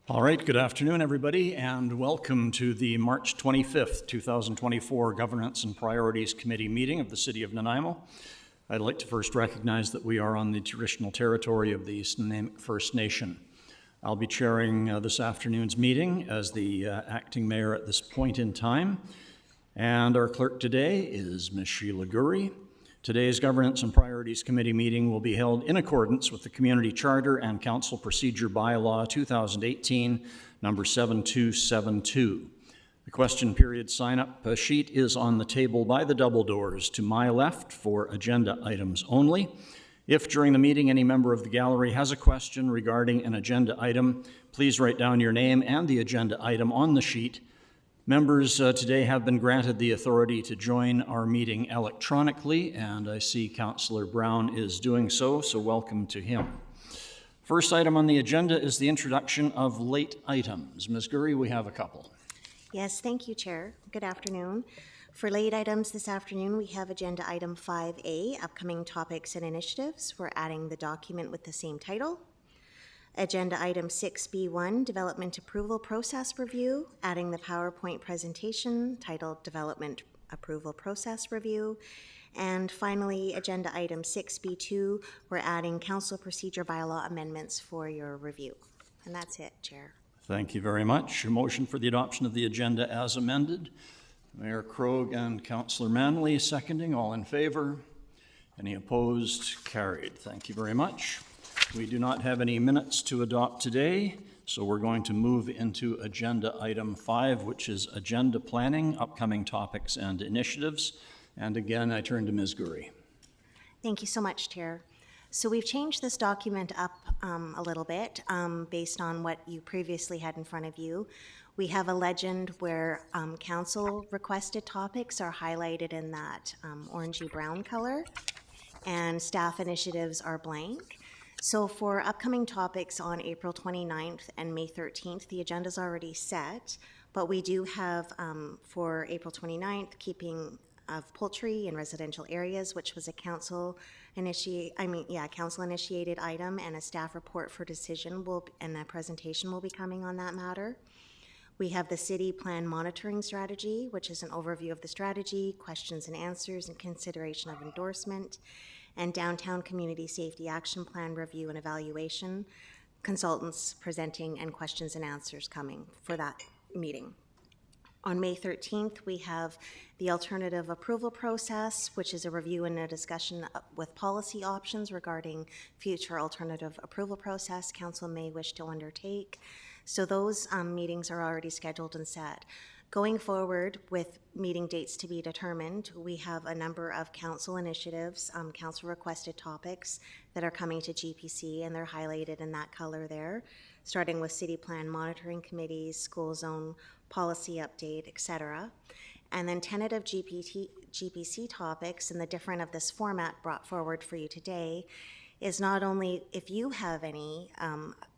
All right, good afternoon, everybody, and welcome to the March 25th, 2024 Governance and Priorities Committee meeting of the City of Nanaimo. I'd like to first recognize that we are on the traditional territory of the Snuneymuxw First Nation. I'll be chairing this afternoon's meeting as the acting mayor at this point in time, and our clerk today is Ms. Sheila Gurry. Today's Governance and Priorities Committee meeting will be held in accordance with the Community Charter and Council Procedure Bylaw 2018, number 7272. The question period sign-up sheet is on the table by the double doors to my left for agenda items only. If during the meeting any member of the gallery has a question regarding an agenda item, please write down your name and the agenda item on the sheet. Members today have been granted the authority to join our meeting electronically, and I see Councillor Brown is doing so welcome to him. First item on the agenda is the introduction of late items. Ms. Gurry, we have a couple. Yes, thank you, Chair. Good afternoon. For late items this afternoon, we have agenda item 5A, upcoming topics and initiatives. We're adding the document with the same title. Agenda item 6B1, Development Approval Process Review, adding the PowerPoint presentation titled Development Approval Process Review. And finally, agenda item 6B2, we're adding Council Procedure Bylaw amendments for your review. And that's it, Chair. Thank you very much. Your motion for the adoption of the agenda as amended. Mayor Krogh and Councillor Manley seconding. All in favor? Any opposed? Carried. Thank you very much. We do not have any minutes to adopt today, so we're going to move into agenda item 5, which is agenda planning, upcoming topics and initiatives. And again, I turn to Ms. Gurry. Thank you so much, Chair. So we've changed this document up a little bit based on what you previously had in front of you. We have a legend where council requested topics are highlighted in that orangey brown color, and staff initiatives are blank. So for upcoming topics on April 29th and May 13th, the agenda's already set, but we do have for April 29th, keeping of poultry in residential areas, which was a council-initiated item, and a staff report for decision and a presentation will be coming on that matter. We have the city plan monitoring strategy, which is an overview of the strategy, questions and answers, and consideration of endorsement, and downtown community safety action plan review and evaluation, consultants presenting, and questions and answers coming for that meeting. On May 13th, we have the alternative approval process, which is a review and a discussion with policy options regarding future alternative approval process council may wish to undertake. So those meetings are already scheduled and set. Going forward with meeting dates to be determined, we have a number of council initiatives, council requested topics that are coming to GPC, and they're highlighted in that color there, starting with city plan monitoring committees, school zone policy update, etc. And then tentative GPC topics, and the different of this format brought forward for you today is not only if you have any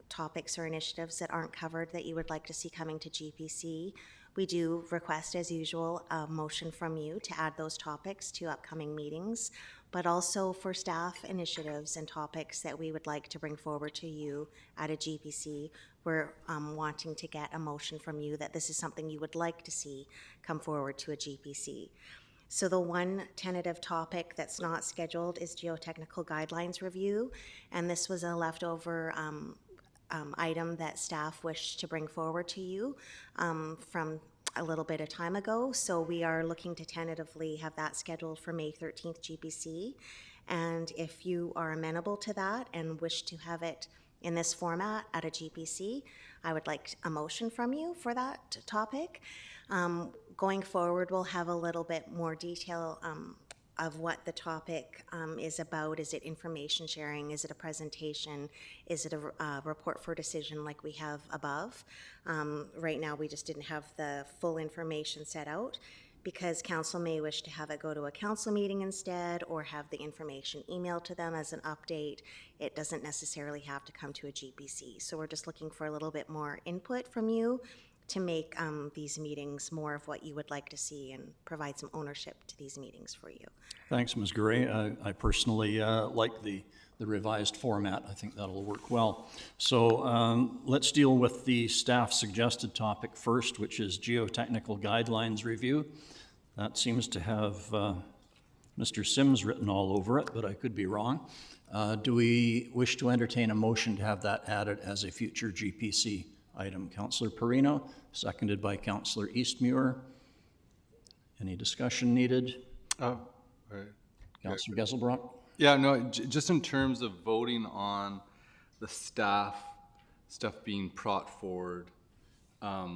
topics or initiatives that aren't covered that you would like to see coming to GPC, we do request, as usual, a motion from you to add those topics to upcoming meetings, but also for staff initiatives and topics that we would like to bring forward to you at a GPC. We're wanting to get a motion from you that this is something you would like to see come forward to a GPC. So the one tentative topic that's not scheduled is geotechnical guidelines review, and this was a leftover item that staff wished to bring forward to you from a little bit of time ago. So we are looking to tentatively have that scheduled for May 13th GPC. And if you are amenable to that and wish to have it in this format at a GPC, I would like a motion from you for that topic. Going forward, we'll have a little bit more detail of what the topic is about. Is it information sharing? Is it a presentation? Is it a report for decision like we have above? Right now we just didn't have the full information set out because council may wish to have it go to a council meeting instead or have the information emailed to them as an update. It doesn't necessarily have to come to a GPC. So we're just looking for a little bit more input from you to make these meetings more of what you would like to see and provide some ownership to these meetings for you. Thanks, Ms. Gray. I personally like the revised format. I think that'll work well. So let's deal with the staff suggested topic first, which is geotechnical guidelines review. That seems to have Mr. Sims written all over it, but I could be wrong. Do we wish to entertain a motion to have that added as a future GPC item? Councillor Perino, seconded by Councillor Eastmuir. Any discussion needed? All right. Councillor Geselbrock? Yeah, no, just in terms of voting on the stuff being brought forward, I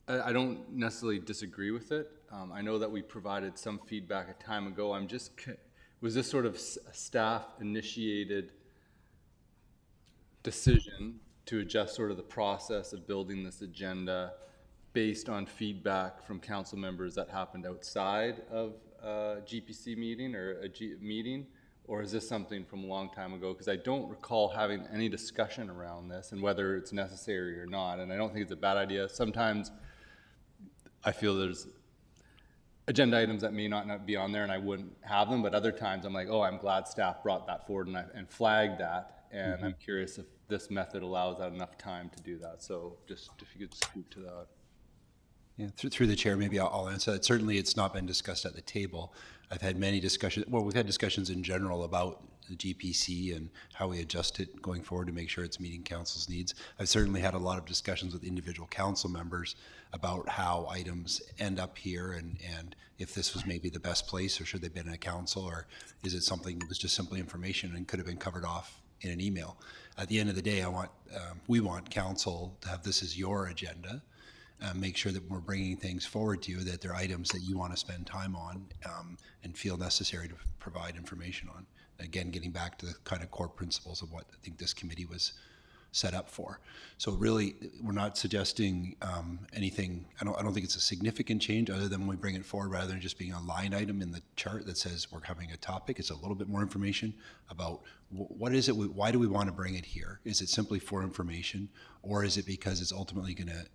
don't necessarily disagree with it. I know that we provided some feedback a time ago. Was this sort of a staff-initiated decision to adjust sort of the process of building this agenda based on feedback from council members that happened outside of a GPC meeting or a meeting? Or is this something from a long time ago? Because I don't recall having any discussion around this and whether it's necessary or not. And I don't think it's a bad idea. Sometimes I feel there's agenda items that may not be on there and I wouldn't have them, but other times I'm like, oh, I'm glad staff brought that forward and flagged that. And I'm curious if this method allows that enough time to do that. So just if you could speak to that. Yeah, through the chair, maybe I'll answer that. Certainly, it's not been discussed at the table. I've had many discussions. Well, we've had discussions in general about the GPC and how we adjust it going forward to make sure it's meeting council's needs. I've certainly had a lot of discussions with individual council members about how items end up here and if this was maybe the best place or should they have been in a council or is it something that was just simply information and could have been covered off in an email. At the end of the day, we want council to have this as your agenda. Make sure that we're bringing things forward to you, that they're items that you want to spend time on and feel necessary to provide information on. Again, getting back to the kind of core principles of what I think this committee was set up for. So really, we're not suggesting anything. I don't think it's a significant change other than when we bring it forward rather than just being a line item in the chart that says we're having a topic. It's a little bit more information about what is it, why do we want to bring it here? Is it simply for information or is it because it's ultimately going to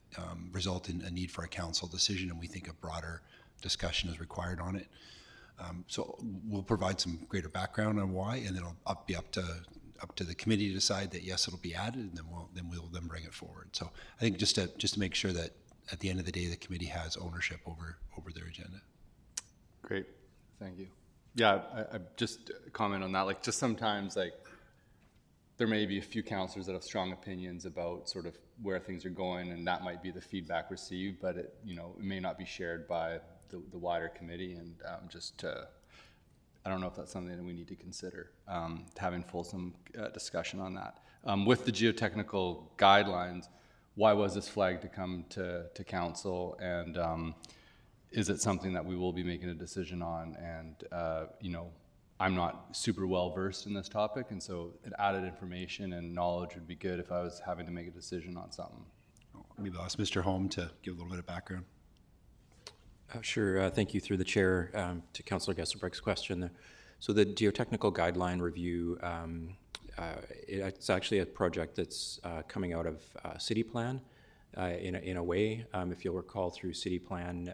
result in a need for a council decision and we think a broader discussion is required on it? So we'll provide some greater background on why and then it'll be up to the committee to decide that yes, it'll be added, and then we'll bring it forward. So I think just to make sure that at the end of the day, the committee has ownership over their agenda. Great, thank you. Yeah, I just comment on that. Like, just sometimes, like, there may be a few councillors that have strong opinions about sort of where things are going, and that might be the feedback received, but it may not be shared by the wider committee, and I don't know if that's something that we need to consider, having fulsome discussion on that. With the geotechnical guidelines, why was this flagged to come to council, and is it something that we will be making a decision on? And I'm not super well versed in this topic, and so added information and knowledge would be good if I was having to make a decision on something. Maybe I'll ask Mr. Holm to give a little bit of background. Sure. Thank you through the chair to Councillor Geselbrecht's question. So the geotechnical guideline review, it's actually a project that's coming out of City Plan in a way. If you'll recall, through City Plan,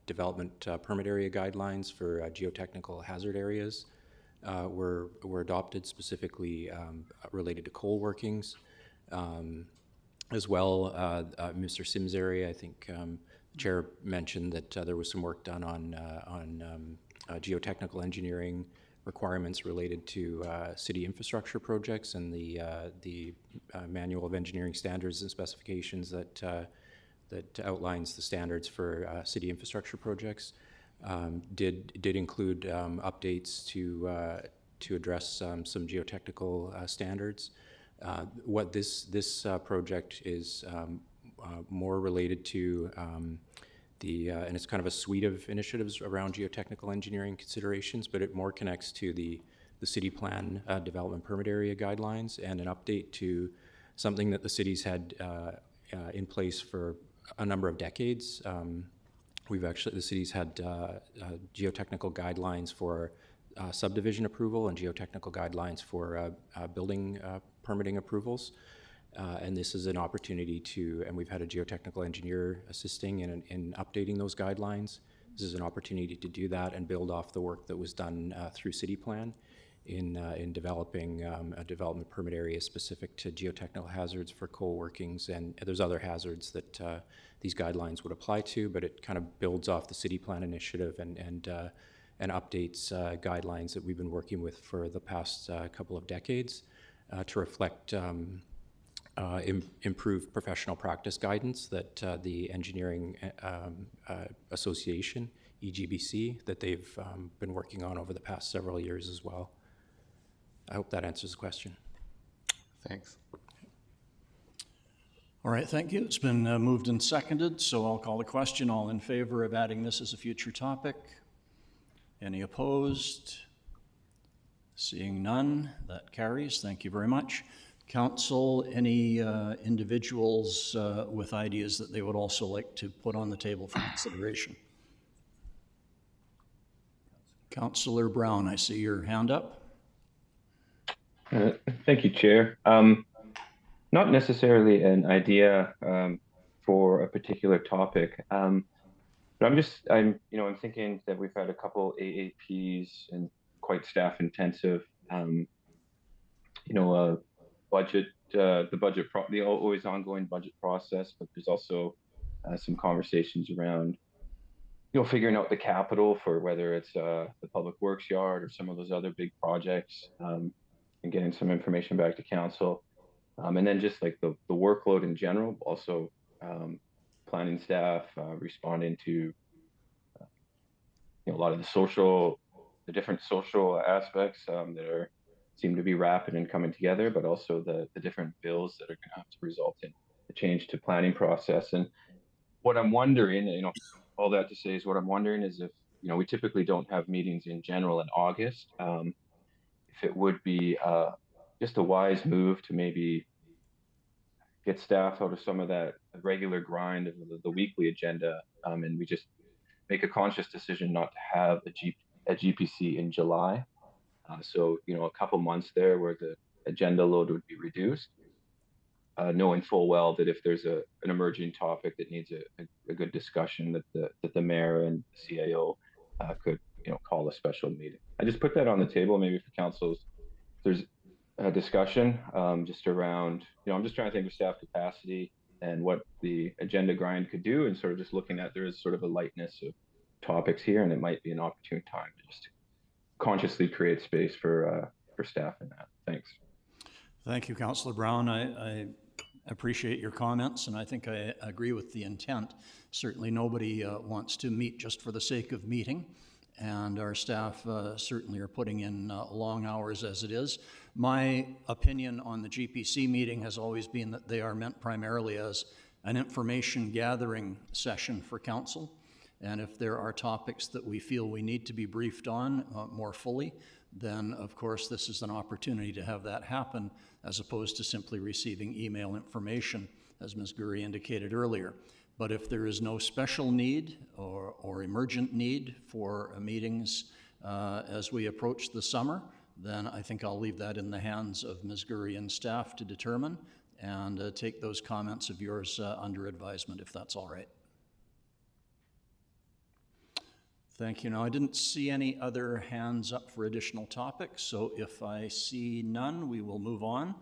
development permit area guidelines for geotechnical hazard areas were adopted, specifically related to coal workings. As well, Mr. Sims area, I think the chair mentioned that there was some work done on geotechnical engineering requirements related to city infrastructure projects and the Manual of Engineering Standards and Specifications that outlines the standards for city infrastructure projects. Did include updates to address some geotechnical standards. What this project is more related to and it's kind of a suite of initiatives around geotechnical engineering considerations, but it more connects to the City Plan development permit area guidelines and an update to something that the city's had in place for a number of decades. The city's had geotechnical guidelines for subdivision approval and geotechnical guidelines for building permitting approvals. And this is an opportunity to, and we've had a geotechnical engineer assisting in updating those guidelines. This is an opportunity to do that and build off the work that was done through City Plan in developing a development permit area specific to geotechnical hazards for co-workings. And there's other hazards that these guidelines would apply to, but it kind of builds off the City Plan initiative and updates guidelines that we've been working with for the past couple of decades to reflect improved professional practice guidance that the Engineering Association, EGBC, that they've been working on over the past several years as well. I hope that answers the question. Thanks. All right, thank you. It's been moved and seconded, so I'll call the question. All in favor of adding this as a future topic? Any opposed? Seeing none, that carries. Thank you very much. Council, any individuals with ideas that they would also like to put on the table for consideration? Councillor Brown, I see your hand up. Thank you, Chair. Not necessarily an idea for a particular topic, but I'm thinking that we've had a couple AAPs and quite staff intensive, budget, the always ongoing budget process, but there's also some conversations around, figuring out the capital for whether it's the public works yard or some of those other big projects, and getting some information back to council. And then just like the workload in general, also planning staff responding to a lot of the different social aspects that seem to be rapid and coming together, but also the different bills that are going to have to result in a change to planning process. And what I'm wondering, all that to say is what I'm wondering is if, we typically don't have meetings in general in August, if it would be just a wise move to maybe get staff out of some of that regular grind of the weekly agenda, and we just make a conscious decision not to have a GPC in July. So, a couple months there where the agenda load would be reduced, knowing full well that if there's an emerging topic that needs a good discussion, that the mayor and the CAO could, call a special meeting. I just put that on the table, maybe for councils. There's a discussion just around, I'm just trying to think of staff capacity and what the agenda grind could do, and sort of just looking at there is sort of a lightness of topics here, and it might be an opportune time to just consciously create space for staff in that. Thanks. Thank you, Councillor Brown. I appreciate your comments, and I think I agree with the intent. Certainly nobody wants to meet just for the sake of meeting, and our staff certainly are putting in long hours as it is. My opinion on the GPC meeting has always been that they are meant primarily as an information gathering session for council. And if there are topics that we feel we need to be briefed on more fully, then of course this is an opportunity to have that happen, as opposed to simply receiving email information, as Ms. Gurry indicated earlier. But if there is no special need or emergent need for meetings as we approach the summer, then I think I'll leave that in the hands of Ms. Gurry and staff to determine, and take those comments of yours under advisement, if that's all right. Thank you. Now, I didn't see any other hands up for additional topics, so if I see none, we will move on.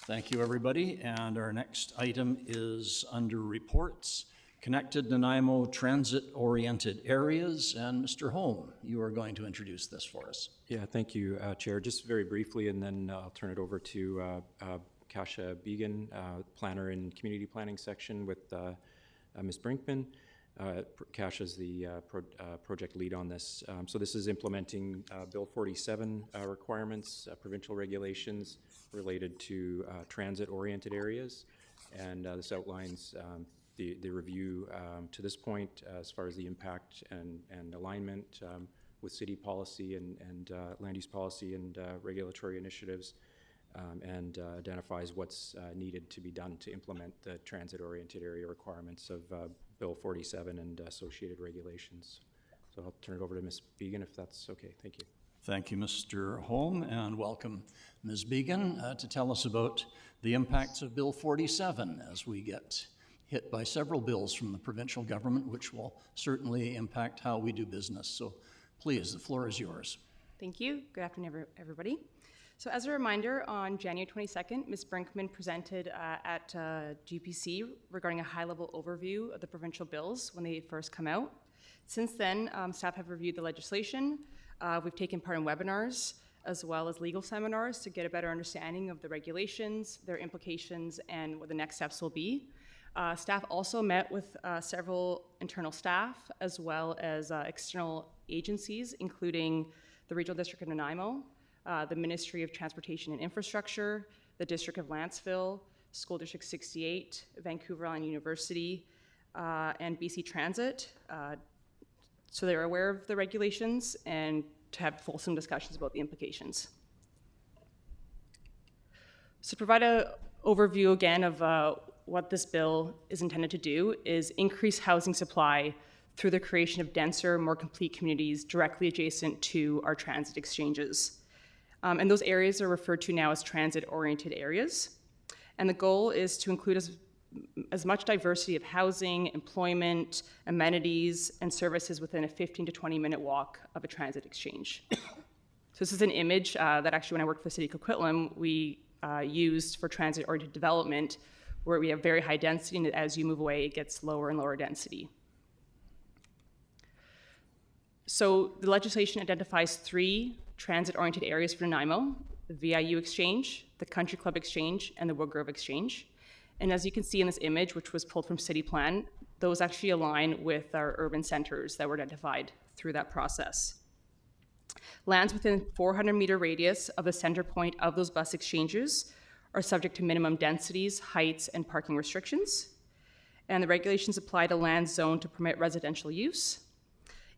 Thank you, everybody. And our next item is under reports, Connected Nanaimo Transit-Oriented Areas. And Mr. Holm, you are going to introduce this for us. Yeah, thank you, Chair. Just very briefly, and then I'll turn it over to Kasia Began, planner in community planning section with Ms. Brinkman. Kasia is the project lead on this. So this is implementing Bill 47 requirements, provincial regulations related to transit-oriented areas. And this outlines the review to this point as far as the impact and alignment with city policy and land use policy and regulatory initiatives, and identifies what's needed to be done to implement the transit-oriented area requirements of Bill 47 and associated regulations. So I'll turn it over to Ms. Began if that's okay. Thank you. Thank you, Mr. Holm, and welcome Ms. Began to tell us about the impacts of Bill 47 as we get hit by several bills from the provincial government, which will certainly impact how we do business. So please, the floor is yours. Thank you. Good afternoon, everybody. So as a reminder, on January 22nd, Ms. Brinkman presented at GPC regarding a high-level overview of the provincial bills when they first come out. Since then, staff have reviewed the legislation. We've taken part in webinars as well as legal seminars to get a better understanding of the regulations, their implications, and what the next steps will be. Staff also met with several internal staff as well as external agencies, including the Regional District of Nanaimo, the Ministry of Transportation and Infrastructure, the District of Lantzville, School District 68, Vancouver Island University, and BC Transit. So they're aware of the regulations and to have fulsome discussions about the implications. So to provide an overview again of what this bill is intended to do is increase housing supply through the creation of denser, more complete communities directly adjacent to our transit exchanges. And those areas are referred to now as transit-oriented areas. And the goal is to include as much diversity of housing, employment, amenities, and services within a 15 to 20-minute walk of a transit exchange. So this is an image that actually when I worked for the City of Coquitlam, we used for transit-oriented development, where we have very high density, and as you move away, it gets lower and lower density. So the legislation identifies 3 transit-oriented areas for Nanaimo: the VIU Exchange, the Country Club Exchange, and the Woodgrove Exchange. And as you can see in this image, which was pulled from City Plan, those actually align with our urban centers that were identified through that process. Lands within 400-meter radius of the center point of those bus exchanges are subject to minimum densities, heights, and parking restrictions. And the regulations apply to land zoned to permit residential use,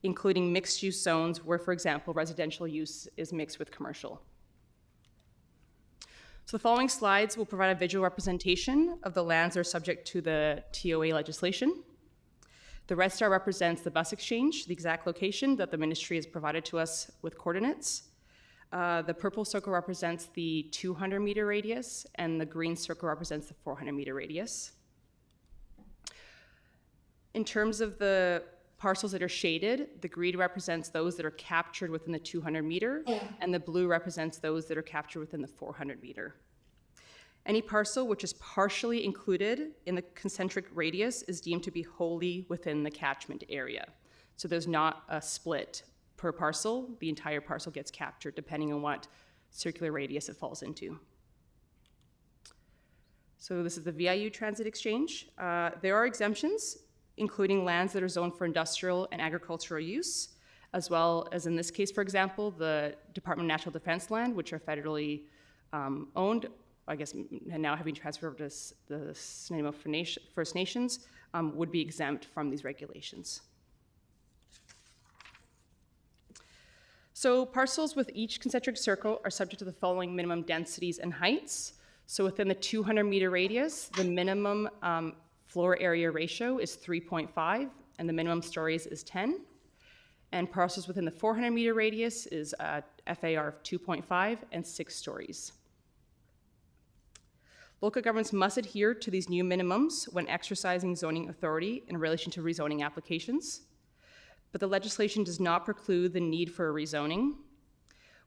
including mixed-use zones where, for example, residential use is mixed with commercial. So the following slides will provide a visual representation of the lands that are subject to the TOA legislation. The red star represents the bus exchange, the exact location that the ministry has provided to us with coordinates. The purple circle represents the 200-meter radius, and the green circle represents the 400-meter radius. In terms of the parcels that are shaded, the green represents those that are captured within the 200-meter, and the blue represents those that are captured within the 400-meter. Any parcel which is partially included in the concentric radius is deemed to be wholly within the catchment area. So there's not a split per parcel. The entire parcel gets captured depending on what circular radius it falls into. So this is the VIU Transit Exchange. There are exemptions, including lands that are zoned for industrial and agricultural use, as well as in this case, for example, the Department of Natural Defense land, which are federally owned, I guess now having transferred to the Nanaimo First Nations, would be exempt from these regulations. So parcels with each concentric circle are subject to the following minimum densities and heights. So within the 200-meter radius, the minimum floor area ratio is 3.5, and the minimum stories is 10. And parcels within the 400-meter radius is a FAR of 2.5 and 6 stories. Local governments must adhere to these new minimums when exercising zoning authority in relation to rezoning applications. But the legislation does not preclude the need for a rezoning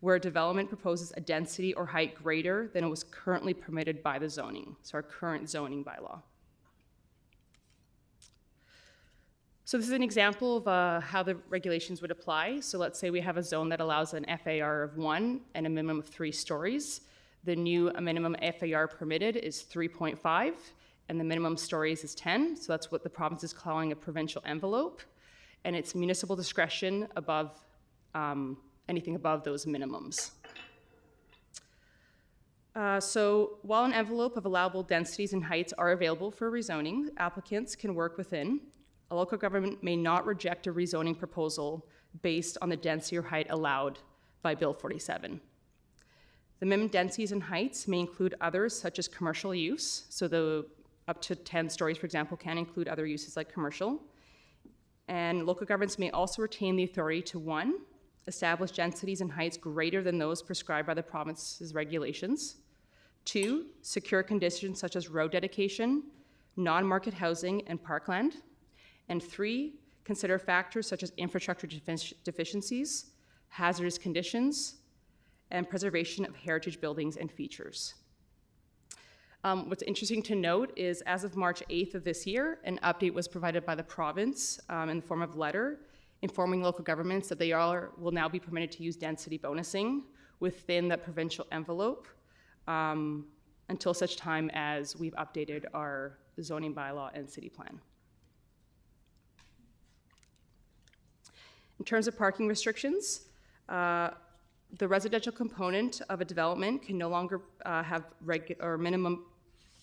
where a development proposes a density or height greater than it was currently permitted by the zoning, so our current zoning bylaw. So this is an example of how the regulations would apply. So let's say we have a zone that allows an FAR of 1 and a minimum of 3 stories. The new minimum FAR permitted is 3.5, and the minimum stories is 10. So that's what the province is calling a provincial envelope. And it's municipal discretion above anything above those minimums. So while an envelope of allowable densities and heights are available for rezoning, applicants can work within. A local government may not reject a rezoning proposal based on the density or height allowed by Bill 47. The minimum densities and heights may include others such as commercial use. So the up to 10 stories, for example, can include other uses like commercial. And local governments may also retain the authority to 1, establish densities and heights greater than those prescribed by the province's regulations. 2, secure conditions such as road dedication, non-market housing, and parkland. And 3, consider factors such as infrastructure deficiencies, hazardous conditions, and preservation of heritage buildings and features. What's interesting to note is as of March 8th of this year, an update was provided by the province in the form of letter informing local governments that they will now be permitted to use density bonusing within that provincial envelope until such time as we've updated our zoning bylaw and city plan. In terms of parking restrictions, the residential component of a development can no longer have minimum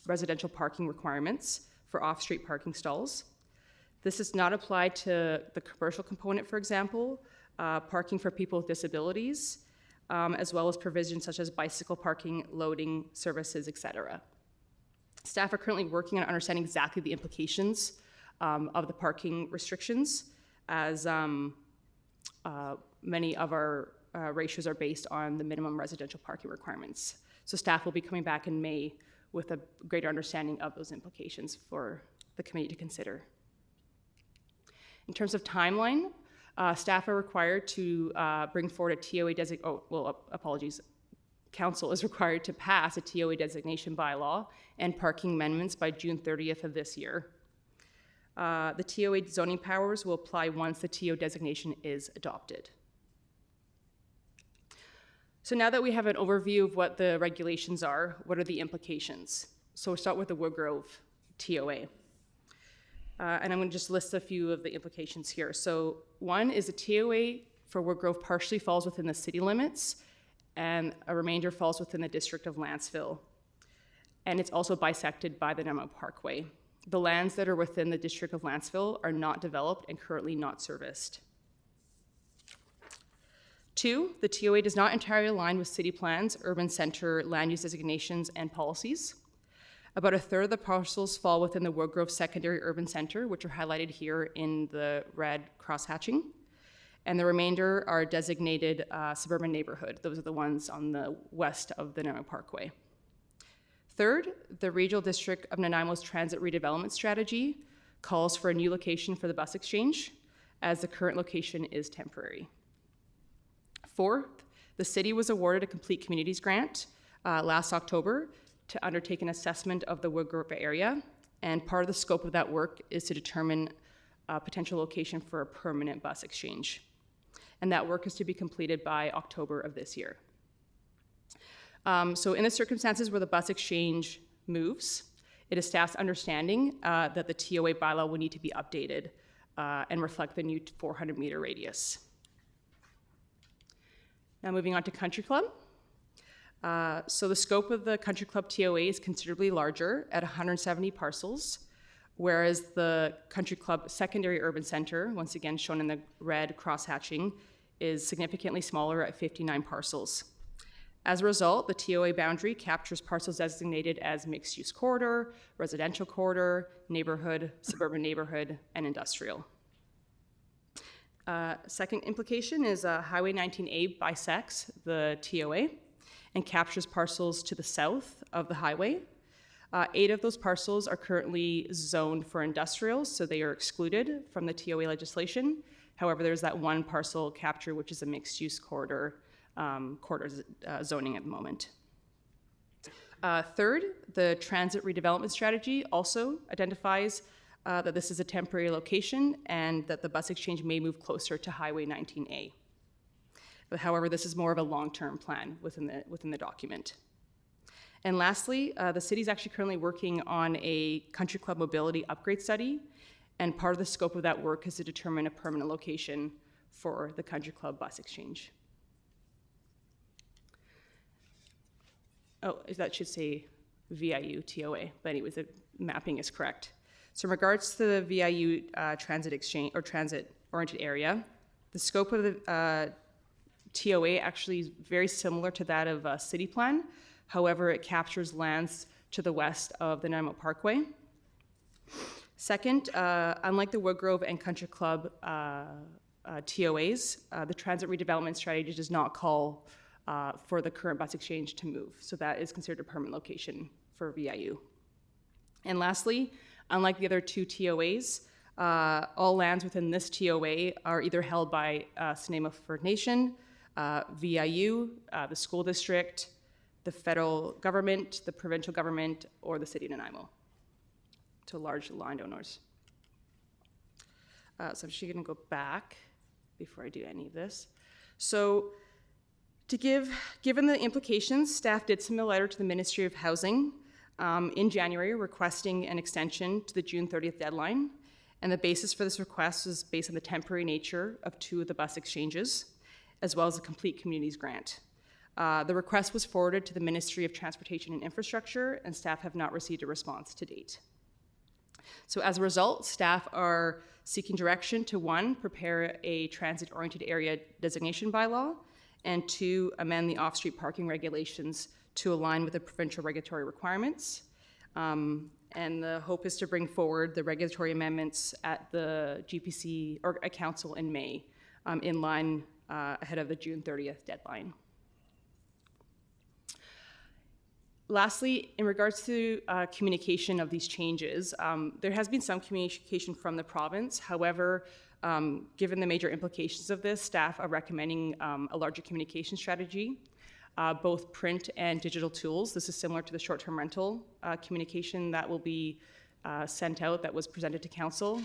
residential parking requirements for off-street parking stalls. This does not apply to the commercial component, for example, parking for people with disabilities, as well as provisions such as bicycle parking, loading services, etc. Staff are currently working on understanding exactly the implications of the parking restrictions, as many of our ratios are based on the minimum residential parking requirements. So staff will be coming back in May with a greater understanding of those implications for the committee to consider. In terms of timeline, staff are required to bring forward a TOA Council is required to pass a TOA designation bylaw and parking amendments by June 30th of this year. The TOA zoning powers will apply once the TO designation is adopted. So now that we have an overview of what the regulations are, what are the implications? So we'll start with the Woodgrove TOA. And I'm going to just list a few of the implications here. So one is the TOA for Woodgrove partially falls within the city limits, and a remainder falls within the district of Lantzville. And it's also bisected by the Nanaimo Parkway. The lands that are within the district of Lantzville are not developed and currently not serviced. 2, the TOA does not entirely align with city plans, urban center, land use designations, and policies. About a third of the parcels fall within the Woodgrove Secondary Urban Center, which are highlighted here in the red cross-hatching. And the remainder are designated suburban neighborhood. Those are the ones on the west of the Nanaimo Parkway. Third, the Regional District of Nanaimo's Transit Redevelopment Strategy calls for a new location for the bus exchange, as the current location is temporary. Fourth, the city was awarded a Complete Communities grant last October to undertake an assessment of the Woodgrove area, and part of the scope of that work is to determine a potential location for a permanent bus exchange. And that work is to be completed by October of this year. So in the circumstances where the bus exchange moves, it is staff's understanding that the TOA bylaw will need to be updated and reflect the new 400-meter radius. Now moving on to Country Club. So the scope of the Country Club TOA is considerably larger at 170 parcels, whereas the Country Club Secondary Urban Center, once again shown in the red cross-hatching, is significantly smaller at 59 parcels. As a result, the TOA boundary captures parcels designated as mixed-use corridor, residential corridor, neighborhood, suburban neighborhood, and industrial. Second implication is Highway 19A bisects the TOA and captures parcels to the south of the highway. 8 of those parcels are currently zoned for industrial, so they are excluded from the TOA legislation. However, there's that one parcel capture, which is a mixed-use corridor zoning at the moment. Third, the transit redevelopment strategy also identifies that this is a temporary location and that the bus exchange may move closer to Highway 19A. But however, this is more of a long-term plan within the document. And lastly, the city is actually currently working on a Country Club mobility upgrade study, and part of the scope of that work is to determine a permanent location for the Country Club bus exchange. Oh, that should say VIU TOA, but anyways, the mapping is correct. So in regards to the VIU transit exchange or transit-oriented area, the scope of the TOA actually is very similar to that of city plan. However, it captures lands to the west of the Nanaimo Parkway. Second, unlike the Woodgrove and Country Club TOAs, the transit redevelopment strategy does not call for the current bus exchange to move. So that is considered a permanent location for VIU. And lastly, unlike the other two TOAs, all lands within this TOA are either held by Snuneymuxw First Nation, VIU, the school district, the federal government, the provincial government, or the city of Nanaimo, to large landowners. So I'm just going to go back before I do any of this. So given the implications, staff did submit a letter to the Ministry of Housing in January requesting an extension to the June 30th deadline. And the basis for this request was based on the temporary nature of two of the bus exchanges, as well as a complete communities grant. The request was forwarded to the Ministry of Transportation and Infrastructure, and staff have not received a response to date. So as a result, staff are seeking direction to, one, prepare a transit-oriented area designation bylaw, and two, amend the off-street parking regulations to align with the provincial regulatory requirements. And the hope is to bring forward the regulatory amendments at the GPC or at Council in May, in line ahead of the June 30th deadline. Lastly, in regards to communication of these changes, there has been some communication from the province. However, given the major implications of this, staff are recommending a larger communication strategy, both print and digital tools. This is similar to the short-term rental communication that will be sent out that was presented to council,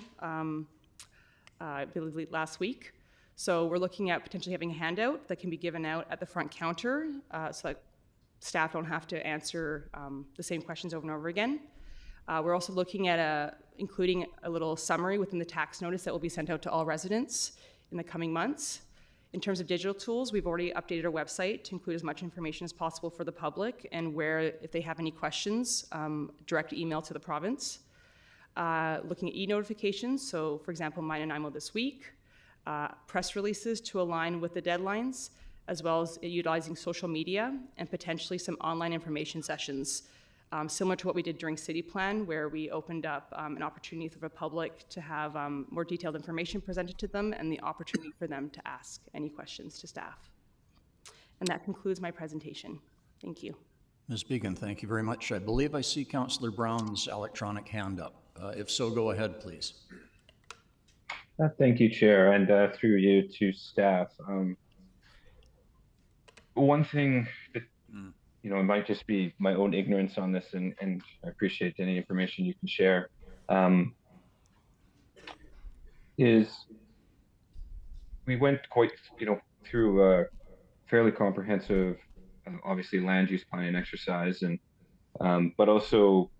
I believe last week. So we're looking at potentially having a handout that can be given out at the front counter so that staff don't have to answer the same questions over and over again. We're also looking at including a little summary within the tax notice that will be sent out to all residents in the coming months. In terms of digital tools, we've already updated our website to include as much information as possible for the public, and where, if they have any questions, direct email to the province. Looking at e-notifications, so for example, My Nanaimo This Week, press releases to align with the deadlines, as well as utilizing social media and potentially some online information sessions, similar to what we did during City Plan, where we opened up an opportunity for the public to have more detailed information presented to them and the opportunity for them to ask any questions to staff. And that concludes my presentation. Thank you. Ms. Began, thank you very much. I believe I see Councillor Brown's electronic hand up. If so, go ahead, please. Thank you, Chair, and through you to staff. One thing that, it might just be my own ignorance on this, and I appreciate any information you can share, is we went quite, through a fairly comprehensive, obviously land use planning exercise, and but also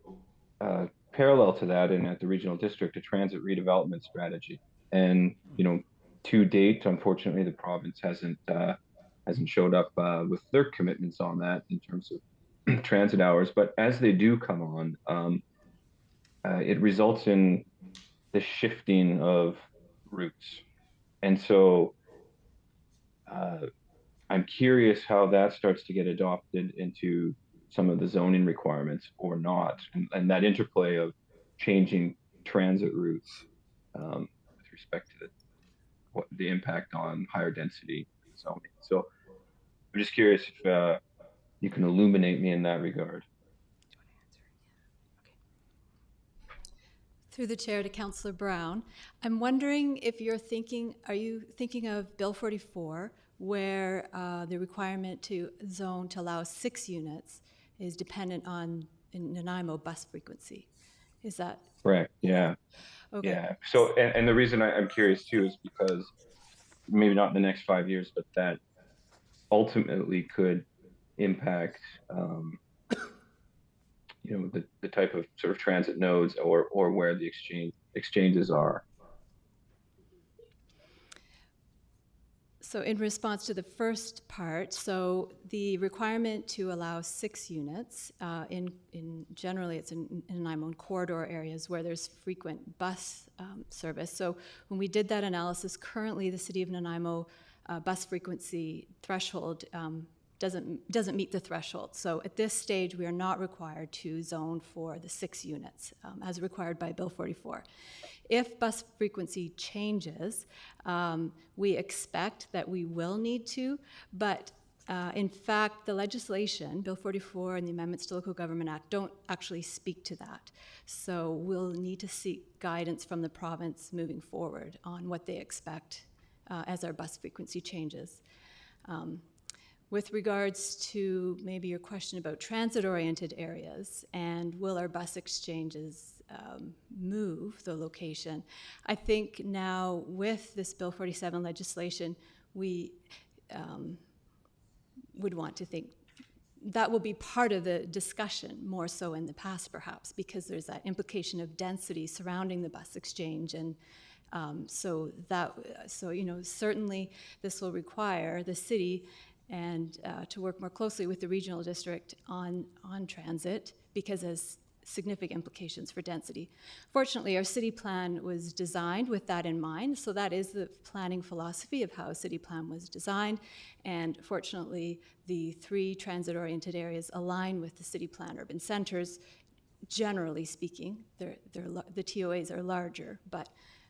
parallel to that, and at the regional district, a transit redevelopment strategy. And, to date, unfortunately, the province hasn't showed up with their commitments on that in terms of transit hours. But as they do come on, it results in the shifting of routes. And so I'm curious how that starts to get adopted into some of the zoning requirements or not, and that interplay of changing transit routes with respect to the impact on higher density zoning. So I'm just curious if you can illuminate me in that regard. Through the chair to Councillor Brown, I'm wondering if are you thinking of Bill 44, where the requirement to zone to allow 6 units is dependent on Nanaimo bus frequency? Is that correct? Yeah. Okay. Yeah. So, and the reason I'm curious too is because maybe not in the next 5 years, but that ultimately could impact, the type of sort of transit nodes or where the exchanges are. So in response to the first part, so the requirement to allow 6 units, in generally it's in Nanaimo corridor areas where there's frequent bus service. So when we did that analysis, currently the City of Nanaimo bus frequency threshold doesn't meet the threshold. So at this stage, we are not required to zone for the 6 units as required by Bill 44. If bus frequency changes, we expect that we will need to, but in fact, the legislation, Bill 44 and the Amendments to Local Government Act, don't actually speak to that. So we'll need to seek guidance from the province moving forward on what they expect as our bus frequency changes. With regards to maybe your question about transit-oriented areas and will our bus exchanges move the location, I think now with this Bill 47 legislation, we would want to think that will be part of the discussion more so in the past perhaps, because there's that implication of density surrounding the bus exchange, and so you know, certainly this will require the city and to work more closely with the regional district on transit, because there's significant implications for density. Fortunately, our city plan was designed with that in mind, so that is the planning philosophy of how a city plan was designed, and fortunately, the 3 transit-oriented areas align with the city plan urban centers. Generally speaking, the TOAs are larger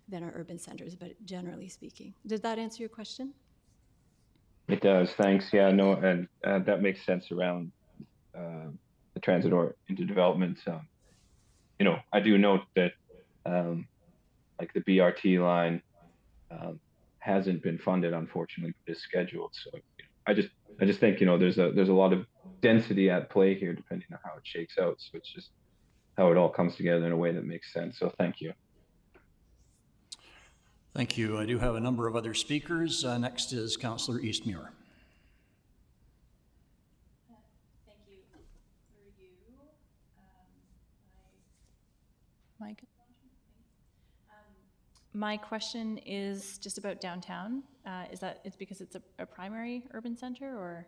than our urban centers, but generally speaking. Did that answer your question? It does, thanks. Yeah, no, and that makes sense around the transit or into development. You know, I do note that like the BRT line hasn't been funded, unfortunately, but is scheduled. So I just think, you know, there's a lot of density at play here, depending on how it shakes out. So it's just how it all comes together in a way that makes sense. So thank you. Thank you. I do have a number of other speakers. Next is Councillor Eastmuir. Thank you. Through you, my question is just about downtown. Is that it's because it's a primary urban center, or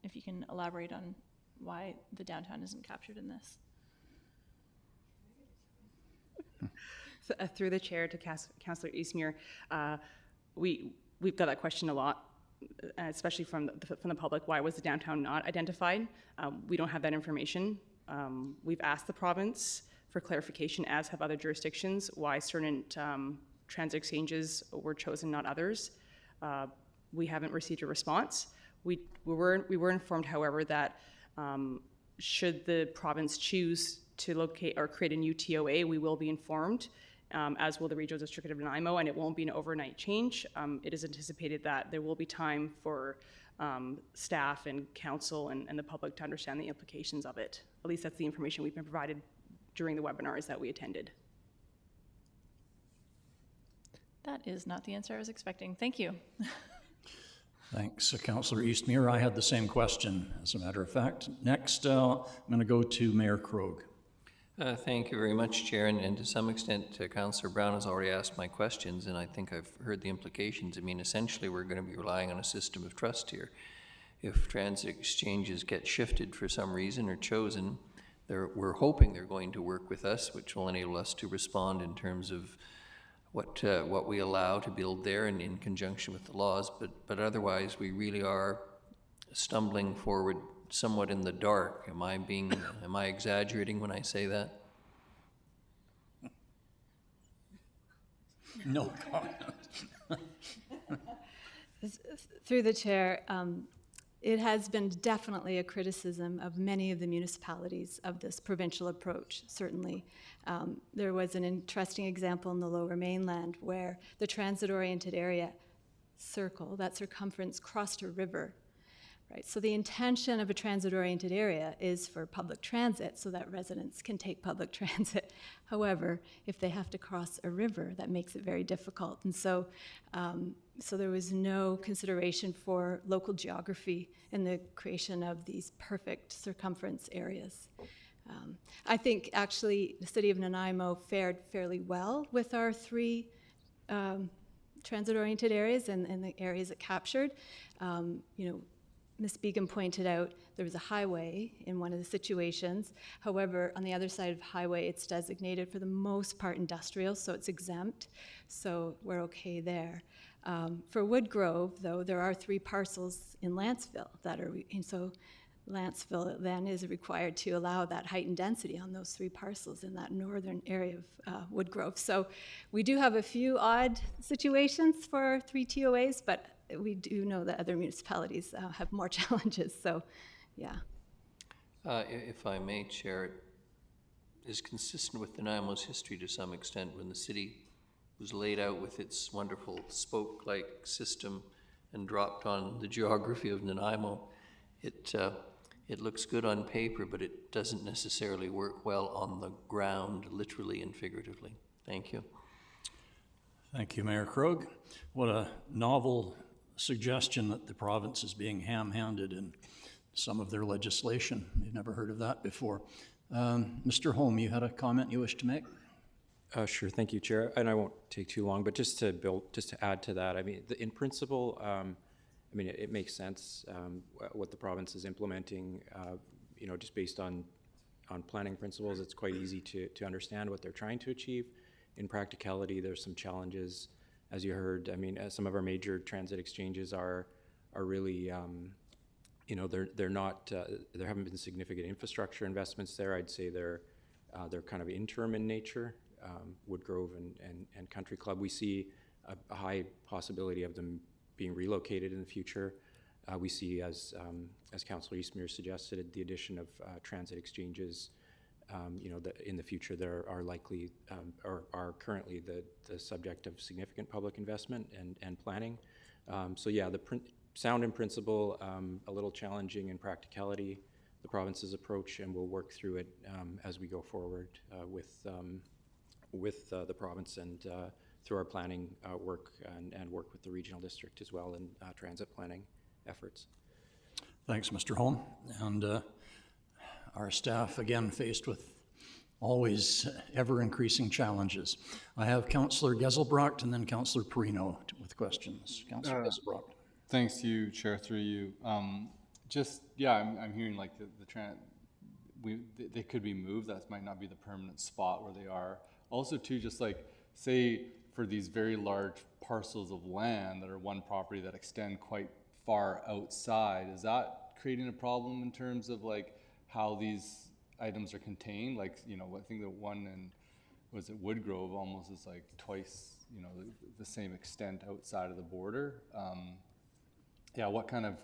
if you can elaborate on why the downtown isn't captured in this? So, through the chair to Councillor Eastmuir, we've got that question a lot, especially from the public. Why was the downtown not identified? We don't have that information. We've asked the province for clarification, as have other jurisdictions, why certain transit exchanges were chosen, not others. We haven't received a response. We were informed, however, that should the province choose to locate or create a new TOA, we will be informed, as will the Regional District of Nanaimo, and it won't be an overnight change. It is anticipated that there will be time for staff and council and the public to understand the implications of it. At least that's the information we've been provided during the webinars that we attended. That is not the answer I was expecting. Thank you. Thanks, Councillor Eastmuir. I had the same question, as a matter of fact. Next, I'm going to go to Mayor Krogh. Thank you very much, Chair, and to some extent, Councillor Brown has already asked my questions, and I think I've heard the implications. I mean, essentially, we're going to be relying on a system of trust here. If transit exchanges get shifted for some reason or chosen, we're hoping they're going to work with us, which will enable us to respond in terms of what we allow to build there and in conjunction with the laws, but otherwise, we really are stumbling forward somewhat in the dark. Am I exaggerating when I say that? No comment. Through the chair, it has been definitely a criticism of many of the municipalities of this provincial approach, certainly. There was an interesting example in the Lower Mainland where the transit-oriented area circle, that circumference, crossed a river. Right, so the intention of a transit-oriented area is for public transit so that residents can take public transit. However, if they have to cross a river, that makes it very difficult. And so, so there was no consideration for local geography in the creation of these perfect circumference areas. I think actually the city of Nanaimo fared fairly well with our 3 transit-oriented areas and the areas it captured. You know, Ms. Begum pointed out there was a highway in one of the situations. However, on the other side of the highway, it's designated for the most part industrial, so it's exempt. So we're okay there. For Woodgrove, though, there are 3 parcels in Lanceville that are, and so Lanceville then is required to allow that heightened density on those 3 parcels in that northern area of Woodgrove. So we do have a few odd situations for 3 TOAs, but we do know that other municipalities have more challenges, so yeah. If I may, Chair, it is consistent with Nanaimo's history to some extent. When the city was laid out with its wonderful spoke-like system and dropped on the geography of Nanaimo, it looks good on paper, but it doesn't necessarily work well on the ground, literally and figuratively. Thank you. Thank you, Mayor Krog. What a novel suggestion that the province is being ham-handed in some of their legislation. You've never heard of that before. Mr. Holm, you had a comment you wish to make? Sure, thank you, Chair. And I won't take too long, but just to add to that, I mean, in principle, it makes sense what the province is implementing. Just based on planning principles, it's quite easy to understand what they're trying to achieve. In practicality, there's some challenges, as you heard. I mean, some of our major transit exchanges are really, they're not. There haven't been significant infrastructure investments there. I'd say they're kind of interim in nature. Woodgrove and Country Club, we see a high possibility of them being relocated in the future. We see, as Councillor Eastmere suggested, the addition of transit exchanges. That in the future there are likely or are currently the subject of significant public investment and planning. So yeah, sound in principle, a little challenging in practicality, the province's approach, and we'll work through it as we go forward with the province and through our planning work and work with the regional district as well in transit planning efforts. Thanks, Mr. Holm. And our staff, again, faced with always ever-increasing challenges. I have Councillor Geselbrecht and then Councillor Perino with questions. Councillor Geselbrecht. Thanks to you, Chair, through you. I'm hearing like they could be moved. That might not be the permanent spot where they are. Also, too, just like, say, for these very large parcels of land that are one property that extend quite far outside, is that creating a problem in terms of like how these items are contained? Like, I think the one in, was it Woodgrove, almost is like twice, the same extent outside of the border. What kind of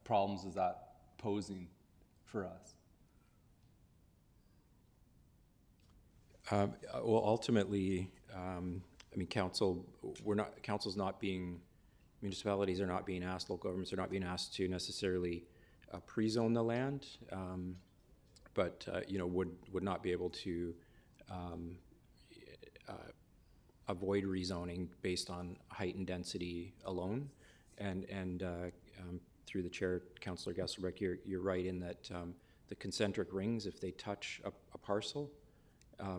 problems is that posing for us? Well, ultimately, municipalities are not being asked, local governments are not being asked to necessarily pre-zone the land, but would not be able to avoid rezoning based on height and density alone. And through the chair, Councillor Geselbrecht, you're right in that the concentric rings, if they touch a parcel,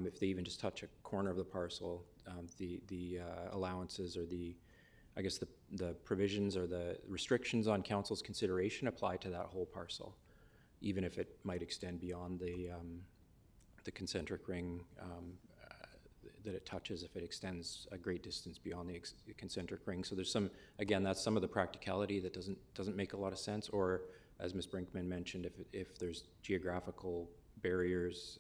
if they even just touch a corner of the parcel, the allowances or the provisions or the restrictions on council's consideration apply to that whole parcel, even if it might extend beyond the concentric ring that it touches, if it extends a great distance beyond the concentric ring. So there's that's some of the practicality that doesn't make a lot of sense, or as Ms. Brinkman mentioned, if there's geographical barriers,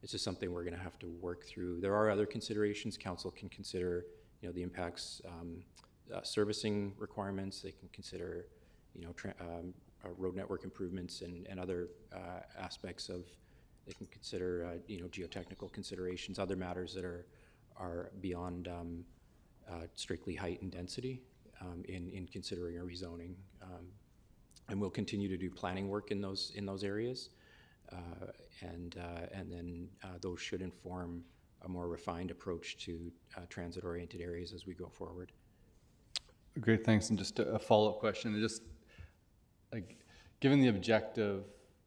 it's just something we're going to have to work through. There are other considerations. Council can consider, the impacts, servicing requirements. They can consider, road network improvements and other aspects of. They can consider, geotechnical considerations, other matters that are beyond strictly height and density in considering a rezoning. And we'll continue to do planning work in those areas. And then those should inform a more refined approach to transit-oriented areas as we go forward. Great, thanks. And just a follow-up question, just like, given the objective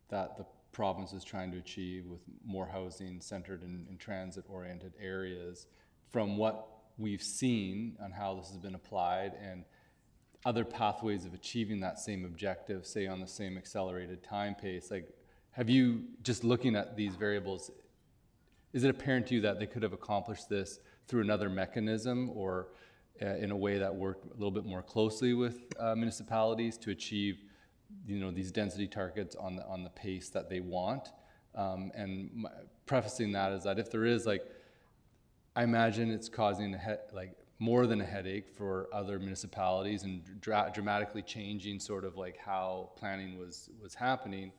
that the province is trying to achieve with more housing centered in transit-oriented areas, from what we've seen on how this has been applied and other pathways of achieving that same objective, say on the same accelerated time pace, like, have you, just looking at these variables, is it apparent to you that they could have accomplished this through another mechanism, or in a way that worked a little bit more closely with municipalities to achieve, these density targets on the pace that they want. Prefacing that is that if there is I imagine it's causing more than a headache for other municipalities and dramatically changing sort of how planning was happening.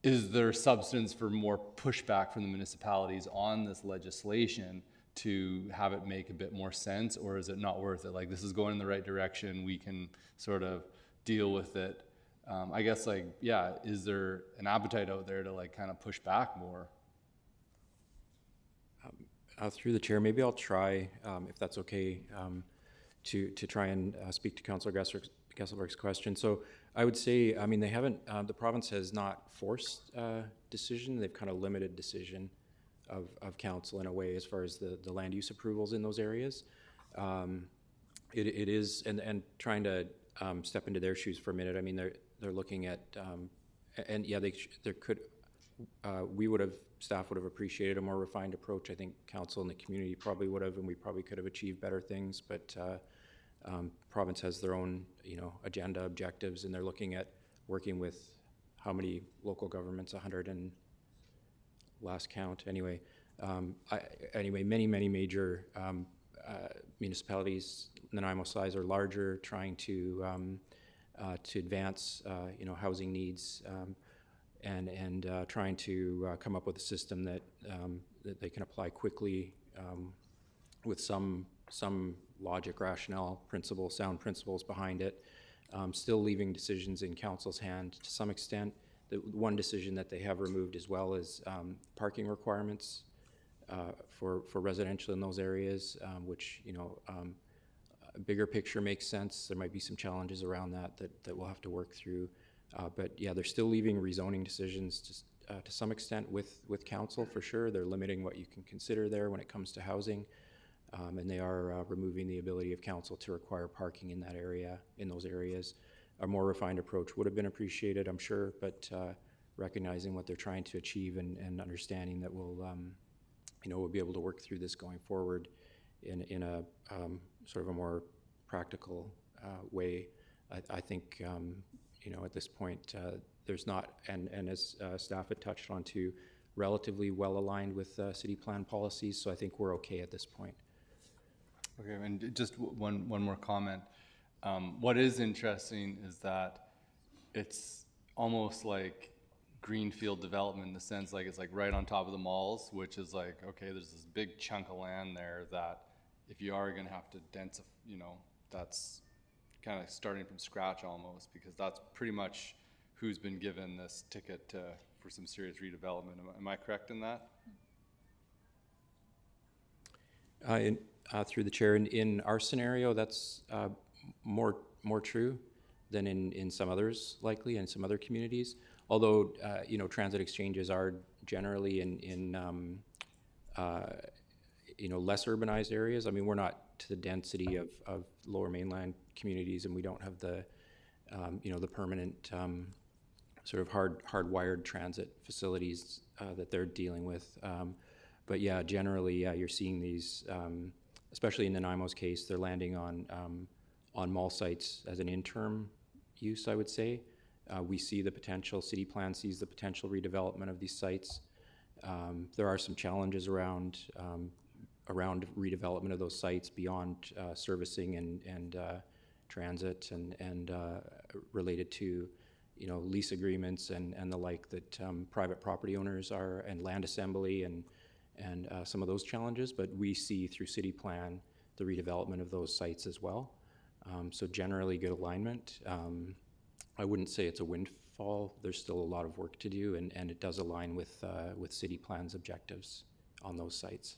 Is there substance for more pushback from the municipalities on this legislation to have it make a bit more sense, or is it not worth it? This is going in the right direction, we can sort of deal with it. I guess is there an appetite out there to kind of push back more? Through the chair, maybe I'll try, if that's okay, to try and speak to Councillor Gesselberg's question. So I would say, they haven't, the province has not forced decision. They've kind of limited decision of council in a way as far as the land use approvals in those areas. It is, and trying to step into their shoes for a minute. They're looking at, and yeah, there could, staff would have appreciated a more refined approach. I think council and the community probably would have, and we probably could have achieved better things, but province has their own, agenda objectives, and they're looking at working with how many local governments, 100 and last count. Anyway, many major municipalities, Nanaimo size or larger, trying to advance, housing needs, and trying to come up with a system that they can apply quickly with some logic, rationale, sound principles behind it, still leaving decisions in council's hand to some extent. The one decision that they have removed as well is parking requirements for residential in those areas, which, a bigger picture makes sense. There might be some challenges around that we'll have to work through. But yeah, they're still leaving rezoning decisions to some extent with council for sure. They're limiting what you can consider there when it comes to housing. And they are removing the ability of council to require parking in that area, in those areas. A more refined approach would have been appreciated, I'm sure, but recognizing what they're trying to achieve and understanding that we'll be able to work through this going forward in a sort of a more practical way. I think, at this point, there's not, and as staff had touched on too, relatively well aligned with city plan policies, so I think we're okay at this point. Okay, and just one more comment. What is interesting is that it's almost like greenfield development in the sense it's right on top of the malls, which is okay, there's this big chunk of land there that if you are going to have to densify, that's kind of starting from scratch almost, because that's pretty much who's been given this ticket for some serious redevelopment. Am I correct in that? Through the chair, in our scenario, that's more true than in some others, likely, in some other communities. Although, transit exchanges are generally in less urbanized areas. We're not to the density of Lower Mainland communities, and we don't have the, the permanent sort of hardwired transit facilities that they're dealing with. But yeah, generally, you're seeing these, especially in Nanaimo's case, they're landing on mall sites as an interim use, I would say. We see the potential, city plan sees the potential redevelopment of these sites. There are some challenges around redevelopment of those sites beyond servicing and transit and related to lease agreements and the like that private property owners are, and land assembly and some of those challenges. But we see through city plan the redevelopment of those sites as well. So generally good alignment. I wouldn't say it's a windfall. There's still a lot of work to do, and it does align with city plan's objectives on those sites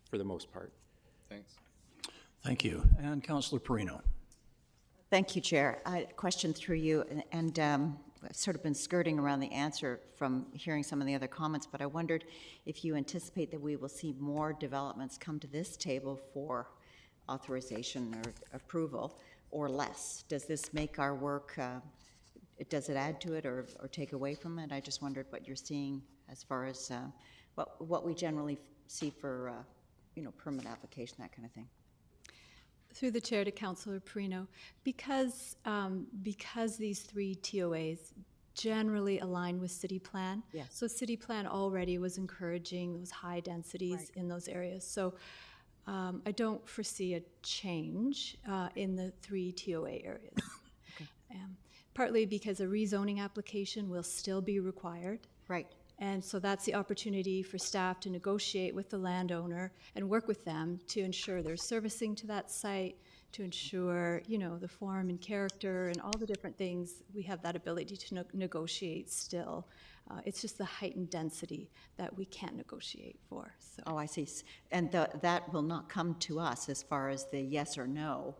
for the most part. Thanks. Thank you. And Councillor Perino. Thank you, Chair. A question through you, and I've sort of been skirting around the answer from hearing some of the other comments, but I wondered if you anticipate that we will see more developments come to this table for authorization or approval, or less. Does this make our work, does it add to it or take away from it? I just wondered what you're seeing as far as what we generally see for permit application, that kind of thing. Through the chair to Councillor Perino, because these three TOAs generally align with city plan. Yes. So city plan already was encouraging those high densities in those areas. So I don't foresee a change in the three TOA areas. Partly because a rezoning application will still be required. Right. And so that's the opportunity for staff to negotiate with the landowner and work with them to ensure there's servicing to that site, to ensure, you know, the form and character and all the different things. We have that ability to negotiate still. It's just the heightened density that we can't negotiate for. So. Oh, I see. And that will not come to us as far as the yes or no.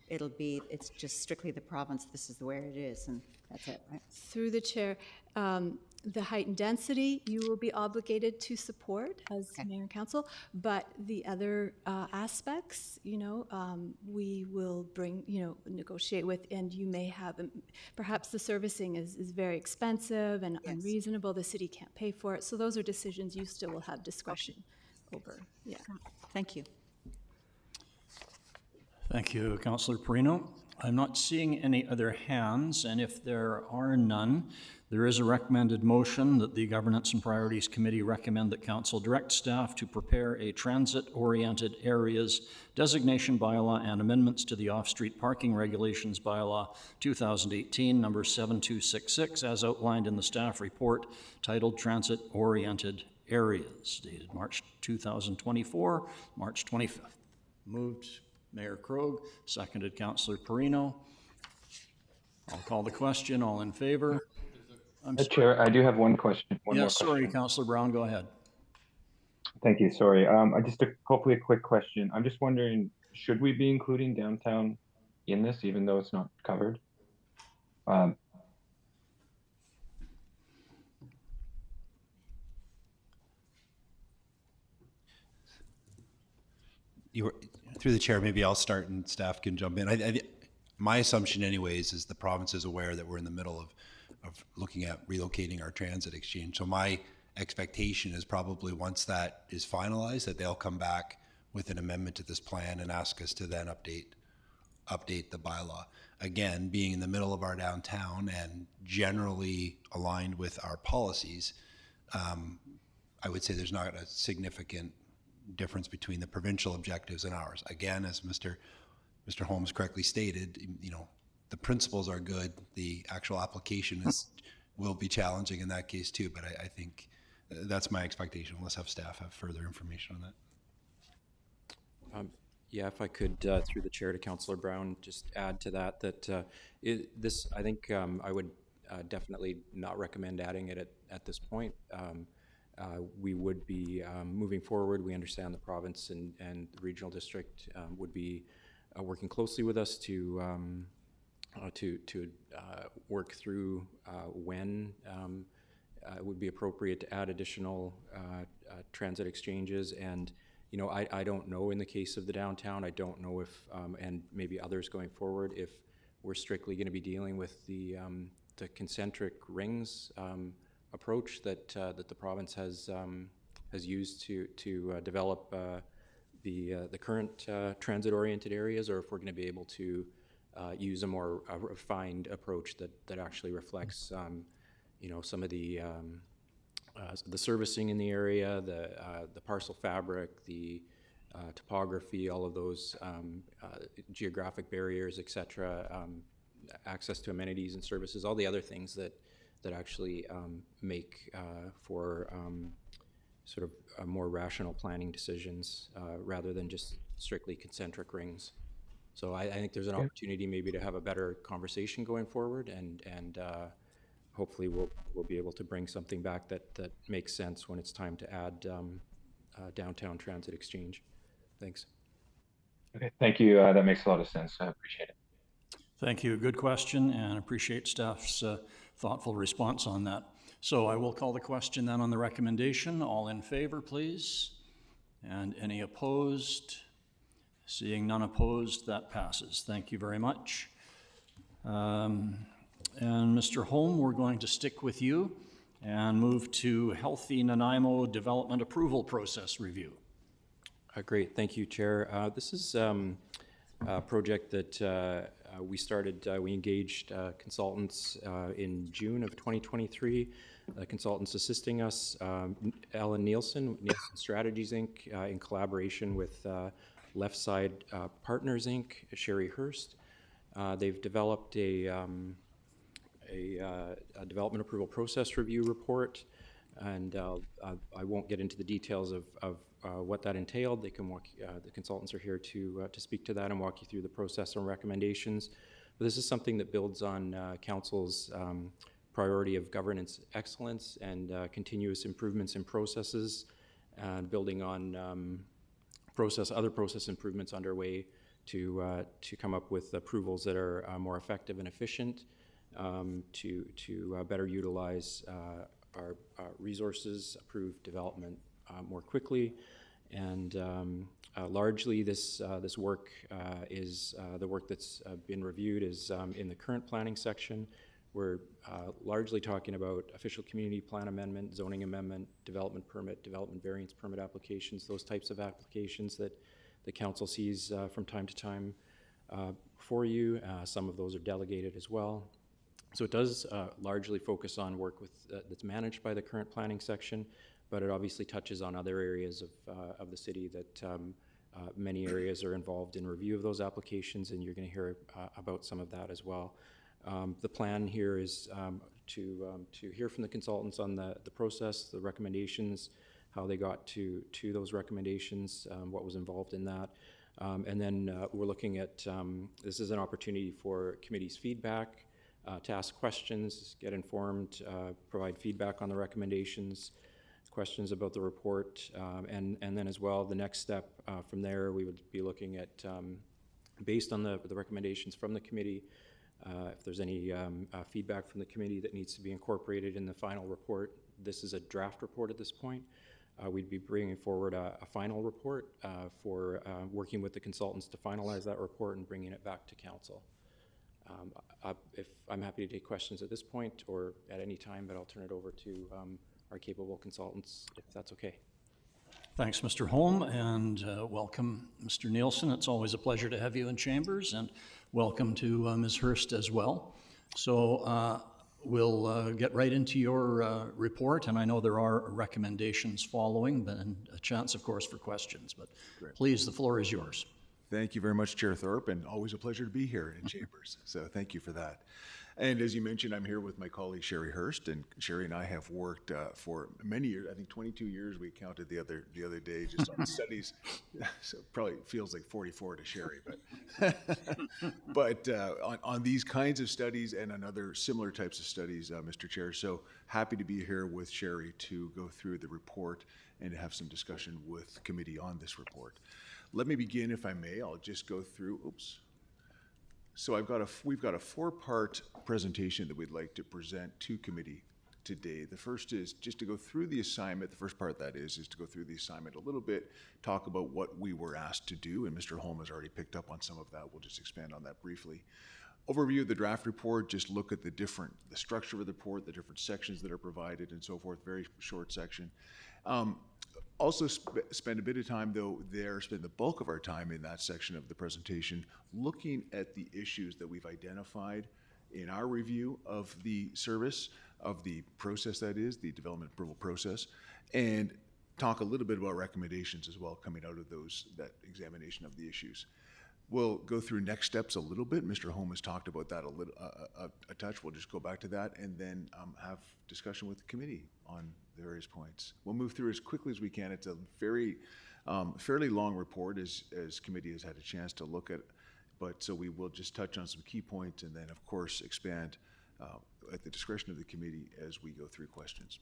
It's just strictly the province, this is where it is, and that's it, right? Through the chair, the heightened density, you will be obligated to support as mayor and council, but the other aspects, you know, we will bring, you know, negotiate with, and you may have, perhaps the servicing is very expensive and unreasonable, the city can't pay for it, so those are decisions you still will have discretion over. Yeah. Thank you. Thank you, Councillor Perino. I'm not seeing any other hands, and if there are none, there is a recommended motion that the Governance and Priorities Committee recommend that Council direct staff to prepare a transit-oriented areas designation bylaw and amendments to the off-street parking regulations bylaw 2018, number 7266, as outlined in the staff report titled Transit-Oriented Areas, dated March 2024, March 25th. Moved Mayor Krog, seconded Councillor Perino. I'll call the question. All in favor? Chair, I do have one question. One more Yes, sorry, question. Councillor Brown, go ahead. Thank you. Sorry. Hopefully a quick question. I'm just wondering, should we be including downtown in this, even though it's not covered? Through the chair, maybe I'll start and staff can jump in. My assumption anyways is the province is aware that we're in the middle of looking at relocating our transit exchange. So my expectation is probably once that is finalized, that they'll come back with an amendment to this plan and ask us to then update the bylaw. Again, being in the middle of our downtown and generally aligned with our policies, I would say there's not a significant difference between the provincial objectives and ours. Again, as Mr. Holmes correctly stated, you know, the principles are good. The actual application will be challenging in that case too, but I think that's my expectation. Let's have staff have further information on that. Yeah, if I could, through the chair to Councillor Brown, just add to that, I think I would definitely not recommend adding it at this point. We would be moving forward. We understand the province and the regional district would be working closely with us to work through when it would be appropriate to add additional transit exchanges. And you know, I don't know in the case of the downtown, I don't know if, and maybe others going forward, if we're strictly going to be dealing with the concentric rings approach that the province has used to develop the current transit-oriented areas, or if we're going to be able to use a more refined approach that actually reflects, you know, some of the servicing in the area, the parcel fabric, the topography, all of those geographic barriers, etc., access to amenities and services, all the other things that actually make for sort of more rational planning decisions rather than just strictly concentric rings. So I think there's an opportunity maybe to have a better conversation going forward, and hopefully we'll be able to bring something back that makes sense when it's time to add downtown transit exchange. Thanks. Okay, thank you. That makes a lot of sense. I appreciate it. Thank you. Good question, and appreciate staff's thoughtful response on that. So I will call the question then on the recommendation. All in favor, please. And any opposed? Seeing none opposed, that passes. Thank you very much. And Mr. Holm, we're going to stick with you and move to Healthy Nanaimo Development Approval Process Review. Great, thank you, Chair. This is project that we started, we engaged consultants in June of 2023. Consultants assisting us, Alan Nielsen, Nielsen Strategies Inc., in collaboration with Left Side Partners Inc., Sherry Hurst. They've developed a development approval process review report, and I won't get into the details of what that entailed. They can walk. The consultants are here to speak to that and walk you through the process and recommendations. But this is something that builds on Council's priority of governance excellence and continuous improvements in processes, and building on other process improvements underway to come up with approvals that are more effective and efficient, to better utilize our resources, approve development more quickly, and largely this work is the work that's been reviewed is in the current planning section. We're largely talking about official community plan amendment, zoning amendment, development permit, development variance permit applications, those types of applications that the council sees from time to time for you. Some of those are delegated as well. So it does largely focus on work that's managed by the current planning section, but it obviously touches on other areas of the city that many areas are involved in review of those applications, and you're going to hear about some of that as well. The plan here is to hear from the consultants on the process, the recommendations, how they got to those recommendations, what was involved in that. And then we're looking at, this is an opportunity for committee's feedback, to ask questions, get informed, provide feedback on the recommendations, questions about the report, and then as well, the next step from there, we would be looking at, based on the recommendations from the committee, if there's any feedback from the committee that needs to be incorporated in the final report. This is a draft report at this point. We'd be bringing forward a final report for working with the consultants to finalize that report and bringing it back to council. If I'm happy to take questions at this point or at any time, but I'll turn it over to our capable consultants, if that's okay. Thanks, Mr. Holm, and welcome, Mr. Nielsen. It's always a pleasure to have you in chambers, and welcome to Ms. Hurst as well. So we'll get right into your report, and I know there are recommendations following, but and a chance, of course, for questions. But please, the floor is yours. Thank you very much, Chair Thorpe, and always a pleasure to be here in chambers. So thank you for that. And as you mentioned, I'm here with my colleague Sherry Hurst, and Sherry and I have worked for many years. I think 22 years we counted the other day just on studies. So it probably feels like 44 to Sherry, but on these kinds of studies and on other similar types of studies, Mr. Chair. So happy to be here with Sherry to go through the report and to have some discussion with committee on this report. Let me begin, if I may. I'll just go through. Oops. So we've got a four-part presentation that we'd like to present to committee today. The first is just to go through the assignment. The first part, that is to go through the assignment a little bit, talk about what we were asked to do, and Mr. Holm has already picked up on some of that. We'll just expand on that briefly. Overview of the draft report, just look at the structure of the report, the different sections that are provided and so forth, very short section. Also spend a bit of time, though, spend the bulk of our time in that section of the presentation looking at the issues that we've identified in our review of the service, of the process that is, the development approval process, and talk a little bit about recommendations as well coming out of that examination of the issues. We'll go through next steps a little bit. Mr. Holm has talked about that a touch. We'll just go back to that and then have discussion with the committee on the various points. We'll move through as quickly as we can. It's a very fairly long report as committee has had a chance to look at, but so we will just touch on some key points and then of course expand at the discretion of the committee as we go through questions.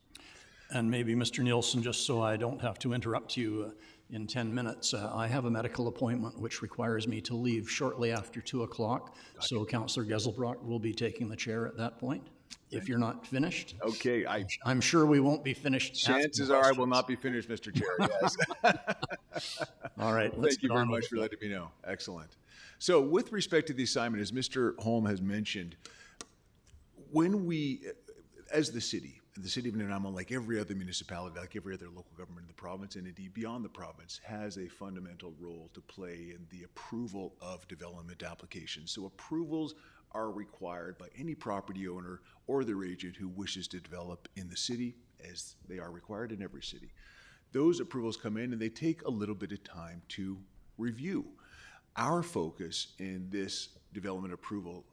And maybe, Mr. Nielsen, just so I don't have to interrupt you in 10 minutes, I have a medical appointment which requires me to leave shortly after 2 o'clock. Gotcha. So Councillor Geselbrecht will be taking the chair at that point. If you're not finished. Okay. I'm sure we won't be finished. Chances are I will not be finished, Mr. Chair, yes. All right. Thank you very much for letting me know. Excellent. So with respect to the assignment, as Mr. Holm has mentioned, when we, as the city, the city of Nanaimo, like every other municipality, like every other local government in the province, and indeed beyond the province, has a fundamental role to play in the approval of development applications. So approvals are required by any property owner or their agent who wishes to develop in the city, as they are required in every city. Those approvals come in and they take a little bit of time to review. Our focus in this development approval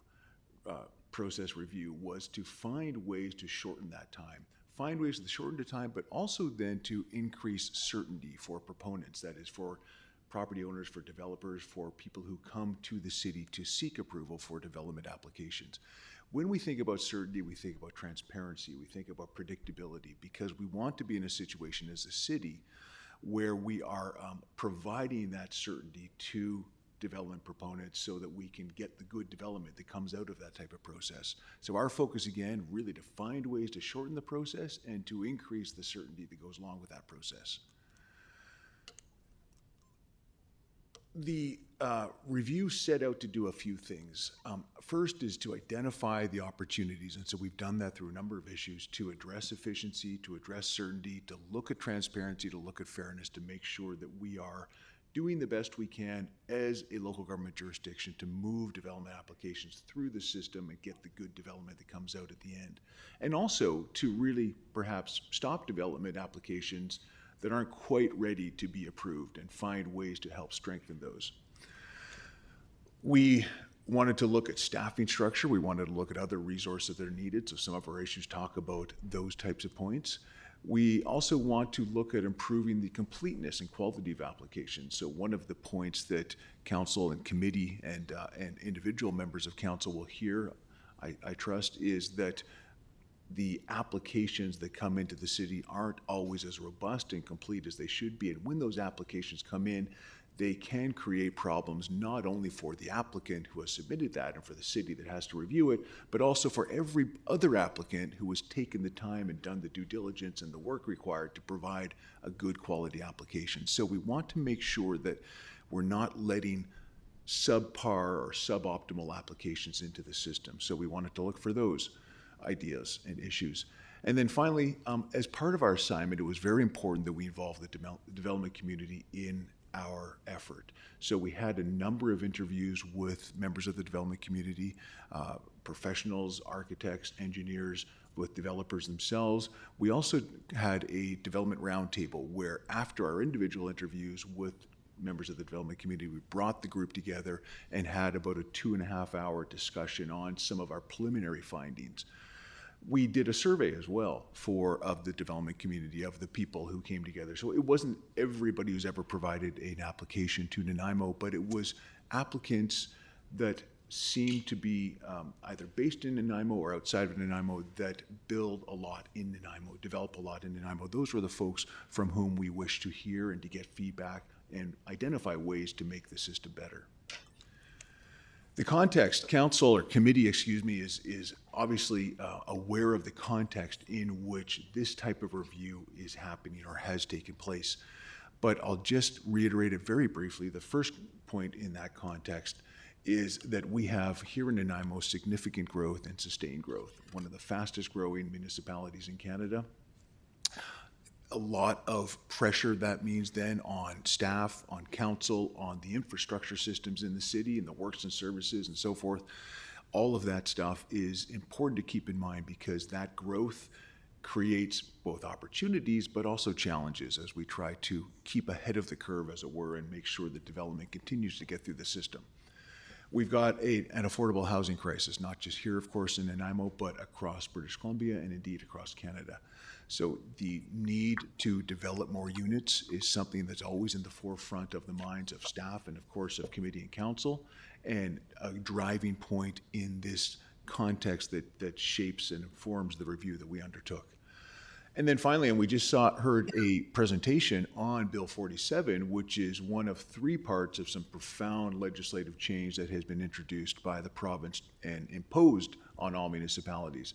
process review was to find ways to shorten that time. Find ways to shorten the time, but also then to increase certainty for proponents, that is for property owners, for developers, for people who come to the city to seek approval for development applications. When we think about certainty, we think about transparency, we think about predictability, because we want to be in a situation as a city where we are providing that certainty to development proponents so that we can get the good development that comes out of that type of process. So our focus, again, really to find ways to shorten the process and to increase the certainty that goes along with that process. The review set out to do a few things. First is to identify the opportunities, and so we've done that through a number of issues to address efficiency, to address certainty, to look at transparency, to look at fairness, to make sure that we are doing the best we can as a local government jurisdiction to move development applications through the system and get the good development that comes out at the end. And also to really perhaps stop development applications that aren't quite ready to be approved and find ways to help strengthen those. We wanted to look at staffing structure. We wanted to look at other resources that are needed. So some of our issues talk about those types of points. We also want to look at improving the completeness and quality of applications. So one of the points that council and committee and individual members of council will hear, I trust, is that the applications that come into the city aren't always as robust and complete as they should be. And when those applications come in, they can create problems not only for the applicant who has submitted that and for the city that has to review it, but also for every other applicant who has taken the time and done the due diligence and the work required to provide a good quality application. So we want to make sure that we're not letting subpar or suboptimal applications into the system. So we wanted to look for those ideas and issues. And then finally, as part of our assignment, it was very important that we involve the development community in our effort. So we had a number of interviews with members of the development community, professionals, architects, engineers, with developers themselves. We also had a development roundtable where after our individual interviews with members of the development community, we brought the group together and had about a 2.5-hour discussion on some of our preliminary findings. We did a survey as well of the development community, of the people who came together. So it wasn't everybody who's ever provided an application to Nanaimo, but it was applicants that seemed to be either based in Nanaimo or outside of Nanaimo that build a lot in Nanaimo, develop a lot in Nanaimo. Those were the folks from whom we wish to hear and to get feedback and identify ways to make the system better. The context, council or committee, is obviously aware of the context in which this type of review is happening or has taken place. But I'll just reiterate it very briefly. The first point in that context is that we have here in Nanaimo significant growth and sustained growth, one of the fastest growing municipalities in Canada. A lot of pressure that means then on staff, on council, on the infrastructure systems in the city and the works and services and so forth. All of that stuff is important to keep in mind because that growth creates both opportunities but also challenges as we try to keep ahead of the curve, as it were, and make sure that development continues to get through the system. We've got an affordable housing crisis, not just here, of course, in Nanaimo, but across British Columbia and indeed across Canada. So the need to develop more units is something that's always in the forefront of the minds of staff and, of course, of committee and council, and a driving point in this context that shapes and informs the review that we undertook. And then finally, and we just heard a presentation on Bill 47, which is one of 3 parts of some profound legislative change that has been introduced by the province and imposed on all municipalities.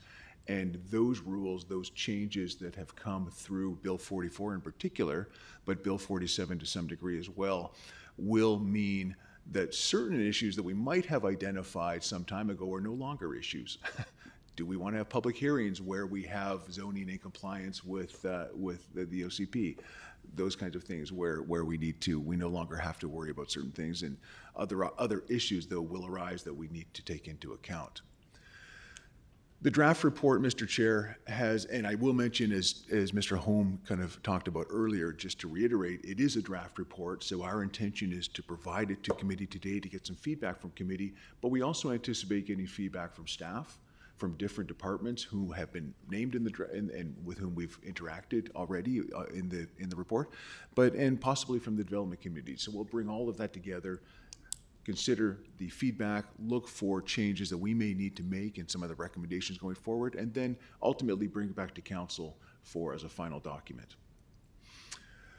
And those rules, those changes that have come through Bill 44 in particular, but Bill 47 to some degree as well, will mean that certain issues that we might have identified some time ago are no longer issues. Do we want to have public hearings where we have zoning in compliance with the OCP? Those kinds of things where we need to, we no longer have to worry about certain things, and other issues, though, will arise that we need to take into account. The draft report, Mr. Chair, has, and I will mention, as Mr. Holm kind of talked about earlier, just to reiterate, it is a draft report, so our intention is to provide it to committee today to get some feedback from committee, but we also anticipate getting feedback from staff, from different departments who have been named in the and with whom we've interacted already in the report, and possibly from the development community. So we'll bring all of that together, consider the feedback, look for changes that we may need to make in some of the recommendations going forward, and then ultimately bring it back to council as a final document.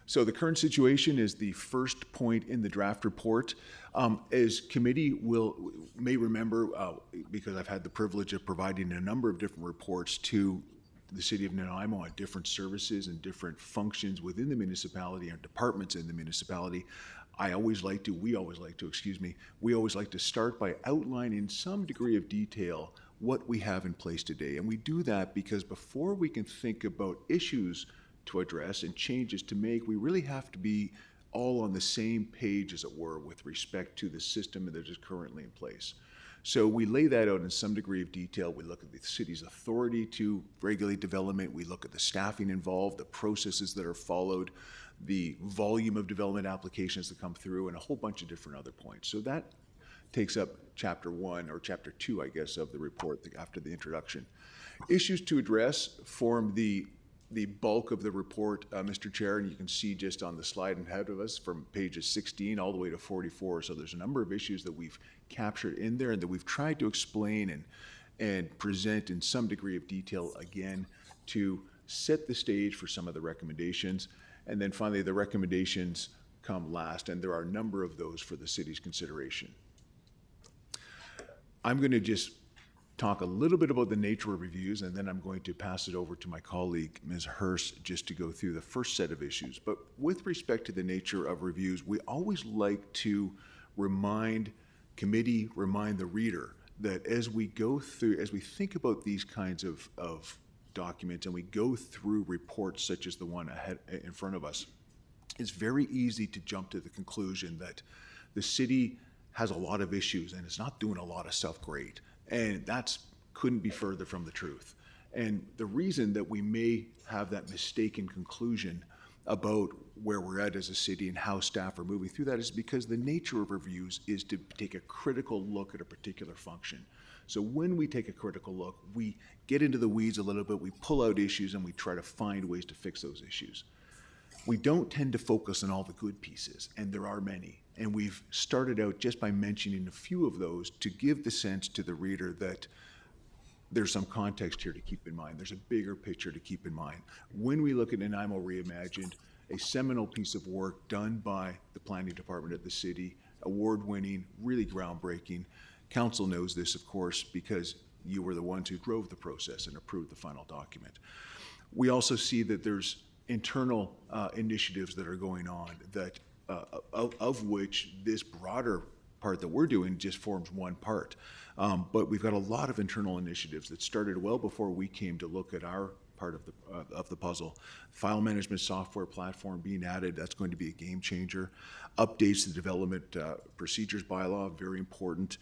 So the current situation is the first point in the draft report. As committee may remember, because I've had the privilege of providing a number of different reports to the city of Nanaimo on different services and different functions within the municipality and departments in the municipality, we always like to start by outlining in some degree of detail what we have in place today. And we do that because before we can think about issues to address and changes to make, we really have to be all on the same page, as it were, with respect to the system that is currently in place. So we lay that out in some degree of detail. We look at the city's authority to regulate development. We look at the staffing involved, the processes that are followed, the volume of development applications that come through, and a whole bunch of different other points. So that takes up chapter 1, or chapter 2, I guess, of the report after the introduction. Issues to address form the bulk of the report, Mr. Chair, and you can see just on the slide ahead of us from pages 16 all the way to 44. So there's a number of issues that we've captured in there and that we've tried to explain and present in some degree of detail again to set the stage for some of the recommendations. And then finally, the recommendations come last, and there are a number of those for the city's consideration. I'm going to just talk a little bit about the nature of reviews, and then I'm going to pass it over to my colleague, Ms. Hurst, just to go through the first set of issues. But with respect to the nature of reviews, we always like to remind the reader that as we think about these kinds of documents and we go through reports such as the one ahead in front of us, it's very easy to jump to the conclusion that the city has a lot of issues and it's not doing a lot of stuff great. And that couldn't be further from the truth. And the reason that we may have that mistaken conclusion about where we're at as a city and how staff are moving through that is because the nature of reviews is to take a critical look at a particular function. So when we take a critical look, we get into the weeds a little bit, we pull out issues, and we try to find ways to fix those issues. We don't tend to focus on all the good pieces, and there are many. And we've started out just by mentioning a few of those to give the sense to the reader that there's some context here to keep in mind. There's a bigger picture to keep in mind. When we look at Nanaimo Reimagined, a seminal piece of work done by the planning department at the city, award-winning, really groundbreaking. Council knows this, of course, because you were the ones who drove the process and approved the final document. We also see that there's internal initiatives that are going on that of which this broader part that we're doing just forms one part. But we've got a lot of internal initiatives that started well before we came to look at our part of the puzzle. File management software platform being added, that's going to be a game changer. Updates to the development procedures bylaw, very important,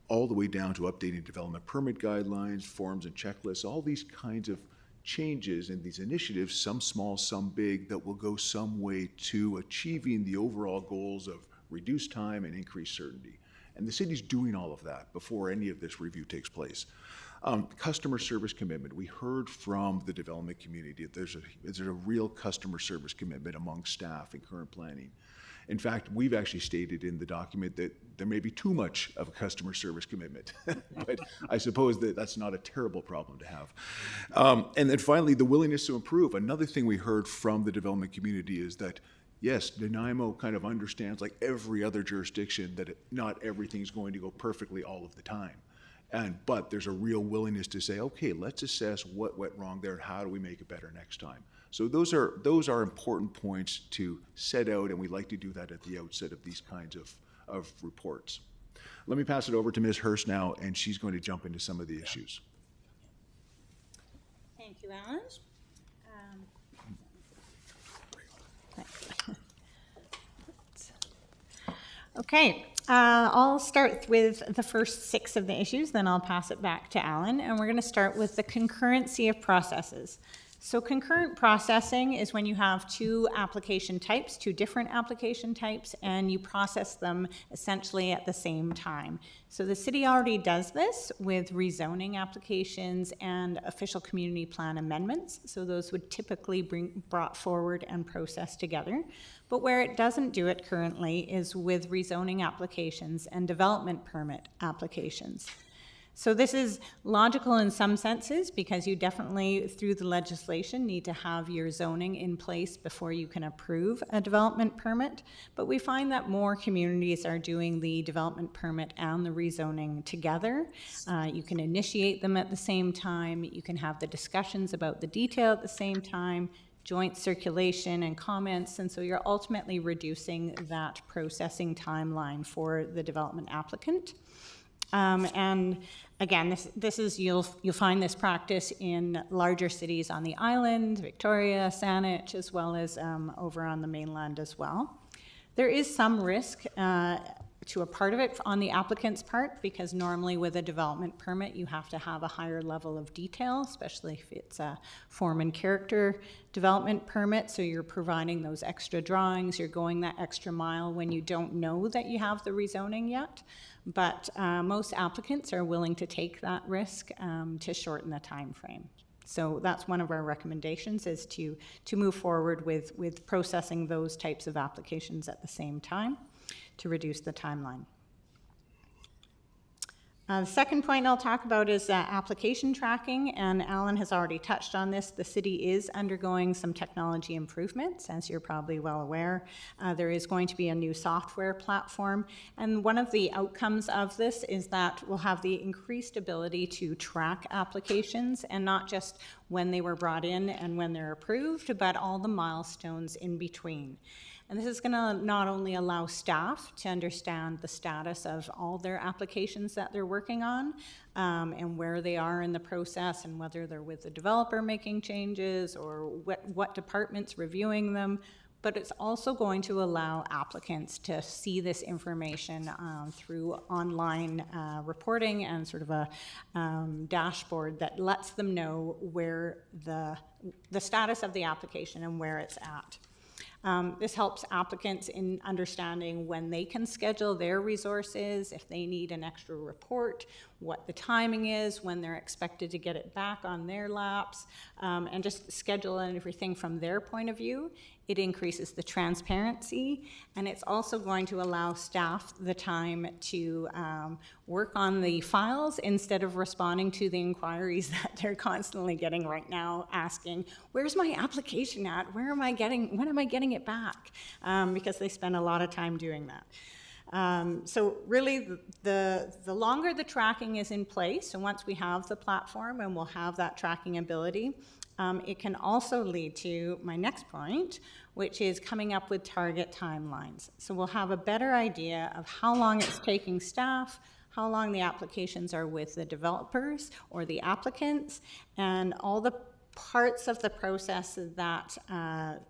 all the way down to updating development permit guidelines, forms and checklists, all these kinds of changes in these initiatives, some small, some big, that will go some way to achieving the overall goals of reduced time and increased certainty. And the city's doing all of that before any of this review takes place. Customer service commitment. We heard from the development community that there's a real customer service commitment among staff and current planning. In fact, we've actually stated in the document that there may be too much of a customer service commitment, but I suppose that's not a terrible problem to have. And then finally, the willingness to improve. Another thing we heard from the development community is that, yes, Nanaimo kind of understands, like every other jurisdiction, that not everything's going to go perfectly all of the time. But there's a real willingness to say, okay, let's assess what went wrong there and how do we make it better next time. So those are important points to set out, and we like to do that at the outset of these kinds of reports. Let me pass it over to Ms. Hurst now, and she's going to jump into some of the issues. Thank you, Alan. Okay, I'll start with the first 6 of the issues, then I'll pass it back to Alan, and we're going to start with the concurrency of processes. So concurrent processing is when you have 2 application types, 2 different application types, and you process them essentially at the same time. So the city already does this with rezoning applications and official community plan amendments. So those would typically be brought forward and processed together. But where it doesn't do it currently is with rezoning applications and development permit applications. So this is logical in some senses because you definitely, through the legislation, need to have your zoning in place before you can approve a development permit. But we find that more communities are doing the development permit and the rezoning together. You can initiate them at the same time. You can have the discussions about the detail at the same time, joint circulation and comments, and so you're ultimately reducing that processing timeline for the development applicant. And again, this is you'll find this practice in larger cities on the island, Victoria, Saanich, as well as over on the mainland as well. There is some risk to a part of it on the applicant's part, because normally with a development permit you have to have a higher level of detail, especially if it's a form and character development permit. So you're providing those extra drawings, you're going that extra mile when you don't know that you have the rezoning yet. But most applicants are willing to take that risk to shorten the time frame. So that's one of our recommendations, is to move forward with processing those types of applications at the same time to reduce the timeline. The second point I'll talk about is application tracking, and Alan has already touched on this. The city is undergoing some technology improvements, as you're probably well aware. There is going to be a new software platform, and one of the outcomes of this is that we'll have the increased ability to track applications, and not just when they were brought in and when they're approved, but all the milestones in between. And this is going to not only allow staff to understand the status of all their applications that they're working on, and where they are in the process, and whether they're with the developer making changes or what department's reviewing them, but it's also going to allow applicants to see this information through online reporting and sort of a dashboard that lets them know where the status of the application and where it's at. This helps applicants in understanding when they can schedule their resources, if they need an extra report, what the timing is, when they're expected to get it back on their laps, and just schedule everything from their point of view. It increases the transparency, and it's also going to allow staff the time to work on the files instead of responding to the inquiries that they're constantly getting right now, asking, where's my application at? When am I getting it back? Because they spend a lot of time doing that. So really, the longer the tracking is in place, and once we have the platform and we'll have that tracking ability, it can also lead to my next point, which is coming up with target timelines. So we'll have a better idea of how long it's taking staff, how long the applications are with the developers or the applicants, and all the parts of the process that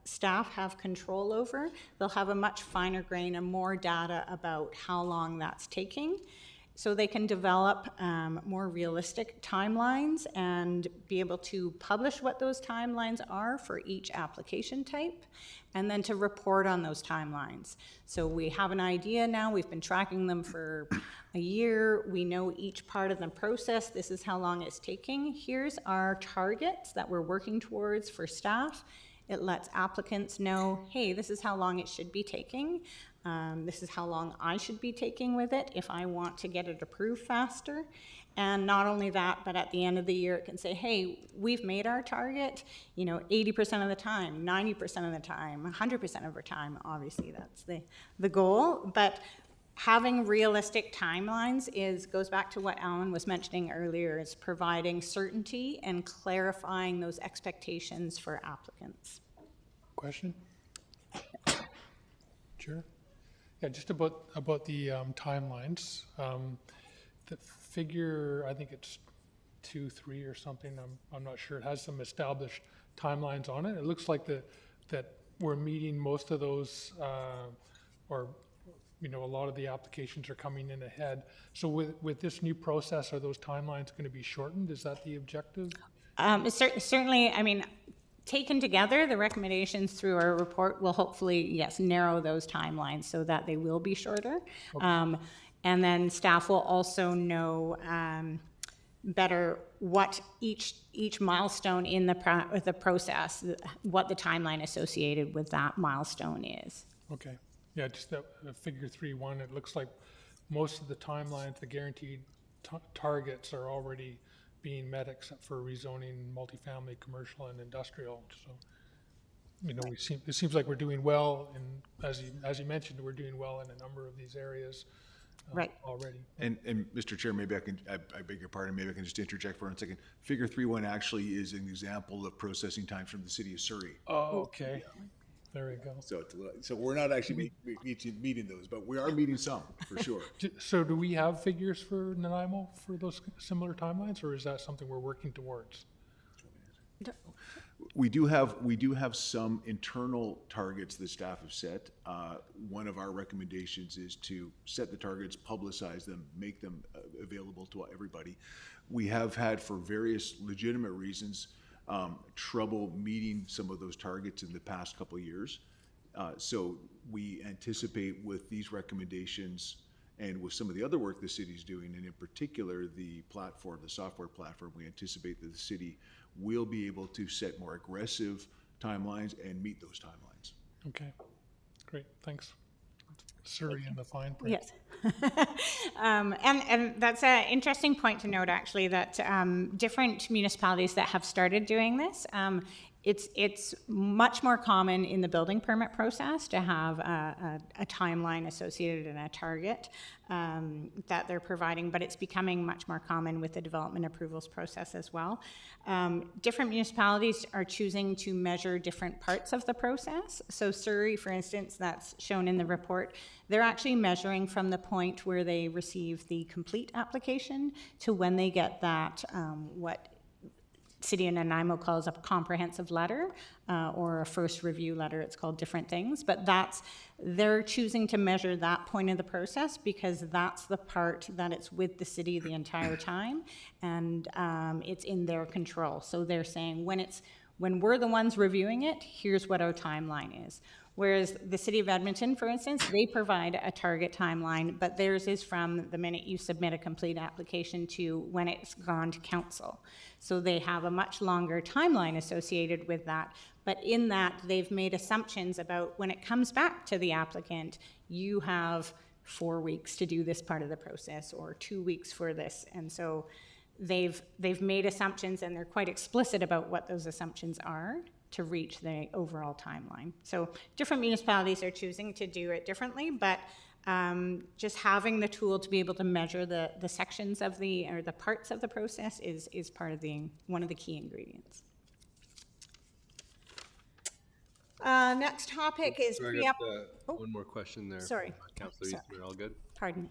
staff have control over. They'll have a much finer grain and more data about how long that's taking, so they can develop more realistic timelines and be able to publish what those timelines are for each application type, and then to report on those timelines. So we have an idea now, we've been tracking them for a year, we know each part of the process, this is how long it's taking. Here's our targets that we're working towards for staff. It lets applicants know, hey, this is how long it should be taking. This is how long I should be taking with it if I want to get it approved faster. And not only that, but at the end of the year, it can say, hey, we've made our target, 80% of the time, 90% of the time, 100% of the time. Obviously, that's the goal. But having realistic timelines goes back to what Alan was mentioning earlier, is providing certainty and clarifying those expectations for applicants. Question? Sure. Yeah, just about the timelines. The figure, I think it's 2, 3 or something. I'm not sure. It has some established timelines on it. It looks like that we're meeting most of those, or a lot of the applications are coming in ahead. So with this new process, are those timelines going to be shortened? Is that the objective? Certainly, I mean, taken together, the recommendations through our report will hopefully, yes, narrow those timelines so that they will be shorter. Okay. And then staff will also know better what each milestone in the process, what the timeline associated with that milestone is. Okay. Yeah, just that figure 3.1, it looks like most of the timelines, the guaranteed targets are already being met except for rezoning multifamily, commercial, and industrial. So, it seems like we're doing well, and as you mentioned, we're doing well in a number of these areas right already. And Mr. Chair, maybe I beg your pardon, maybe I can just interject for 1 second. Figure 3.1 actually is an example of processing times from the city of Surrey. Oh, okay. There we go. So we're not actually meeting those, but we are meeting some, for sure. So do we have figures for Nanaimo for those similar timelines, or is that something we're working towards? We do have some internal targets that staff have set. One of our recommendations is to set the targets, publicize them, make them available to everybody. We have had, for various legitimate reasons, trouble meeting some of those targets in the past couple of years. So we anticipate with these recommendations and with some of the other work the city's doing, and in particular the software platform, we anticipate that the city will be able to set more aggressive timelines and meet those timelines. Okay, great, thanks. Surrey in the fine print. Yes. And that's an interesting point to note, actually, that different municipalities that have started doing this, it's much more common in the building permit process to have a timeline associated and a target that they're providing, but it's becoming much more common with the development approvals process as well. Different municipalities are choosing to measure different parts of the process. So Surrey, for instance, that's shown in the report, they're actually measuring from the point where they receive the complete application to when they get that, what City of Nanaimo calls a comprehensive letter or a first review letter. It's called different things, but they're choosing to measure that point of the process because that's the part that it's with the city the entire time, and it's in their control. So they're saying when we're the ones reviewing it, here's what our timeline is. Whereas the City of Edmonton, for instance, they provide a target timeline, but theirs is from the minute you submit a complete application to when it's gone to council. So they have a much longer timeline associated with that. But in that, they've made assumptions about when it comes back to the applicant, you have 4 weeks to do this part of the process or 2 weeks for this. And so they've made assumptions, and they're quite explicit about what those assumptions are to reach the overall timeline. So different municipalities are choosing to do it differently, but just having the tool to be able to measure the sections of the parts of the process is part of one of the key ingredients. Next topic is one more question there. Sorry. Councilor Eastman, all good? Pardon me.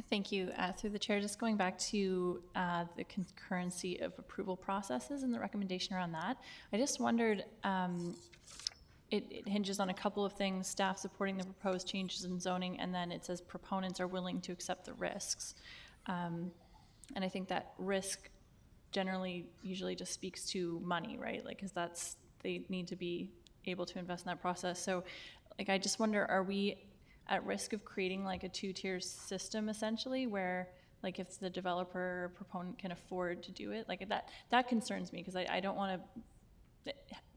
Thank you. Through the chair, just going back to the concurrency of approval processes and the recommendation around that, I just wondered, it hinges on a couple of things: staff supporting the proposed changes in zoning, and then it says proponents are willing to accept the risks. And I think that risk generally usually just speaks to money, right? Like, because they need to be able to invest in that process. So, like, I just wonder, are we at risk of creating like a two-tier system essentially, where like if the developer or proponent can afford to do it, like that concerns me, because I don't want to.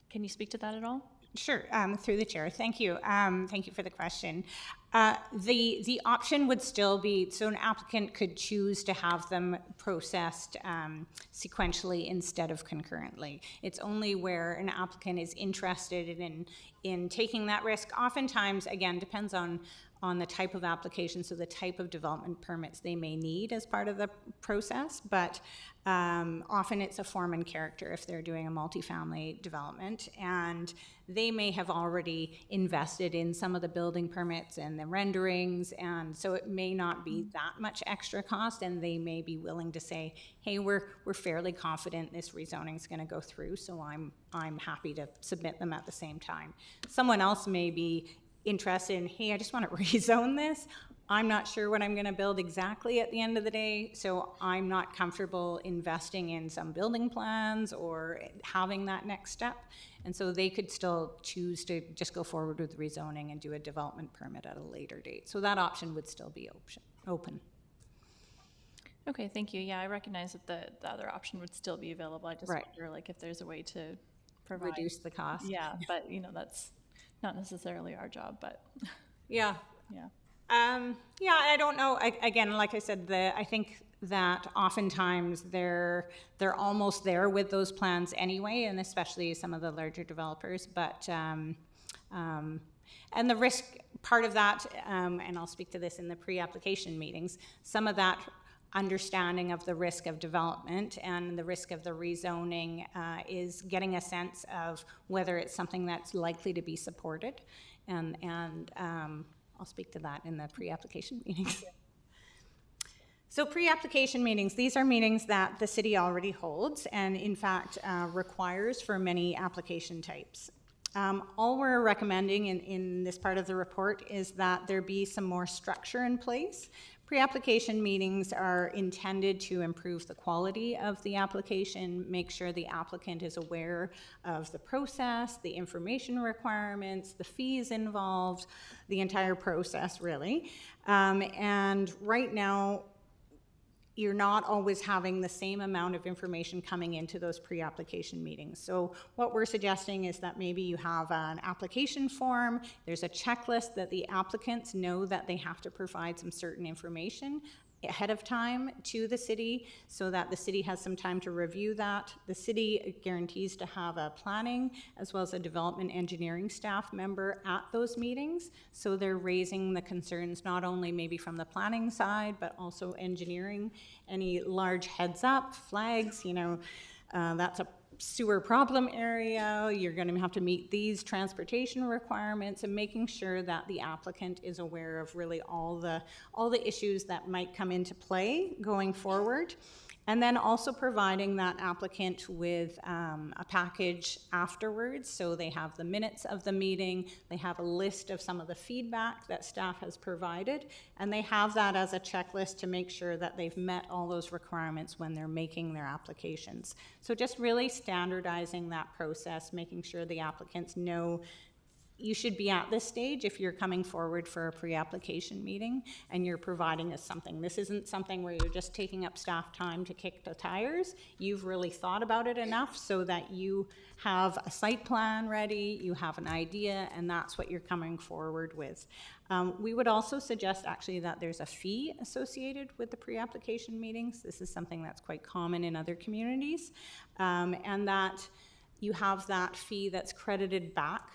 Can you speak to that at all? Sure, through the chair. Thank you. Thank you for the question. The option would still be, so an applicant could choose to have them processed sequentially instead of concurrently. It's only where an applicant is interested in taking that risk. Oftentimes, again, depends on the type of application, so the type of development permits they may need as part of the process, but often it's a form and character if they're doing a multifamily development, and they may have already invested in some of the building permits and the renderings, and so it may not be that much extra cost, and they may be willing to say, hey, we're fairly confident this rezoning is going to go through, so I'm happy to submit them at the same time. Someone else may be interested in, hey, I just want to rezone this. I'm not sure what I'm going to build exactly at the end of the day, so I'm not comfortable investing in some building plans or having that next step. And so they could still choose to just go forward with rezoning and do a development permit at a later date. So that option would still be open. Okay, thank you. Yeah, I recognize that the other option would still be available. I just wonder, like, if there's a way to provide, reduce the cost. Yeah, but you know, that's not necessarily our job, but yeah. Yeah. Yeah, I don't know. Again, like I said, I think that oftentimes they're almost there with those plans anyway, and especially some of the larger developers. But and the risk part of that, and I'll speak to this in the pre-application meetings, some of that understanding of the risk of development and the risk of the rezoning is getting a sense of whether it's something that's likely to be supported, and I'll speak to that in the pre-application meetings. So pre-application meetings, these are meetings that the city already holds and in fact requires for many application types. All we're recommending in this part of the report is that there be some more structure in place. Pre-application meetings are intended to improve the quality of the application, make sure the applicant is aware of the process, the information requirements, the fees involved, the entire process really. And right now, you're not always having the same amount of information coming into those pre-application meetings. So what we're suggesting is that maybe you have an application form, there's a checklist that the applicants know that they have to provide some certain information ahead of time to the city so that the city has some time to review that. The city guarantees to have a planning as well as a development engineering staff member at those meetings. So they're raising the concerns not only maybe from the planning side, but also engineering. Any large heads up, flags, you know, that's a sewer problem area, you're going to have to meet these transportation requirements, and making sure that the applicant is aware of really all the issues that might come into play going forward. And then also providing that applicant with a package afterwards, so they have the minutes of the meeting, they have a list of some of the feedback that staff has provided, and they have that as a checklist to make sure that they've met all those requirements when they're making their applications. So just really standardizing that process, making sure the applicants know you should be at this stage if you're coming forward for a pre-application meeting and you're providing us something. This isn't something where you're just taking up staff time to kick the tires. You've really thought about it enough so that you have a site plan ready, you have an idea, and that's what you're coming forward with. We would also suggest actually that there's a fee associated with the pre-application meetings. This is something that's quite common in other communities, and that you have that fee that's credited back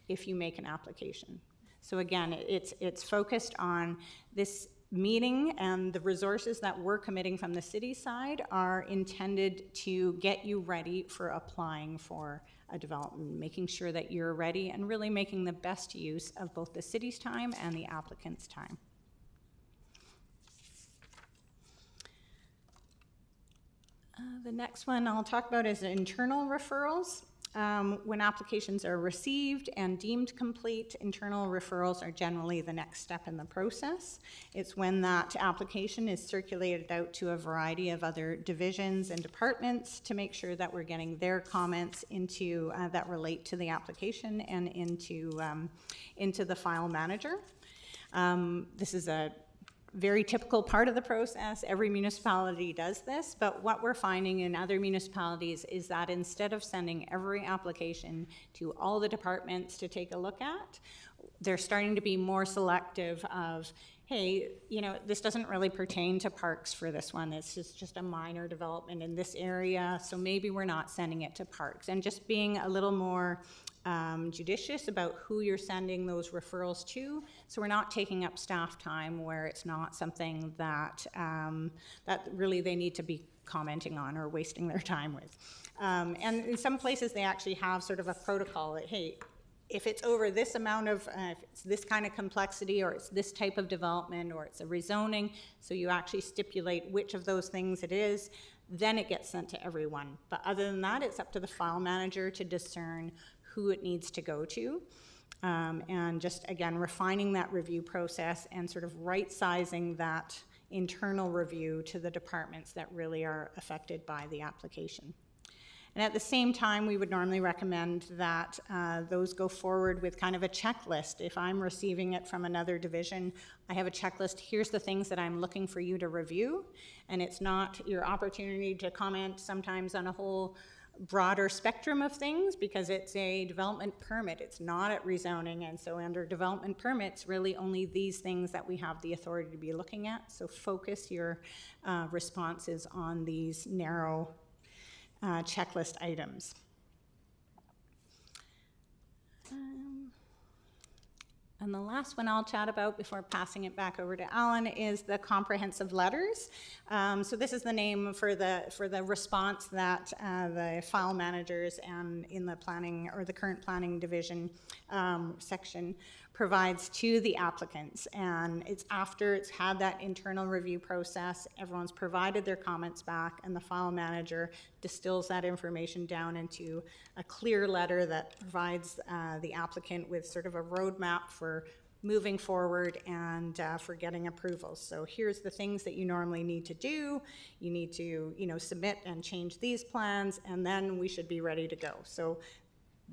if you make an application. So again, it's focused on this meeting, and the resources that we're committing from the city side are intended to get you ready for applying for a development, making sure that you're ready and really making the best use of both the city's time and the applicant's time. The next one I'll talk about is internal referrals. When applications are received and deemed complete, internal referrals are generally the next step in the process. It's when that application is circulated out to a variety of other divisions and departments to make sure that we're getting their comments into that relate to the application and into the file manager. This is a very typical part of the process. Every municipality does this, but what we're finding in other municipalities is that instead of sending every application to all the departments to take a look at, they're starting to be more selective of, hey, you know, this doesn't really pertain to parks for this one. It's just a minor development in this area, so maybe we're not sending it to parks. And just being a little more judicious about who you're sending those referrals to, so we're not taking up staff time where it's not something that that really they need to be commenting on or wasting their time with. And in some places they actually have sort of a protocol that, hey, if it's over this amount of, if it's this kind of complexity, or it's this type of development, or it's a rezoning, so you actually stipulate which of those things it is, then it gets sent to everyone. But other than that, it's up to the file manager to discern who it needs to go to. And just, again, refining that review process and sort of right-sizing that internal review to the departments that really are affected by the application. And at the same time, we would normally recommend that those go forward with kind of a checklist. If I'm receiving it from another division, I have a checklist. Here's the things that I'm looking for you to review. And it's not your opportunity to comment sometimes on a whole broader spectrum of things, because it's a development permit. It's not at rezoning. And so under development permits, really only these things that we have the authority to be looking at. So focus your responses on these narrow checklist items. And the last one I'll chat about before passing it back over to Alan is the comprehensive letters. So this is the name for the response that the file managers and in the planning or the current planning division section provides to the applicants. And it's after it's had that internal review process, everyone's provided their comments back, and the file manager distills that information down into a clear letter that provides the applicant with sort of a roadmap for moving forward and for getting approvals. So here's the things that you normally need to do. You need to, submit and change these plans, and then we should be ready to go. So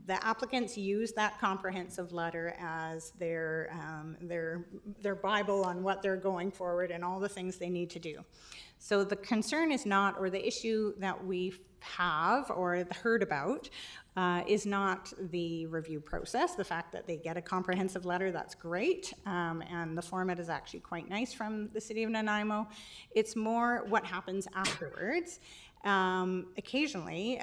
the applicants use that comprehensive letter as their Bible on what they're going forward and all the things they need to do. So the concern is not, or the issue that we have or heard about is not the review process. The fact that they get a comprehensive letter, that's great, and the format is actually quite nice from the City of Nanaimo. It's more what happens afterwards. Occasionally,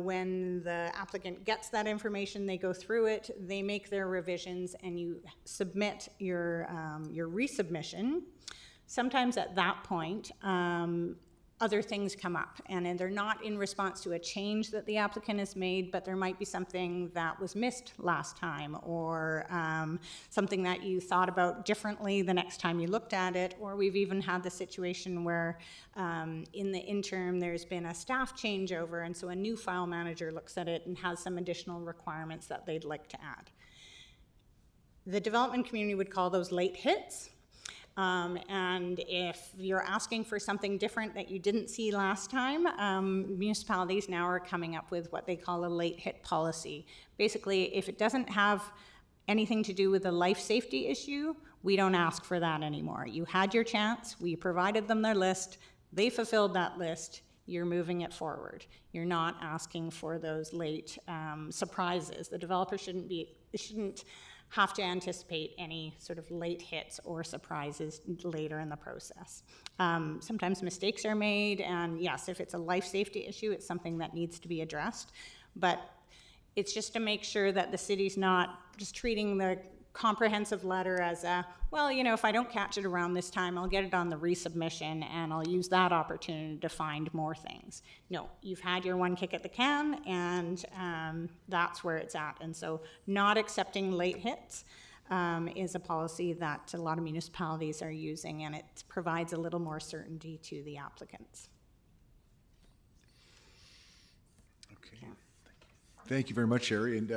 when the applicant gets that information, they go through it, they make their revisions, and you submit your resubmission. Sometimes at that point, other things come up, and they're not in response to a change that the applicant has made, but there might be something that was missed last time, or something that you thought about differently the next time you looked at it. Or we've even had the situation where in the interim there's been a staff changeover, and so a new file manager looks at it and has some additional requirements that they'd like to add. The development community would call those late hits. And if you're asking for something different that you didn't see last time, municipalities now are coming up with what they call a late hit policy. Basically, if it doesn't have anything to do with a life safety issue, we don't ask for that anymore. You had your chance, we provided them their list, they fulfilled that list, you're moving it forward. You're not asking for those late surprises. The developer shouldn't have to anticipate any sort of late hits or surprises later in the process. Sometimes mistakes are made, and yes, if it's a life safety issue, it's something that needs to be addressed. But it's just to make sure that the city's not just treating the comprehensive letter as a, well, if I don't catch it around this time, I'll get it on the resubmission and I'll use that opportunity to find more things. No, you've had your one kick at the can, and that's where it's at. And so not accepting late hits is a policy that a lot of municipalities are using, and it provides a little more certainty to the applicants. Okay. Thank you very much, Sherry. And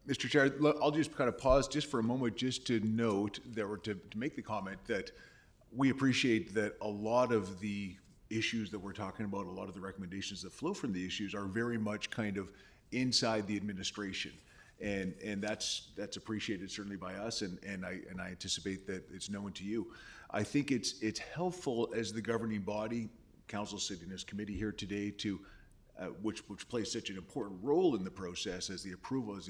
Mr. Chair, I'll just kind of pause just for a moment just to note that, or to make the comment that we appreciate that a lot of the issues that we're talking about, a lot of the recommendations that flow from the issues are very much kind of inside the administration. And that's appreciated certainly by us, and I anticipate that it's known to you. I think it's helpful as the governing body, council sitting as committee here today, to which plays such an important role in the process as the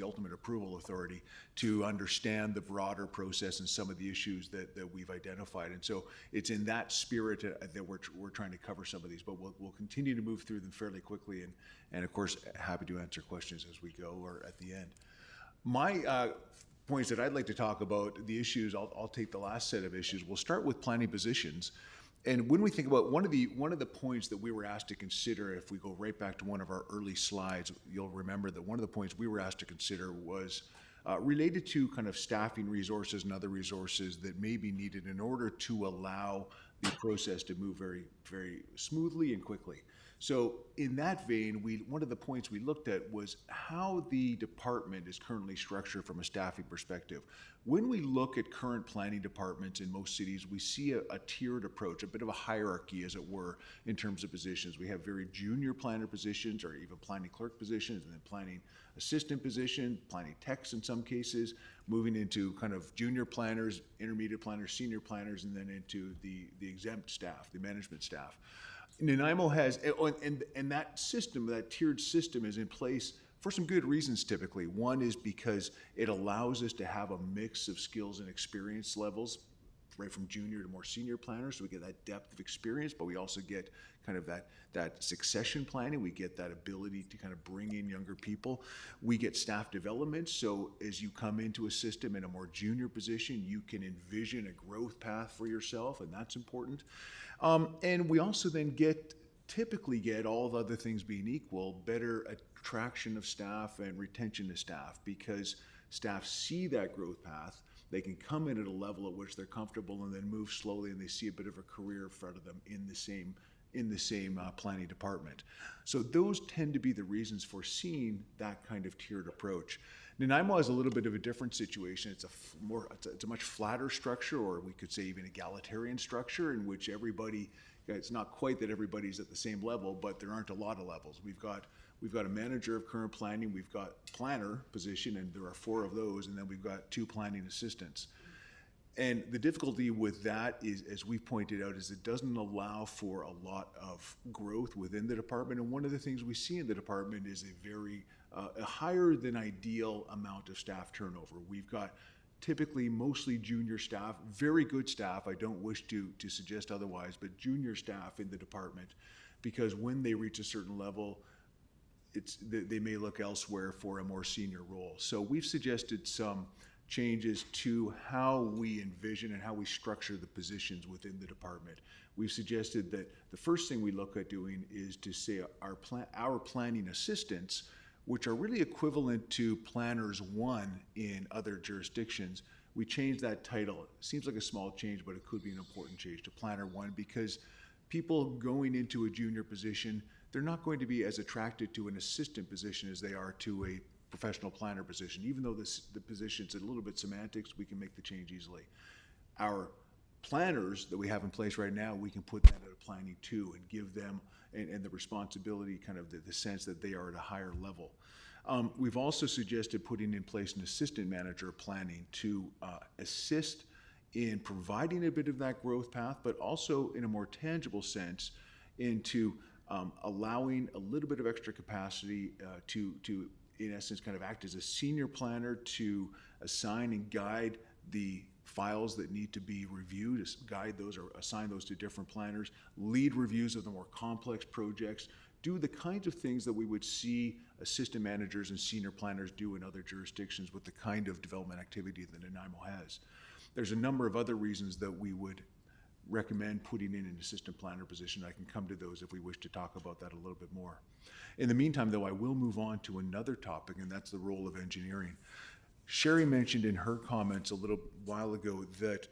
ultimate approval authority, to understand the broader process and some of the issues that we've identified. And so it's in that spirit that we're trying to cover some of these, but we'll continue to move through them fairly quickly, and of course happy to answer questions as we go or at the end. My points that I'd like to talk about, the issues, I'll take the last set of issues. We'll start with planning positions. And when we think about one of the points that we were asked to consider, if we go right back to one of our early slides, you'll remember that one of the points we were asked to consider was related to kind of staffing resources and other resources that may be needed in order to allow the process to move very, very smoothly and quickly. So in that vein, one of the points we looked at was how the department is currently structured from a staffing perspective. When we look at current planning departments in most cities, we see a tiered approach, a bit of a hierarchy, as it were, in terms of positions. We have very junior planner positions, or even planning clerk positions, and then planning assistant position, planning techs in some cases, moving into kind of junior planners, intermediate planners, senior planners, and then into the exempt staff, the management staff. Nanaimo has, and that system, that tiered system is in place for some good reasons typically. One is because it allows us to have a mix of skills and experience levels, right from junior to more senior planners, so we get that depth of experience, but we also get kind of that succession planning. We get that ability to kind of bring in younger people. We get staff development, so as you come into a system in a more junior position, you can envision a growth path for yourself, and that's important. And we also then typically get, all the other things being equal, better attraction of staff and retention of staff, because staff see that growth path. They can come in at a level at which they're comfortable and then move slowly, and they see a bit of a career in front of them in the same planning department. So those tend to be the reasons for seeing that kind of tiered approach. Nanaimo has a little bit of a different situation. It's a much flatter structure, or we could say even egalitarian structure, in which everybody, it's not quite that everybody's at the same level, but there aren't a lot of levels. We've got a manager of current planning, we've got planner position, and there are 4 of those, and then we've got 2 planning assistants. And the difficulty with that is, as we pointed out, is it doesn't allow for a lot of growth within the department. And one of the things we see in the department is a higher than ideal amount of staff turnover. We've got typically mostly junior staff, very good staff. I don't wish to suggest otherwise, but junior staff in the department, because when they reach a certain level, they may look elsewhere for a more senior role. So we've suggested some changes to how we envision and how we structure the positions within the department. We've suggested that the first thing we look at doing is to say our planning assistants, which are really equivalent to planners 1 in other jurisdictions, we change that title. It seems like a small change, but it could be an important change to planner 1, because people going into a junior position, they're not going to be as attracted to an assistant position as they are to a professional planner position. Even though the position's a little bit semantics, we can make the change easily. Our planners that we have in place right now, we can put that at a planning 2 and give them and the responsibility, kind of the sense that they are at a higher level. We've also suggested putting in place an assistant manager of planning to assist in providing a bit of that growth path, but also in a more tangible sense into allowing a little bit of extra capacity to in essence kind of act as a senior planner to assign and guide the files that need to be reviewed, guide those or assign those to different planners, lead reviews of the more complex projects, do the kinds of things that we would see assistant managers and senior planners do in other jurisdictions with the kind of development activity that Nanaimo has. There's a number of other reasons that we would recommend putting in an assistant planner position. I can come to those if we wish to talk about that a little bit more. In the meantime, though, I will move on to another topic, and that's the role of engineering. Sherry mentioned in her comments a little while ago that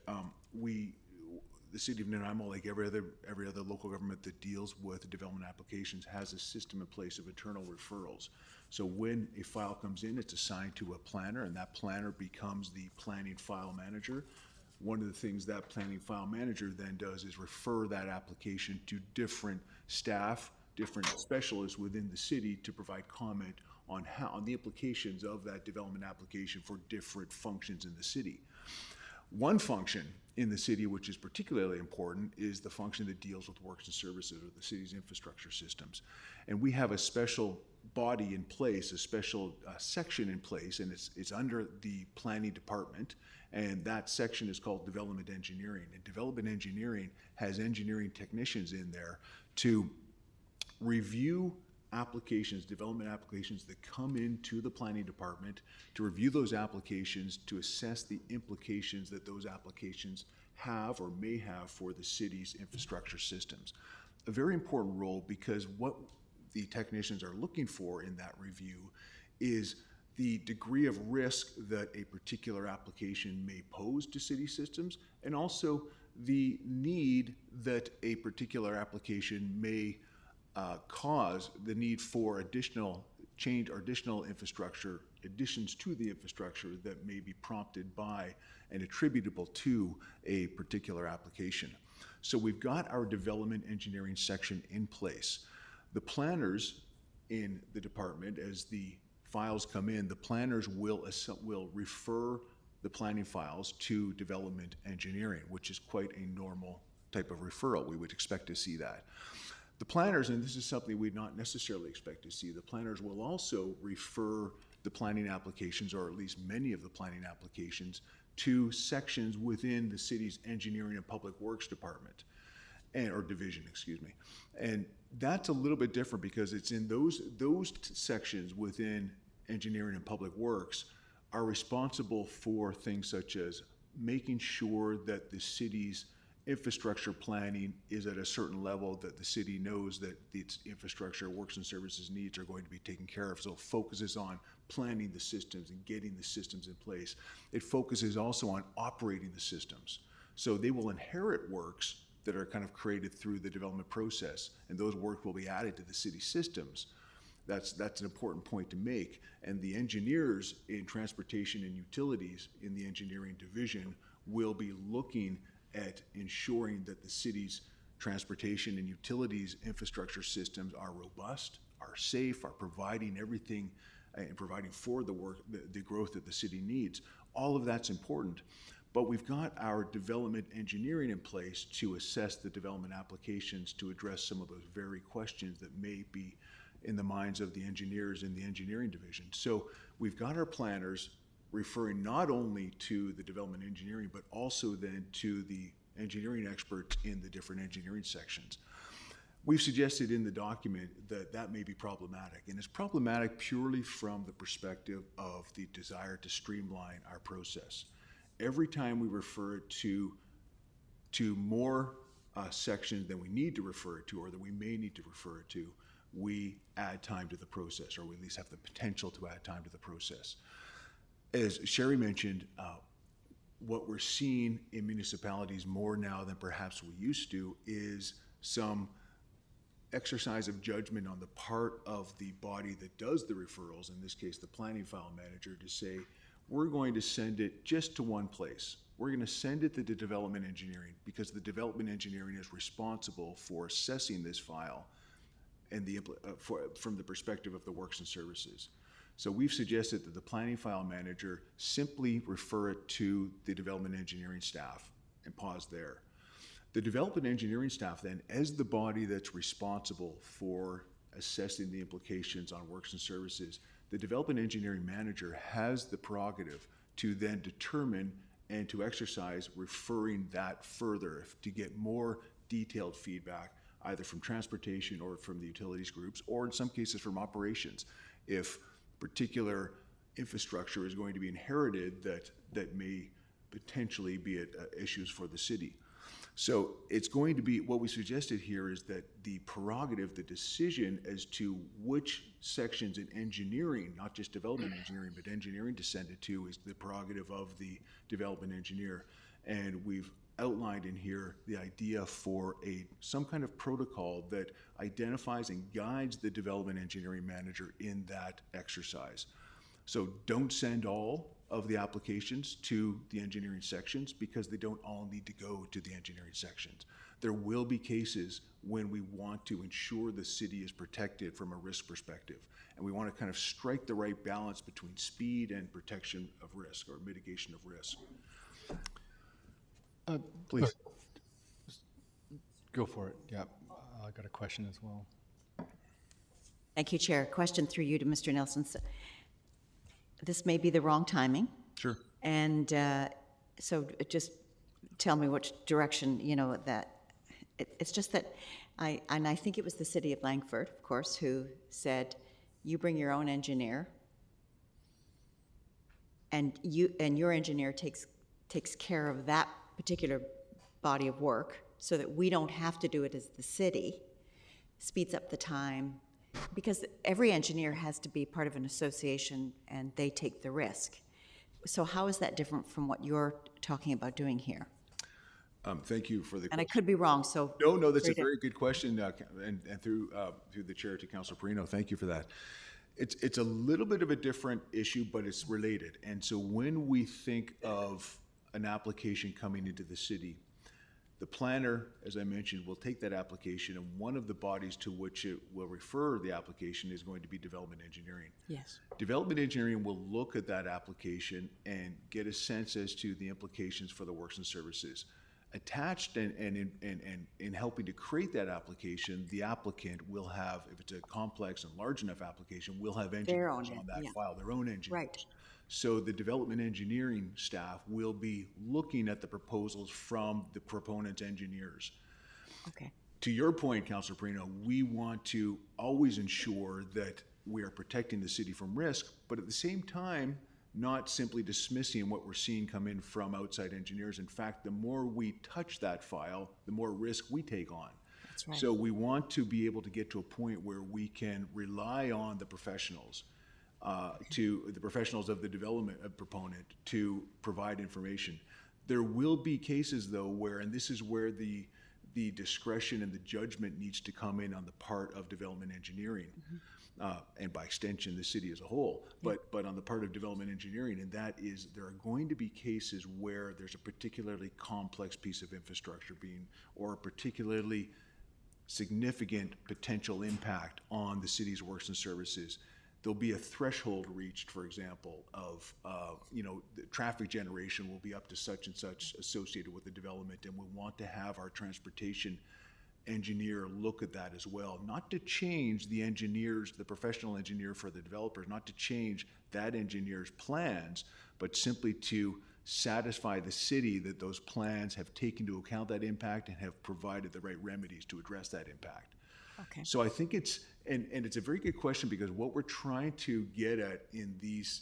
the city of Nanaimo, like every other local government that deals with development applications, has a system in place of internal referrals. So when a file comes in, it's assigned to a planner, and that planner becomes the planning file manager. One of the things that planning file manager then does is refer that application to different staff, different specialists within the city to provide comment on the implications of that development application for different functions in the city. One function in the city which is particularly important is the function that deals with works and services, or the city's infrastructure systems. And we have a special body in place, a special section in place, and it's under the planning department, and that section is called development engineering. And development engineering has engineering technicians in there to review applications, development applications that come into the planning department, to review those applications, to assess the implications that those applications have or may have for the city's infrastructure systems. A very important role, because what the technicians are looking for in that review is the degree of risk that a particular application may pose to city systems, and also the need that a particular application may cause the need for additional change or additional infrastructure, additions to the infrastructure that may be prompted by and attributable to a particular application. So we've got our development engineering section in place. The planners in the department, as the files come in, the planners will refer the planning files to development engineering, which is quite a normal type of referral. We would expect to see that. The planners, and this is something we'd not necessarily expect to see, the planners will also refer the planning applications, or at least many of the planning applications, to sections within the city's engineering and public works department, or division, excuse me. And that's a little bit different because it's in those sections within engineering and public works are responsible for things such as making sure that the city's infrastructure planning is at a certain level that the city knows that its infrastructure, works and services needs are going to be taken care of. So it focuses on planning the systems and getting the systems in place. It focuses also on operating the systems. So they will inherit works that are kind of created through the development process, and those works will be added to the city systems. That's an important point to make. And the engineers in transportation and utilities in the engineering division will be looking at ensuring that the city's transportation and utilities infrastructure systems are robust, are safe, are providing everything and providing for the work, the growth that the city needs. All of that's important. But we've got our development engineering in place to assess the development applications to address some of those very questions that may be in the minds of the engineers in the engineering division. So we've got our planners referring not only to the development engineering, but also then to the engineering experts in the different engineering sections. We've suggested in the document that that may be problematic, and it's problematic purely from the perspective of the desire to streamline our process. Every time we refer it to more sections than we need to refer it to, or that we may need to refer it to, we add time to the process, or we at least have the potential to add time to the process. As Sherry mentioned, what we're seeing in municipalities more now than perhaps we used to is some exercise of judgment on the part of the body that does the referrals, in this case the planning file manager, to say, we're going to send it just to one place. We're going to send it to the development engineering because the development engineering is responsible for assessing this file and from the perspective of the works and services. So we've suggested that the planning file manager simply refer it to the development engineering staff and pause there. The development engineering staff then, as the body that's responsible for assessing the implications on works and services, the development engineering manager has the prerogative to then determine and to exercise referring that further to get more detailed feedback, either from transportation or from the utilities groups, or in some cases from operations. If particular infrastructure is going to be inherited that may potentially be at issues for the city. So it's going to be, what we suggested here is that the prerogative, the decision as to which sections in engineering, not just development engineering, but engineering to send it to, is the prerogative of the development engineer. And we've outlined in here the idea for some kind of protocol that identifies and guides the development engineering manager in that exercise. So don't send all of the applications to the engineering sections because they don't all need to go to the engineering sections. There will be cases when we want to ensure the city is protected from a risk perspective, and we want to kind of strike the right balance between speed and protection of risk, or mitigation of risk. Please. Go for it. Yeah, I got a question as well. Thank you, Chair. Question through you to Mr. Nelson. This may be the wrong timing. Sure. And so just tell me which direction, that it's just that I think it was the city of Langford, of course, who said, you bring your own engineer and your engineer takes care of that particular body of work so that we don't have to do it as the city, speeds up the time, because every engineer has to be part of an association and they take the risk. So how is that different from what you're talking about doing here? Thank you for the And I question. could be wrong, so. No, that's a Great. very good question, and through the chair to Councilor Perino, thank you for that. It's a little bit of a different issue, but it's related. And so when we think of an application coming into the city, the planner, as I mentioned, will take that application, and one of the bodies to which it will refer the application is going to be development engineering. Yes. Development engineering will look at that application and get a sense as to the implications for the works and services. Attached and in helping to create that application, the applicant will have, if it's a complex and large enough application, will have engineers on that file, their own engineers. Right. So the development engineering staff will be looking at the proposals from the proponent's engineers. Okay. To your point, Councilor Perino, we want to always ensure that we are protecting the city from risk, but at the same time, not simply dismissing what we're seeing come in from outside engineers. In fact, the more we touch that file, the more risk we take on. That's right. So we want to be able to get to a point where we can rely on the professionals, to the professionals of the development proponent to provide information. There will be cases though where, and this is where the discretion and the judgment needs to come in on the part of development engineering. And by extension, the city as a whole, but on the part of development engineering, and that is there are going to be cases where there's a particularly complex piece of infrastructure being, or a particularly significant potential impact on the city's works and services. There'll be a threshold reached, for example, of, the traffic generation will be up to such and such associated with the development, and we want to have our transportation engineer look at that as well, not to change the engineers, the professional engineer for the developers, not to change that engineer's plans, but simply to satisfy the city that those plans have taken into account that impact and have provided the right remedies to address that impact. Okay. So I think it's, and it's a very good question, because what we're trying to get at in these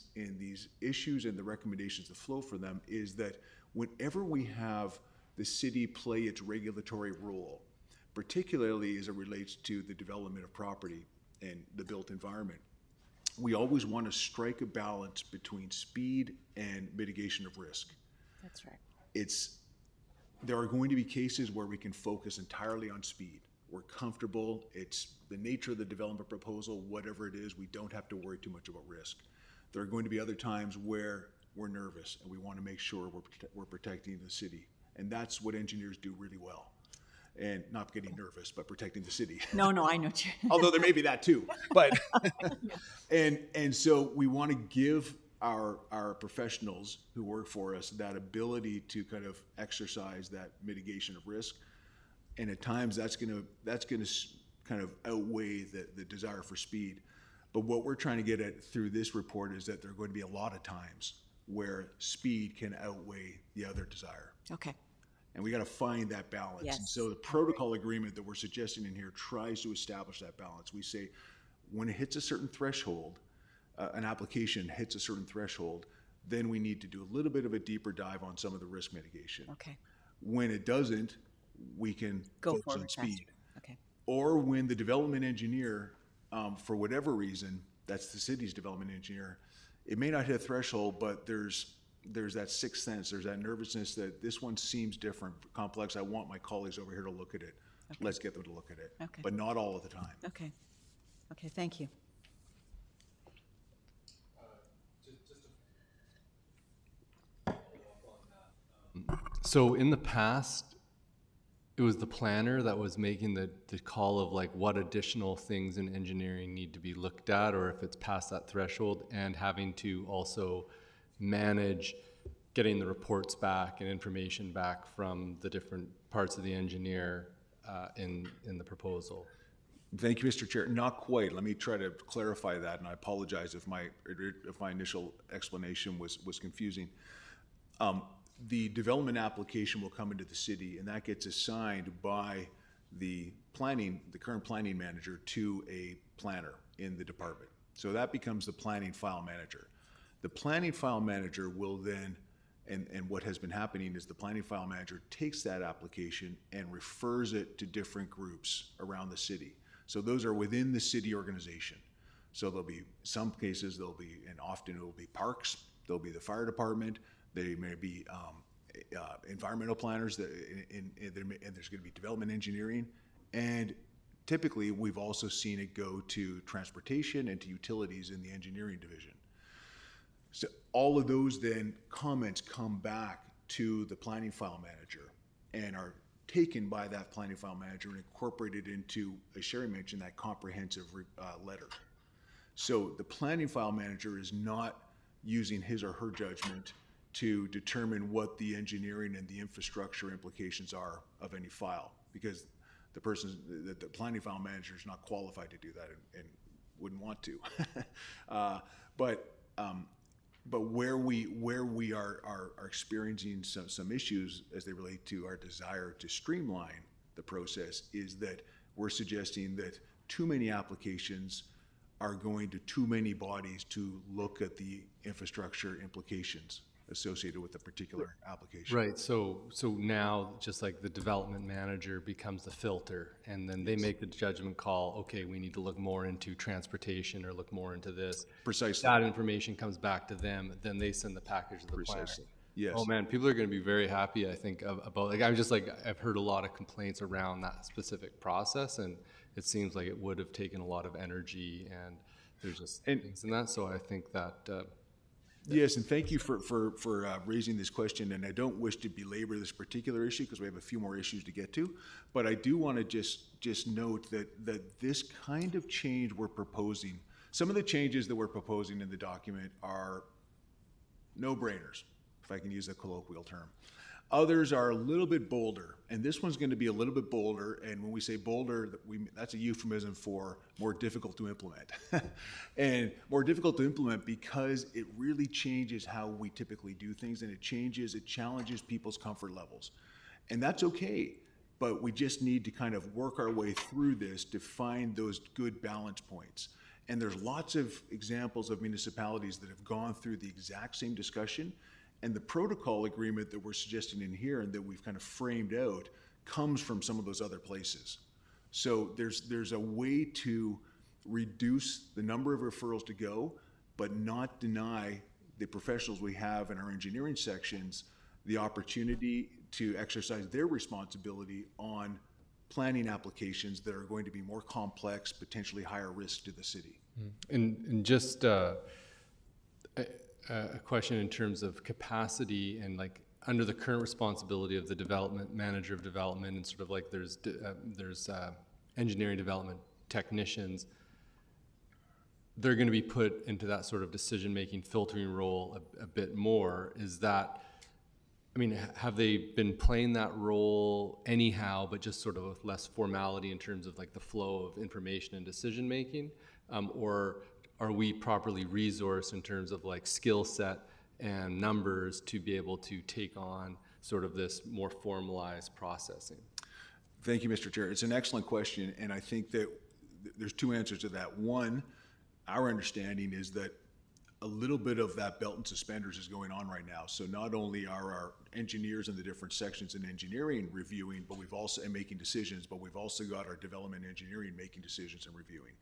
issues and the recommendations that flow from them is that whenever we have the city play its regulatory role, particularly as it relates to the development of property and the built environment, we always want to strike a balance between speed and mitigation of risk. That's right. There are going to be cases where we can focus entirely on speed. We're comfortable, it's the nature of the development proposal, whatever it is, we don't have to worry too much about risk. There are going to be other times where we're nervous and we want to make sure we're protecting the city. And that's what engineers do really well. And not getting nervous, but protecting the city. No, I know. Although there may be that too, but, and so we want to give our professionals who work for us that ability to kind of exercise that mitigation of risk. And at times that's gonna kind of outweigh the desire for speed. But what we're trying to get at through this report is that there are going to be a lot of times where speed can outweigh the other desire. Okay. And we got to find that balance. Yes. And so the protocol agreement that we're suggesting in here tries to establish that balance. We say when it hits a certain threshold, an application hits a certain threshold, then we need to do a little bit of a deeper dive on some of the risk mitigation. Okay. When it doesn't, we can focus on speed. Okay. Or when the development engineer, for whatever reason, that's the city's development engineer, it may not hit a threshold, but there's that sixth sense, there's that nervousness that this one seems different, complex. I want my colleagues over here to look at it. Okay. Let's get them to look at it. Okay. But not all of the time. Okay. Okay, thank you. So in the past, it was the planner that was making the call of like what additional things in engineering need to be looked at, or if it's past that threshold, and having to also manage getting the reports back and information back from the different parts of the engineer in the proposal. Thank you, Mr. Chair. Not quite. Let me try to clarify that, and I apologize if my initial explanation was confusing. The development application will come into the city, and that gets assigned by the current planning manager to a planner in the department. So that becomes the planning file manager. The planning file manager will then, and what has been happening is the planning file manager takes that application and refers it to different groups around the city. So those are within the city organization. So there'll be some cases, and often it will be parks, there'll be the fire department, they may be environmental planners, and there's going to be development engineering. And typically, we've also seen it go to transportation and to utilities in the engineering division. So all of those then comments come back to the planning file manager and are taken by that planning file manager and incorporated into, as Sherry mentioned, that comprehensive letter. So the planning file manager is not using his or her judgment to determine what the engineering and the infrastructure implications are of any file, because the planning file manager is not qualified to do that and wouldn't want to. But where we are experiencing some issues as they relate to our desire to streamline the process is that we're suggesting that too many applications are going to too many bodies to look at the infrastructure implications associated with a particular application. Right, so now, just like the development manager becomes the filter, and then they make the judgment call, okay, we need to look more into transportation or look more into this. Precisely. That information comes back to them, then they send the package to the Precisely. planner. Yes. Oh man, people are gonna be very happy, I think, about, like, I'm just like, I've heard a lot of complaints around that specific process, and it seems like it would have taken a lot of energy, and there's just things in that, so I think that, yes, and thank you for raising this question, and I don't wish to belabor this particular issue because we have a few more issues to get to, but I do want to just note that this kind of change we're proposing, some of the changes that we're proposing in the document are no-brainers, if I can use a colloquial term. Others are a little bit bolder, and this one's going to be a little bit bolder, and when we say bolder, that's a euphemism for more difficult to implement. And more difficult to implement because it really changes how we typically do things, and it challenges people's comfort levels. And that's okay, but we just need to kind of work our way through this to find those good balance points. And there's lots of examples of municipalities that have gone through the exact same discussion. And the protocol agreement that we're suggesting in here and that we've kind of framed out comes from some of those other places. So there's a way to reduce the number of referrals to go, but not deny the professionals we have in our engineering sections the opportunity to exercise their responsibility on planning applications that are going to be more complex, potentially higher risk to the city. and just, a question in terms of capacity and like under the current responsibility of the development manager of development, and sort of like there's engineering development technicians, they're going to be put into that sort of decision-making filtering role a bit more. Is that, I mean, have they been playing that role anyhow, but just sort of with less formality in terms of like the flow of information and decision-making, or are we properly resourced in terms of like skill set and numbers to be able to take on sort of this more formalized processing? Thank you, Mr. Chair. It's an excellent question, and I think that there's two answers to that. One, our understanding is that a little bit of that belt and suspenders is going on right now. So not only are our engineers in the different sections in engineering reviewing, but we've also and making decisions, but we've also got our development engineering making decisions and reviewing.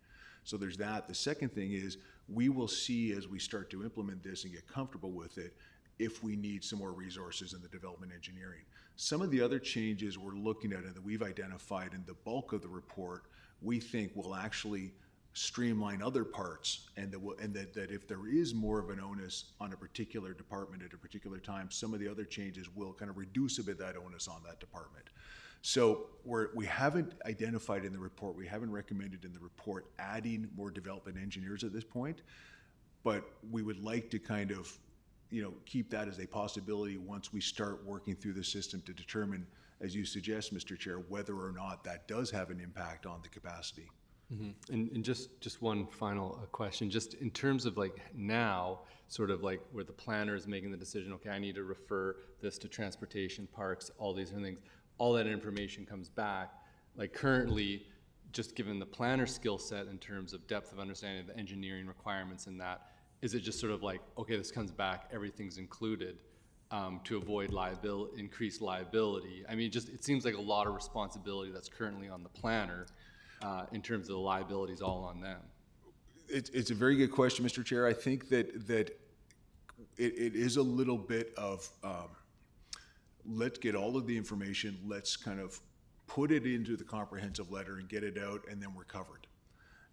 So there's that. The second thing is we will see as we start to implement this and get comfortable with it if we need some more resources in the development engineering. Some of the other changes we're looking at and that we've identified in the bulk of the report, we think will actually streamline other parts, and that if there is more of an onus on a particular department at a particular time, some of the other changes will kind of reduce a bit that onus on that department. So we haven't identified in the report, we haven't recommended in the report adding more development engineers at this point, but we would like to kind of, keep that as a possibility once we start working through the system to determine, as you suggest, Mr. Chair, whether or not that does have an impact on the capacity. Mm-hmm. And just one final question, just in terms of like now, sort of like where the planner is making the decision, okay, I need to refer this to transportation, parks, all these different things, all that information comes back. Like currently, just given the planner skill set in terms of depth of understanding of the engineering requirements in that, is it just sort of like, okay, this comes back, everything's included to avoid increased liability? I mean, it seems like a lot of responsibility that's currently on the planner in terms of the liabilities all on them. It's a very good question, Mr. Chair. I think that it is a little bit of let's get all of the information, let's kind of put it into the comprehensive letter and get it out, and then we're covered.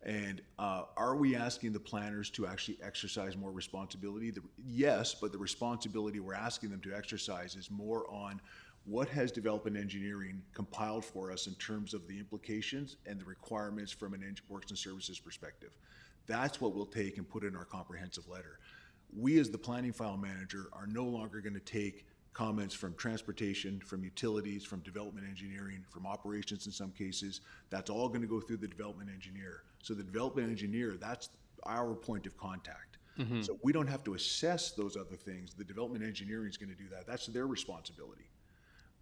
And are we asking the planners to actually exercise more responsibility? Yes, but the responsibility we're asking them to exercise is more on what has development engineering compiled for us in terms of the implications and the requirements from an works and services perspective. That's what we'll take and put in our comprehensive letter. We as the planning file manager are no longer going to take comments from transportation, from utilities, from development engineering, from operations in some cases. That's all going to go through the development engineer. So the development engineer, that's our point of contact. So we don't have to assess those other things. The development engineering is going to do that. That's their responsibility.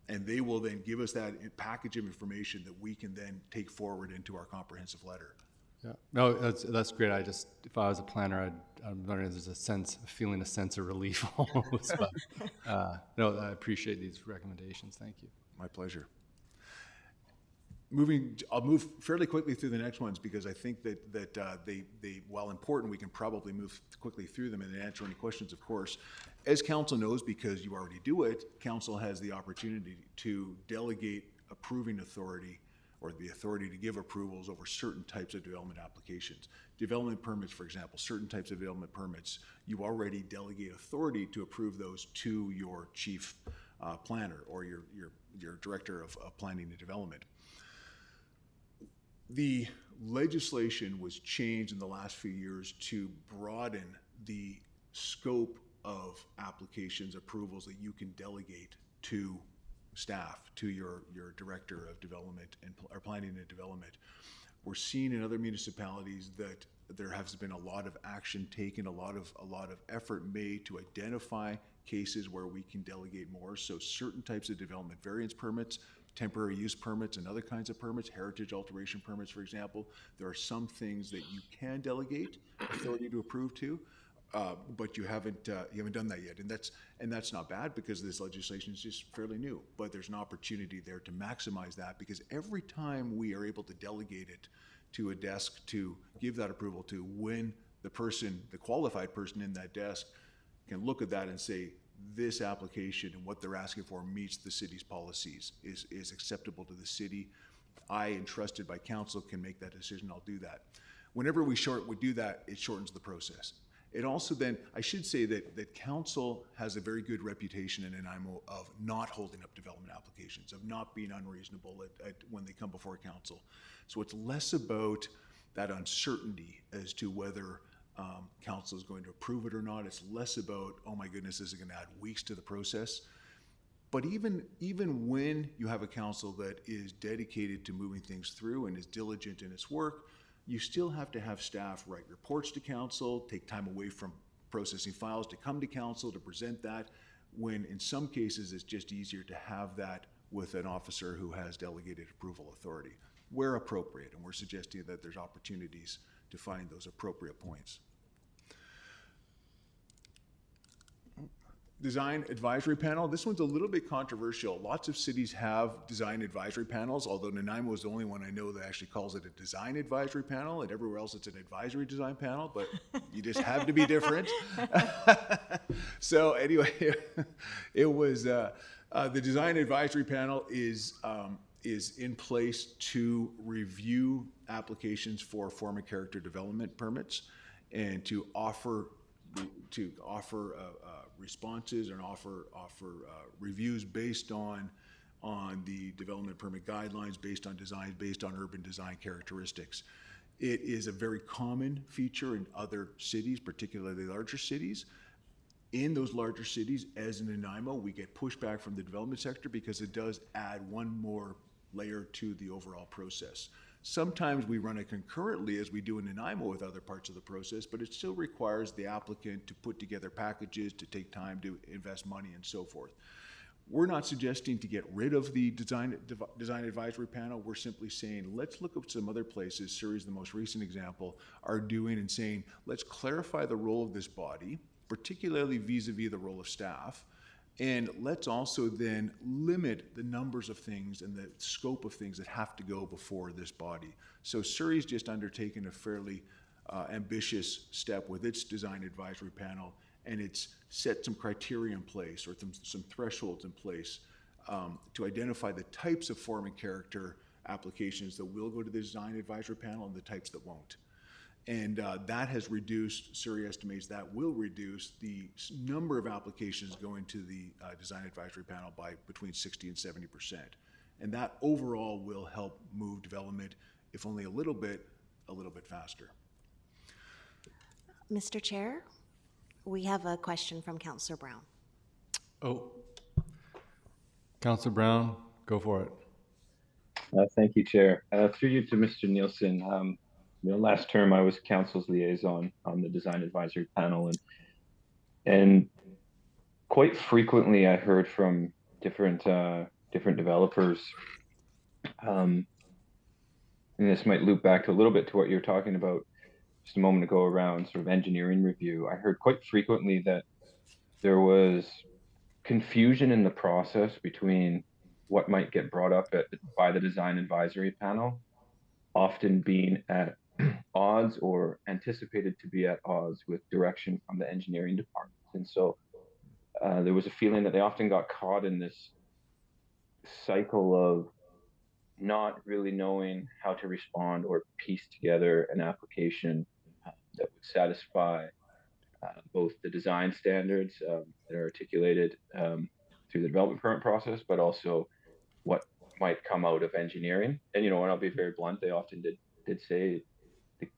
And they will then give us that package of information that we can then take forward into our comprehensive letter. Yeah, no, that's great. I just, if I was a planner, I'm wondering if there's feeling a sense of relief almost. But no, I appreciate these recommendations. Thank you. My pleasure. I'll move fairly quickly through the next ones because I think that they, while important, we can probably move quickly through them and then answer any questions, of course. As council knows, because you already do it, council has the opportunity to delegate approving authority or the authority to give approvals over certain types of development applications. Development permits, for example, certain types of development permits, you already delegate authority to approve those to your chief planner or your director of planning and development. The legislation was changed in the last few years to broaden the scope of applications, approvals that you can delegate to staff, to your director of development or planning and development. We're seeing in other municipalities that there has been a lot of action taken, a lot of effort made to identify cases where we can delegate more. So certain types of development variance permits, temporary use permits and other kinds of permits, heritage alteration permits, for example. There are some things that you can delegate authority to approve to, but you haven't done that yet. And that's not bad because this legislation is just fairly new, but there's an opportunity there to maximize that because every time we are able to delegate it to a desk to give that approval to, when the qualified person in that desk can look at that and say, this application and what they're asking for meets the city's policies, is acceptable to the city. I, entrusted by council, can make that decision. I'll do that. Whenever we do that, it shortens the process. It also then, I should say that council has a very good reputation in Nanaimo of not holding up development applications, of not being unreasonable when they come before council. So it's less about that uncertainty as to whether council is going to approve it or not. It's less about, oh my goodness, this is going to add weeks to the process. But even when you have a council that is dedicated to moving things through and is diligent in its work, you still have to have staff write reports to council, take time away from processing files to come to council to present that, when in some cases it's just easier to have that with an officer who has delegated approval authority, where appropriate. And we're suggesting that there's opportunities to find those appropriate points. Design advisory panel. This one's a little bit controversial. Lots of cities have design advisory panels, although Nanaimo is the only one I know that actually calls it a design advisory panel, and everywhere else it's an advisory design panel, but you just have to be different. So anyway, it was, the design advisory panel is in place to review applications for form and character development permits and to offer responses and offer reviews based on the development permit guidelines, based on designs, based on urban design characteristics. It is a very common feature in other cities, particularly larger cities. In those larger cities, as in Nanaimo, we get pushback from the development sector because it does add one more layer to the overall process. Sometimes we run it concurrently as we do in Nanaimo with other parts of the process, but it still requires the applicant to put together packages, to take time to invest money and so forth. We're not suggesting to get rid of the design advisory panel. We're simply saying, let's look at some other places, Surrey's the most recent example, are doing and saying, let's clarify the role of this body, particularly vis-a-vis the role of staff, and let's also then limit the numbers of things and the scope of things that have to go before this body. So Surrey's just undertaken a fairly ambitious step with its design advisory panel, and it's set some criteria in place or some thresholds in place to identify the types of form and character applications that will go to the design advisory panel and the types that won't. And that has reduced, Surrey estimates that will reduce the number of applications going to the design advisory panel by between 60 and 70%. And that overall will help move development, if only a little bit faster. Mr. Chair, we have a question from Councillor Brown. Oh, Councillor Brown, go for it. Thank you, Chair. Through you to Mr. Nielsen. Last term I was council's liaison on the design advisory panel, and quite frequently I heard from different developers, and this might loop back to a little bit to what you were talking about just a moment ago around sort of engineering review. I heard quite frequently that there was confusion in the process between what might get brought up by the design advisory panel, often being at odds or anticipated to be at odds with direction from the engineering department. And so there was a feeling that they often got caught in this cycle of not really knowing how to respond or piece together an application that would satisfy both the design standards that are articulated through the development permit process, but also what might come out of engineering. And, and I'll be very blunt, they often did say they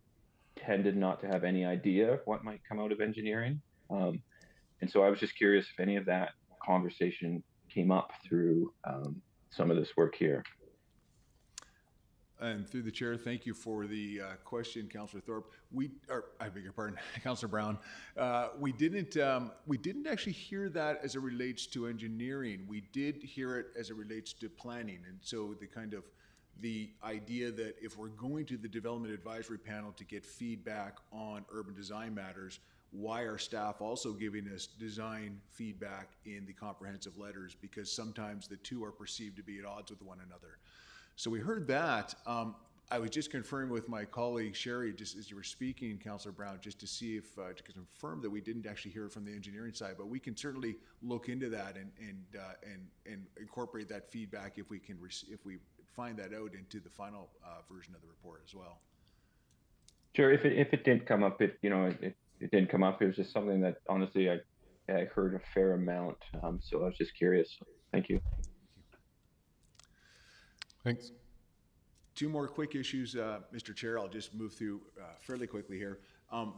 tended not to have any idea of what might come out of engineering. And so I was just curious if any of that conversation came up through some of this work here. And through the chair, thank you for the question, Councillor Thorpe. I beg your pardon, Councillor Brown. We didn't actually hear that as it relates to engineering. We did hear it as it relates to planning, and so the idea that if we're going to the development advisory panel to get feedback on urban design matters, why are staff also giving us design feedback in the comprehensive letters? Because sometimes the two are perceived to be at odds with one another. So we heard that. I was just confirming with my colleague Sherry, just as you were speaking, Councillor Brown, just to see if to confirm that we didn't actually hear it from the engineering side. But we can certainly look into that and incorporate that feedback if we find that out into the final version of the report as well. Sure. If it didn't come up, it didn't come up. It was just something that honestly I heard a fair amount. So I was just curious. Thank you. Thanks. Two more quick issues, Mr. Chair. I'll just move through fairly quickly here.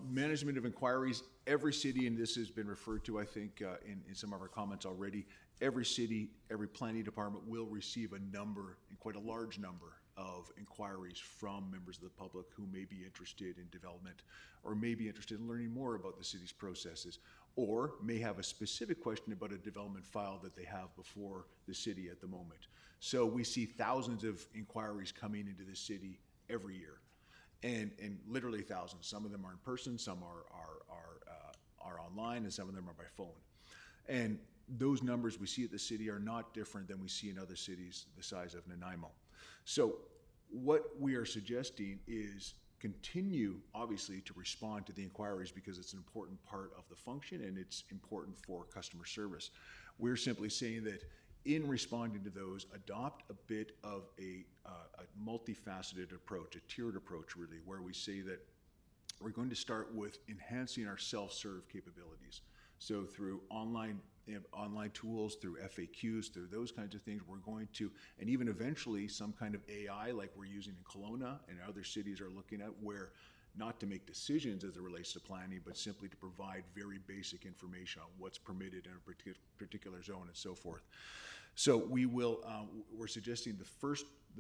Management of inquiries. Every city, and this has been referred to, I think, in some of our comments already, every city, every planning department will receive a number, and quite a large number, of inquiries from members of the public who may be interested in development or may be interested in learning more about the city's processes, or may have a specific question about a development file that they have before the city at the moment. So we see thousands of inquiries coming into the city every year, and literally thousands. Some of them are in person, some are online, and some of them are by phone. And those numbers we see at the city are not different than we see in other cities the size of Nanaimo. So what we are suggesting is continue, obviously, to respond to the inquiries because it's an important part of the function and it's important for customer service. We're simply saying that in responding to those, adopt a bit of a multifaceted approach, a tiered approach really, where we say that we're going to start with enhancing our self-serve capabilities. So through online tools, through FAQs, through those kinds of things, we're going to, and even eventually some kind of AI like we're using in Kelowna and other cities are looking at, where not to make decisions as it relates to planning, but simply to provide very basic information on what's permitted in a particular zone and so forth. So we will, we're suggesting the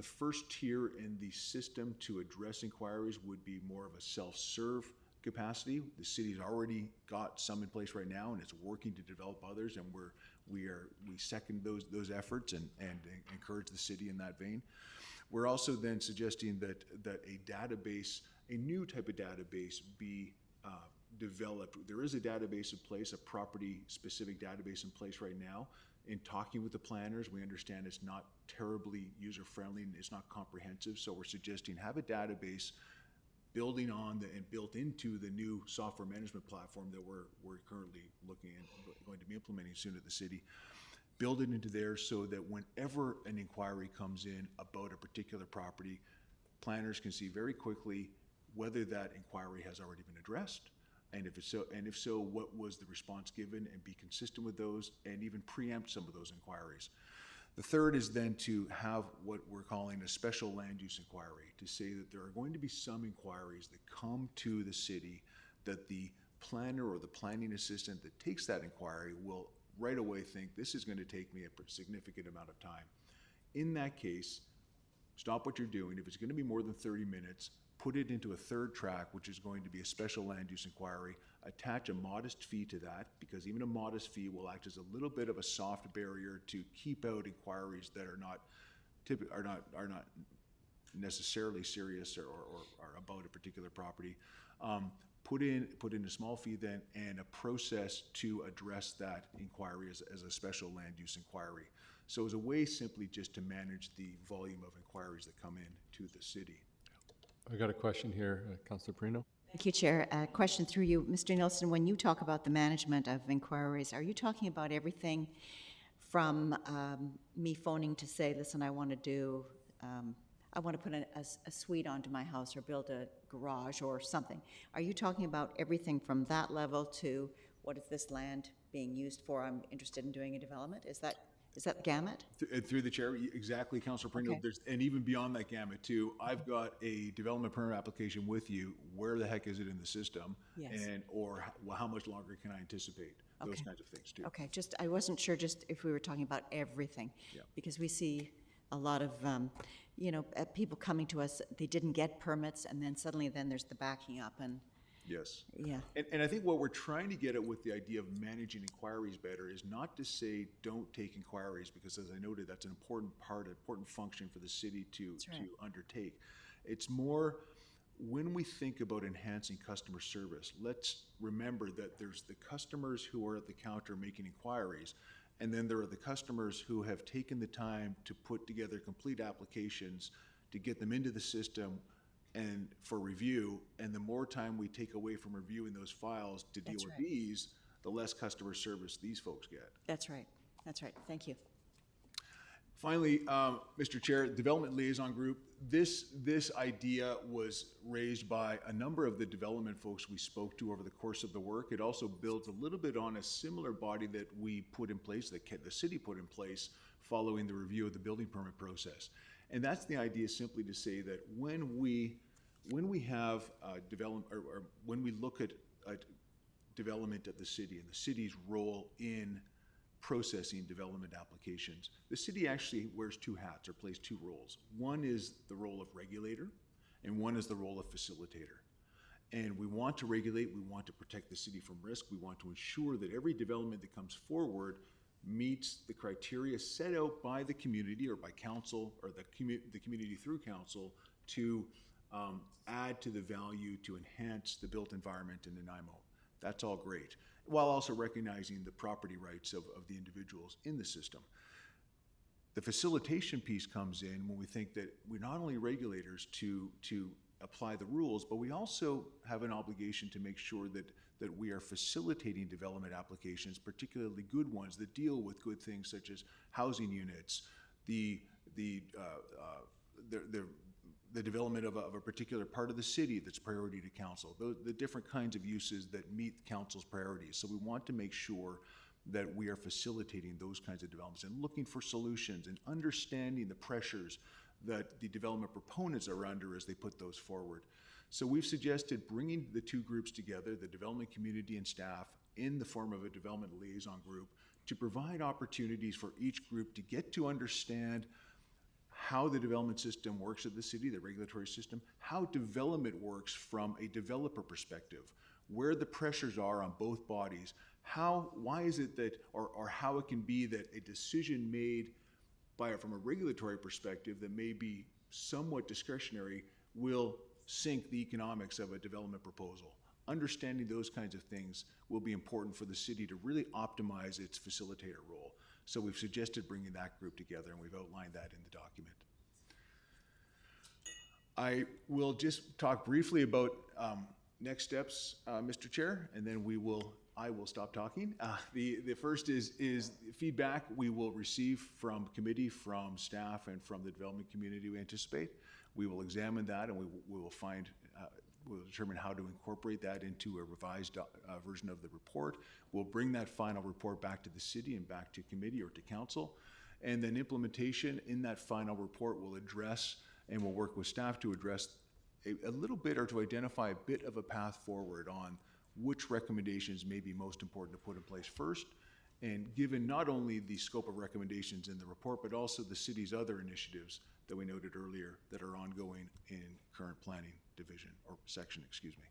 first tier in the system to address inquiries would be more of a self-serve capacity. The city's already got some in place right now, and it's working to develop others, and we second those efforts and encourage the city in that vein. We're also then suggesting that a new type of database be developed. There is a database in place, a property-specific database in place right now. In talking with the planners, we understand it's not terribly user-friendly and it's not comprehensive, so we're suggesting have a database building on and built into the new software management platform that we're currently looking at, going to be implementing soon at the city. build it into there so that whenever an inquiry comes in about a particular property, planners can see very quickly whether that inquiry has already been addressed, and if so, what was the response given, and be consistent with those, and even preempt some of those inquiries. The third is then to have what we're calling a special land use inquiry, to say that there are going to be some inquiries that come to the city that the planner or the planning assistant that takes that inquiry will right away think, this is going to take me a significant amount of time. In that case, stop what you're doing. If it's going to be more than 30 minutes, put it into a third track, which is going to be a special land use inquiry, attach a modest fee to that, because even a modest fee will act as a little bit of a soft barrier to keep out inquiries that are not necessarily serious or about a particular property. Put in a small fee then and a process to address that inquiry as a special land use inquiry. So as a way simply just to manage the volume of inquiries that come in to the city. I got a question here, Councillor Perino. Thank you, Chair. A question through you. Mr. Nielsen, when you talk about the management of inquiries, are you talking about everything from me phoning to say, listen, I want to put a suite onto my house or build a garage or something? Are you talking about everything from that level to what is this land being used for? I'm interested in doing a development. Is that the gamut? Through the chair, exactly, Councillor Perino. Okay. And even beyond that gamut too, I've got a development permit application with you. Where the heck is it in the system? Yes. Or how much longer can I anticipate? Those Okay. kinds of things too. Okay, I wasn't sure just if we were talking about everything. Yeah. Because we see a lot of, people coming to us, they didn't get permits, and then suddenly there's the backing up, and Yes. yeah. And I think what we're trying to get at with the idea of managing inquiries better is not to say don't take inquiries, because as I noted, that's an important function for the city to undertake. It's more, when we think about enhancing customer service, let's remember that there's the customers who are at the counter making inquiries, and then there are the customers who have taken the time to put together complete applications to get them into the system and for review. And the more time we take away from reviewing those files to deal That's with right. these, the less customer service these folks get. That's right. Thank you. Finally, Mr. Chair, Development Liaison Group, this idea was raised by a number of the development folks we spoke to over the course of the work. It also builds a little bit on a similar body that we put in place, that the city put in place following the review of the building permit process. And that's the idea, simply to say that when we have development, or when we look at development at the city and the city's role in processing development applications, the city actually wears two hats or plays two roles. One is the role of regulator, and one is the role of facilitator. And we want to regulate, we want to protect the city from risk, we want to ensure that every development that comes forward meets the criteria set out by the community or by council, or the community through council, to add to the value, to enhance the built environment in Nanaimo. That's all great, while also recognizing the property rights of the individuals in the system. The facilitation piece comes in when we think that we're not only regulators to apply the rules, but we also have an obligation to make sure that we are facilitating development applications, particularly good ones that deal with good things such as housing units, the development of a particular part of the city that's priority to council, the different kinds of uses that meet council's priorities. So we want to make sure that we are facilitating those kinds of developments and looking for solutions and understanding the pressures that the development proponents are under as they put those forward. So we've suggested bringing the two groups together, the development community and staff, in the form of a development liaison group, to provide opportunities for each group to get to understand how the development system works at the city, the regulatory system, how development works from a developer perspective, where the pressures are on both bodies, why is it that, or how it can be that a decision made from a regulatory perspective that may be somewhat discretionary will sink the economics of a development proposal. Understanding those kinds of things will be important for the city to really optimize its facilitator role. So we've suggested bringing that group together, and we've outlined that in the document. I will just talk briefly about next steps, Mr. Chair, and then I will stop talking. The first is feedback we will receive from committee, from staff, and from the development community we anticipate. We will examine that, and we will find, we'll determine how to incorporate that into a revised version of the report. We'll bring that final report back to the city and back to committee or to council. And then implementation in that final report will address, and we'll work with staff to address a little bit, or to identify a bit of a path forward on which recommendations may be most important to put in place first. And given not only the scope of recommendations in the report, but also the city's other initiatives that we noted earlier that are ongoing in current planning division, or section, excuse me.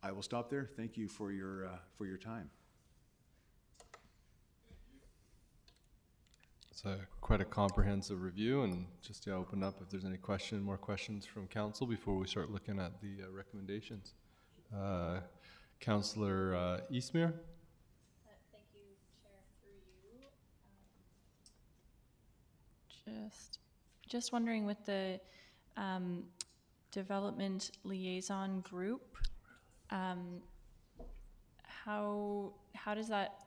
I will stop there. Thank you for your time. It's quite a comprehensive review, and just to open up if there's any more questions from council before we start looking at the recommendations. Councillor Eastmere. Thank you, Chair, through you. Just wondering, with the development liaison group, how does that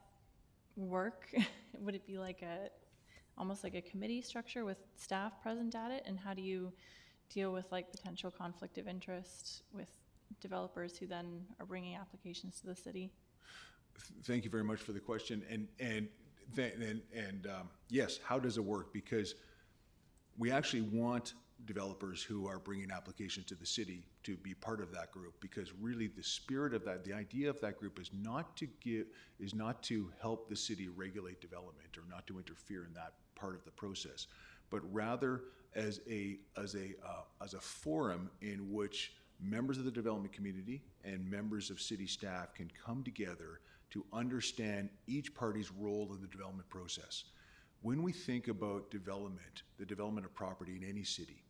work? Would it be like almost like a committee structure with staff present at it? And how do you deal with like potential conflict of interest with developers who then are bringing applications to the city? Thank you very much for the question. And yes, how does it work? Because we actually want developers who are bringing applications to the city to be part of that group, because really the spirit of that, the idea of that group is not to help the city regulate development or not to interfere in that part of the process, but rather as a forum in which members of the development community and members of city staff can come together to understand each party's role in the development process. When we think about development, the development of property in any city,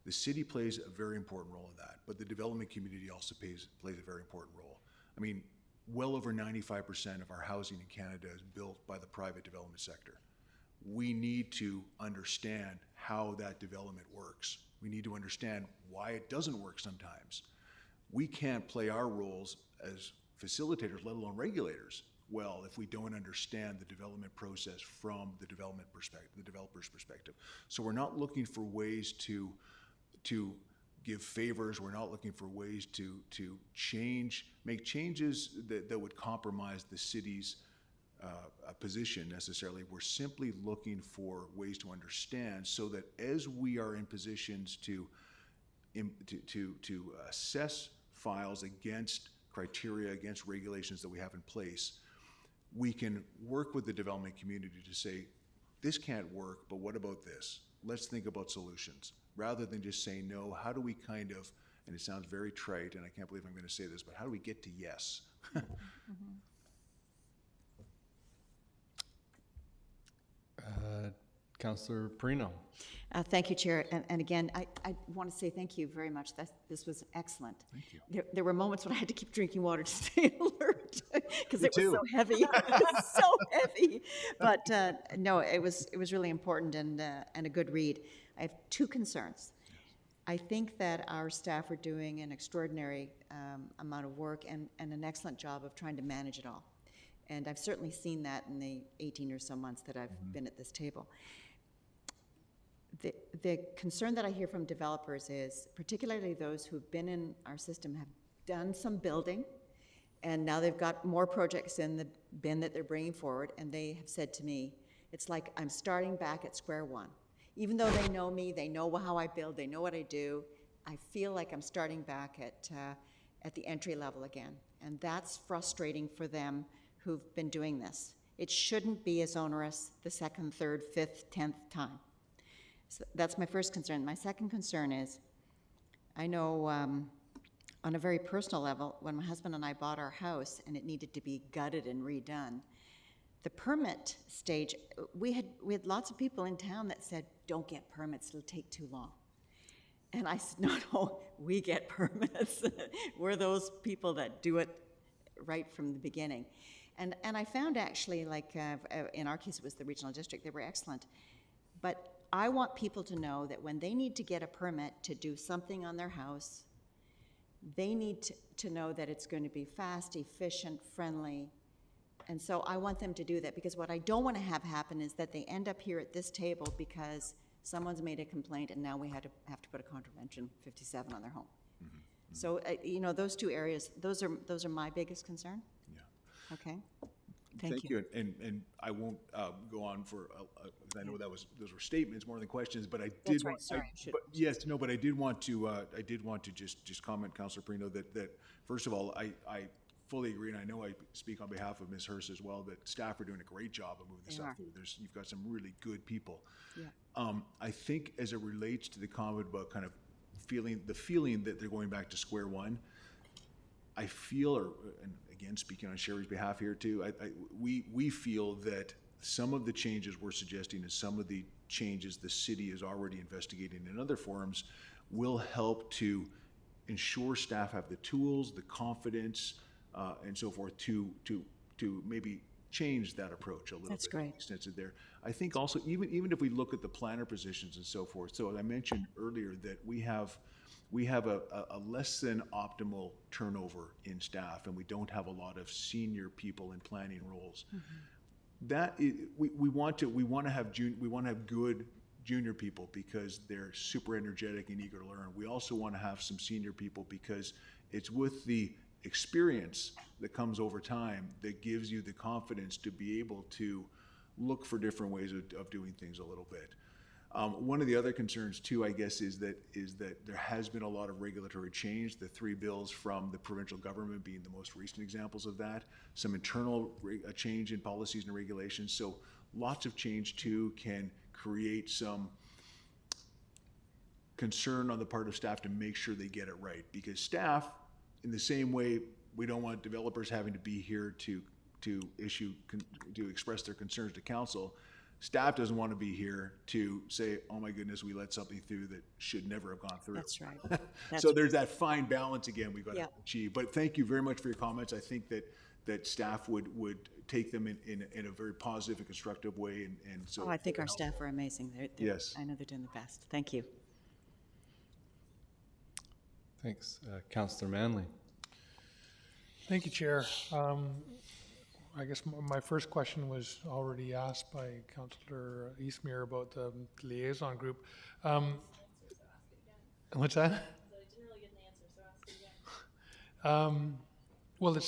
the city plays a very important role in that, but the development community also plays a very important role. I mean, well over 95% of our housing in Canada is built by the private development sector. We need to understand how that development works. We need to understand why it doesn't work sometimes. We can't play our roles as facilitators, let alone regulators, well if we don't understand the development process from the development perspective, the developer's perspective. So we're not looking for ways to give favors. We're not looking for ways to make changes that would compromise the city's position necessarily. We're simply looking for ways to understand, so that as we are in positions to assess files against criteria, against regulations that we have in place, we can work with the development community to say, this can't work, but what about this? Let's think about solutions. Rather than just saying no, how do we kind of, and it sounds very trite, and I can't believe I'm going to say this, but how do we get to yes? Councillor Perino. Thank you, Chair. And again, I want to say thank you very much. This was excellent. Thank you. There were moments when I had to keep drinking water to stay alert because it was so heavy. It was so heavy. But no, it was really important and a good read. I have two concerns. I think that our staff are doing an extraordinary amount of work and an excellent job of trying to manage it all. And I've certainly seen that in the 18 or so months that I've been at this table. The concern that I hear from developers is, particularly those who've been in our system, have done some building, and now they've got more projects in the bin that they're bringing forward, and they have said to me, it's like I'm starting back at square one. Even though they know me, they know how I build, they know what I do, I feel like I'm starting back at the entry level again. And that's frustrating for them who've been doing this. It shouldn't be as onerous the second, third, fifth, 10th time. So that's my first concern. My second concern is, I know on a very personal level, when my husband and I bought our house and it needed to be gutted and redone, the permit stage, we had lots of people in town that said, don't get permits, it'll take too long. And I said, no, we get permits. We're those people that do it right from the beginning. And I found actually, like in our case, it was the regional district, they were excellent. But I want people to know that when they need to get a permit to do something on their house, they need to know that it's going to be fast, efficient, friendly. And so I want them to do that, because what I don't want to have happen is that they end up here at this table because someone's made a complaint and now we have to put a contravention 57 on their home. So, you know, those two areas, those are my biggest concern. Yeah. Okay. Thank you. And I won't go on for, because I know those were statements more than questions, but I did. That's right. Sorry. But I did want to just comment, Councillor Perino, that first of all, I fully agree, and I know I speak on behalf of Ms. Hurst as well, that staff are doing a great job of moving this stuff through. You've got some really good people. Yeah. I think as it relates to the comment about kind of the feeling that they're going back to square one, I feel, and again, speaking on Sherry's behalf here too, we feel that some of the changes we're suggesting and some of the changes the city is already investigating in other forums will help to ensure staff have the tools, the confidence, and so forth to maybe change that approach a little That's bit. great. Extensive there. I think also even if we look at the planner positions and so forth. So I mentioned earlier that we have a less than optimal turnover in staff, and we don't have a lot of senior people in planning roles. That is, we want to have good junior people because they're super energetic and eager to learn. We also want to have some senior people because it's with the experience that comes over time that gives you the confidence to be able to look for different ways of doing things a little bit. One of the other concerns too, I guess, is that there has been a lot of regulatory change. The 3 bills from the provincial government being the most recent examples of that. Some internal change in policies and regulations. So lots of change too can create some concern on the part of staff to make sure they get it right. Because staff, in the same way, we don't want developers having to be here to express their concerns to council. Staff doesn't want to be here to say, oh my goodness, we let something through that should never have gone through. That's right. So there's that fine balance again we've got Yeah. to achieve. But thank you very much for your comments. I think that staff would take them in a very positive and constructive way. And so I think our staff are amazing. Yes. I know they're doing the best. Thank you. Thanks. Councillor Manley. Thank you, Chair. I guess my first question was already asked by Councillor Eastmere about the liaison group. What's that? Well, it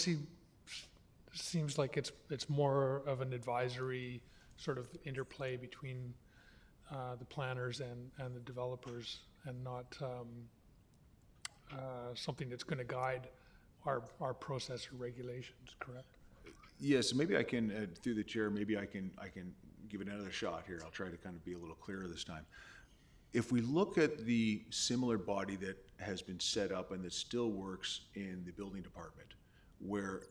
seems like it's more of an advisory sort of interplay between the planners and the developers, and not something that's going to guide our process or regulations, correct? yes, maybe I can, through the chair, maybe I can give it another shot here. I'll try to kind of be a little clearer this time. If we look at the similar body that has been set up and that still works in the building department, where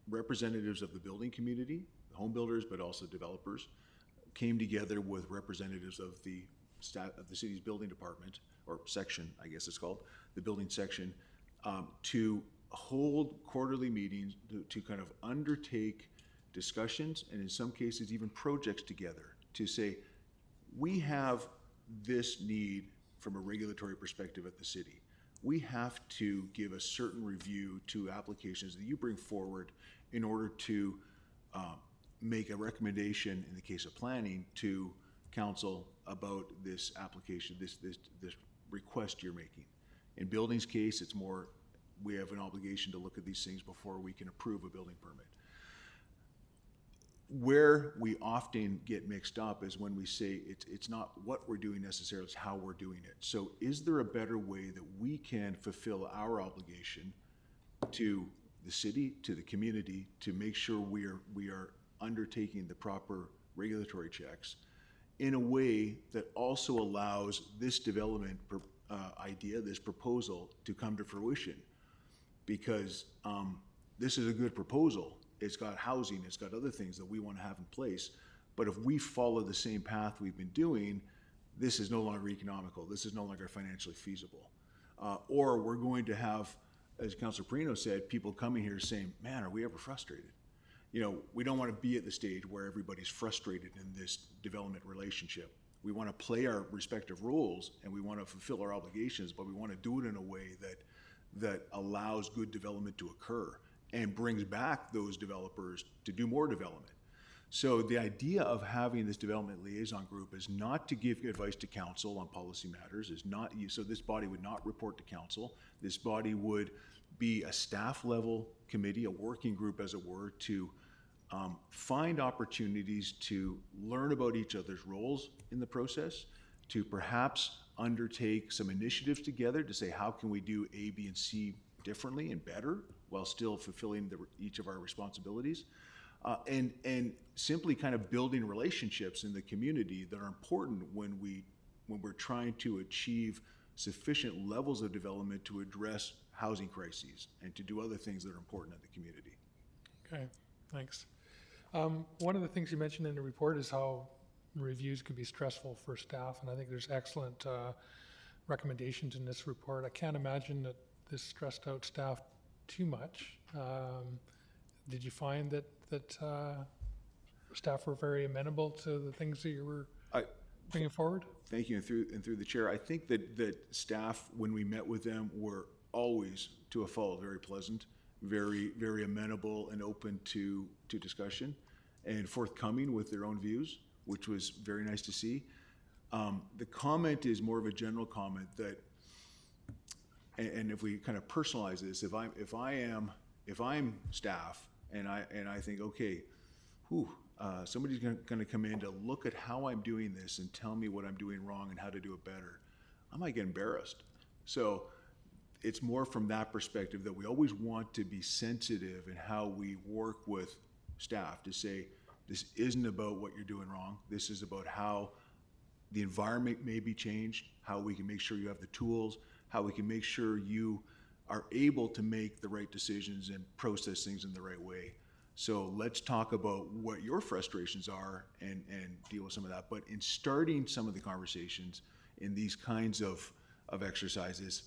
representatives of the building community, the home builders, but also developers, came together with representatives of the city's building department, or section, I guess it's called, the building section, to hold quarterly meetings to kind of undertake discussions and in some cases even projects together to say, we have this need from a regulatory perspective at the city. We have to give a certain review to applications that you bring forward in order to make a recommendation in the case of planning to council about this application, this request you're making. In buildings case, it's more, we have an obligation to look at these things before we can approve a building permit. Where we often get mixed up is when we say it's not what we're doing necessarily, it's how we're doing it. So is there a better way that we can fulfill our obligation to the city, to the community, to make sure we are undertaking the proper regulatory checks in a way that also allows this development idea, this proposal, to come to fruition? Because this is a good proposal. It's got housing, it's got other things that we want to have in place. But if we follow the same path we've been doing, this is no longer economical. This is no longer financially feasible. Or we're going to have, as Councilor Perino said, people coming here saying, man, are we ever frustrated? You know, we don't want to be at the stage where everybody's frustrated in this development relationship. We want to play our respective roles and we want to fulfill our obligations, but we want to do it in a way that allows good development to occur and brings back those developers to do more development. So the idea of having this development liaison group is not to give advice to council on policy matters, is not, so this body would not report to council. This body would be a staff level committee, a working group as it were, to find opportunities to learn about each other's roles in the process, to perhaps undertake some initiatives together to say how can we do A, B, and C differently and better while still fulfilling each of our responsibilities. And simply kind of building relationships in the community that are important when we're trying to achieve sufficient levels of development to address housing crises and to do other things that are important in the community. Okay, thanks. One of the things you mentioned in the report is how reviews can be stressful for staff, and I think there's excellent recommendations in this report. I can't imagine that this stressed out staff too much. Did you find that staff were very amenable to the things that you were bringing forward? Thank you, and through the chair, I think that staff, when we met with them, were always, to a fault, very pleasant, very, very amenable and open to discussion, and forthcoming with their own views, which was very nice to see. The comment is more of a general comment that, and if we kind of personalize this, if I'm staff and I think, okay, somebody's going to come in to look at how I'm doing this and tell me what I'm doing wrong and how to do it better, I might get embarrassed. So it's more from that perspective that we always want to be sensitive in how we work with staff to say, this isn't about what you're doing wrong. This is about how the environment may be changed, how we can make sure you have the tools, how we can make sure you are able to make the right decisions and process things in the right way. So let's talk about what your frustrations are and deal with some of that. But in starting some of the conversations in these kinds of exercises,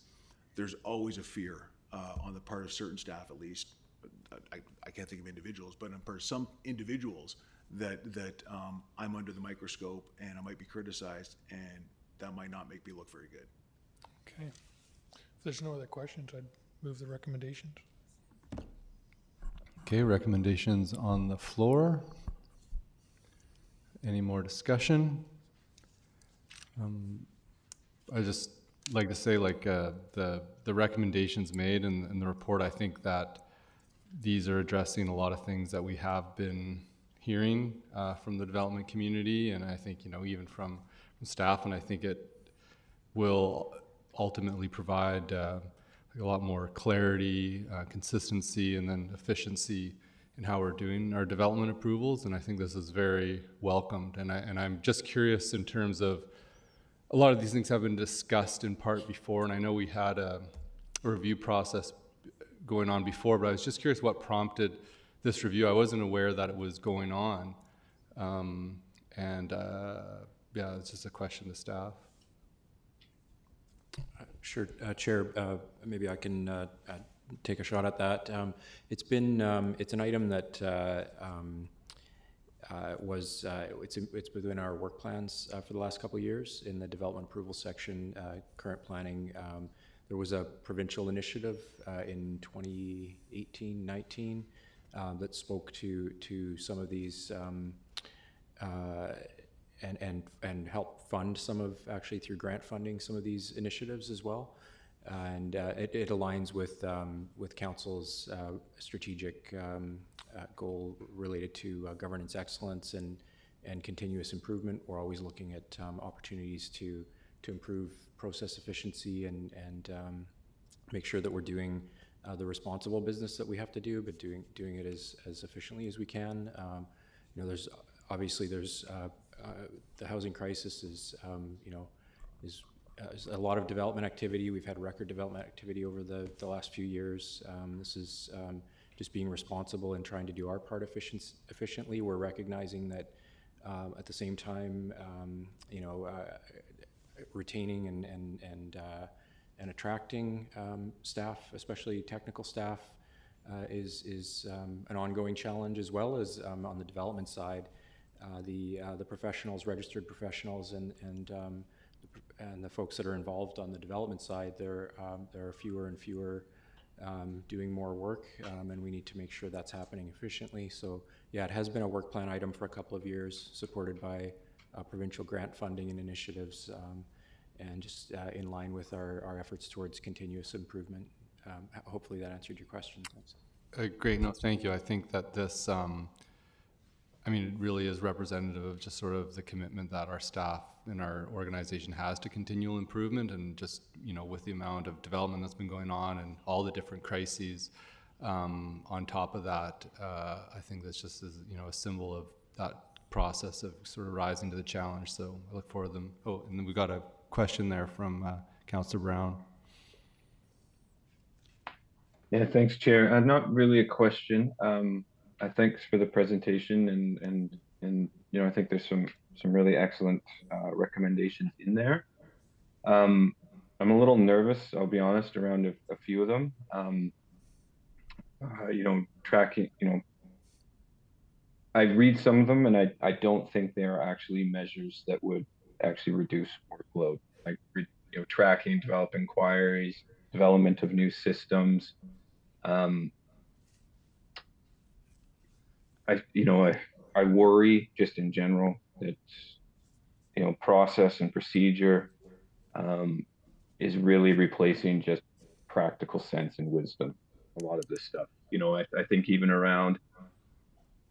there's always a fear on the part of certain staff, at least. I can't think of individuals, but on the part of some individuals that I'm under the microscope and I might be criticized, and that might not make me look very good. Okay. If there's no other questions, I'd move the recommendations. Okay, recommendations on the floor. Any more discussion? I just like to say, like the recommendations made in the report, I think that these are addressing a lot of things that we have been hearing from the development community, and I think, you know, even from staff, and I think it will ultimately provide a lot more clarity, consistency, and then efficiency in how we're doing our development approvals, and I think this is very welcomed. And I'm just curious in terms of, a lot of these things have been discussed in part before, and I know we had a review process going on before, but I was just curious what prompted this review. I wasn't aware that it was going on, yeah, it's just a question to staff. Sure, Chair, maybe I can take a shot at that. It's an item that it's within our work plans for the last couple of years in the development approval section, current planning. There was a provincial initiative in 2018-19 that spoke to some of these and help fund some of, actually through grant funding, some of these initiatives as well. And it aligns with Council's strategic goal related to governance excellence and continuous improvement. We're always looking at opportunities to improve process efficiency and make sure that we're doing the responsible business that we have to do, but doing it as efficiently as we can. You know, there's the housing crisis is a lot of development activity. We've had record development activity over the last few years. This is just being responsible and trying to do our part efficiently. We're recognizing that at the same time, retaining and attracting staff, especially technical staff, is an ongoing challenge, as well as on the development side. The professionals, registered professionals, and the folks that are involved on the development side, there are fewer and fewer doing more work, and we need to make sure that's happening efficiently. So yeah, it has been a work plan item for a couple of years, supported by provincial grant funding and initiatives, and just in line with our efforts towards continuous improvement. Hopefully that answered your question. Thanks. Great, no, thank you. I think that this, I mean, it really is representative of just sort of the commitment that our staff and our organization has to continual improvement, and just, you know, with the amount of development that's been going on and all the different crises on top of that, I think that's just, you know, a symbol of that process of sort of rising to the challenge. So I look forward to them. Oh, and then we got a question there from Councillor Brown. Yeah, thanks, Chair. Not really a question. Thanks for the presentation, and you know, I think there's some really excellent recommendations in there. I'm a little nervous, I'll be honest, around a few of them. You know, tracking. You know, I read some of them, and I don't think they are actually measures that would actually reduce workload. Like, you know, tracking, develop inquiries, development of new systems. I worry just in general that, you know, process and procedure is really replacing just practical sense and wisdom. A lot of this stuff, you know, I think even around,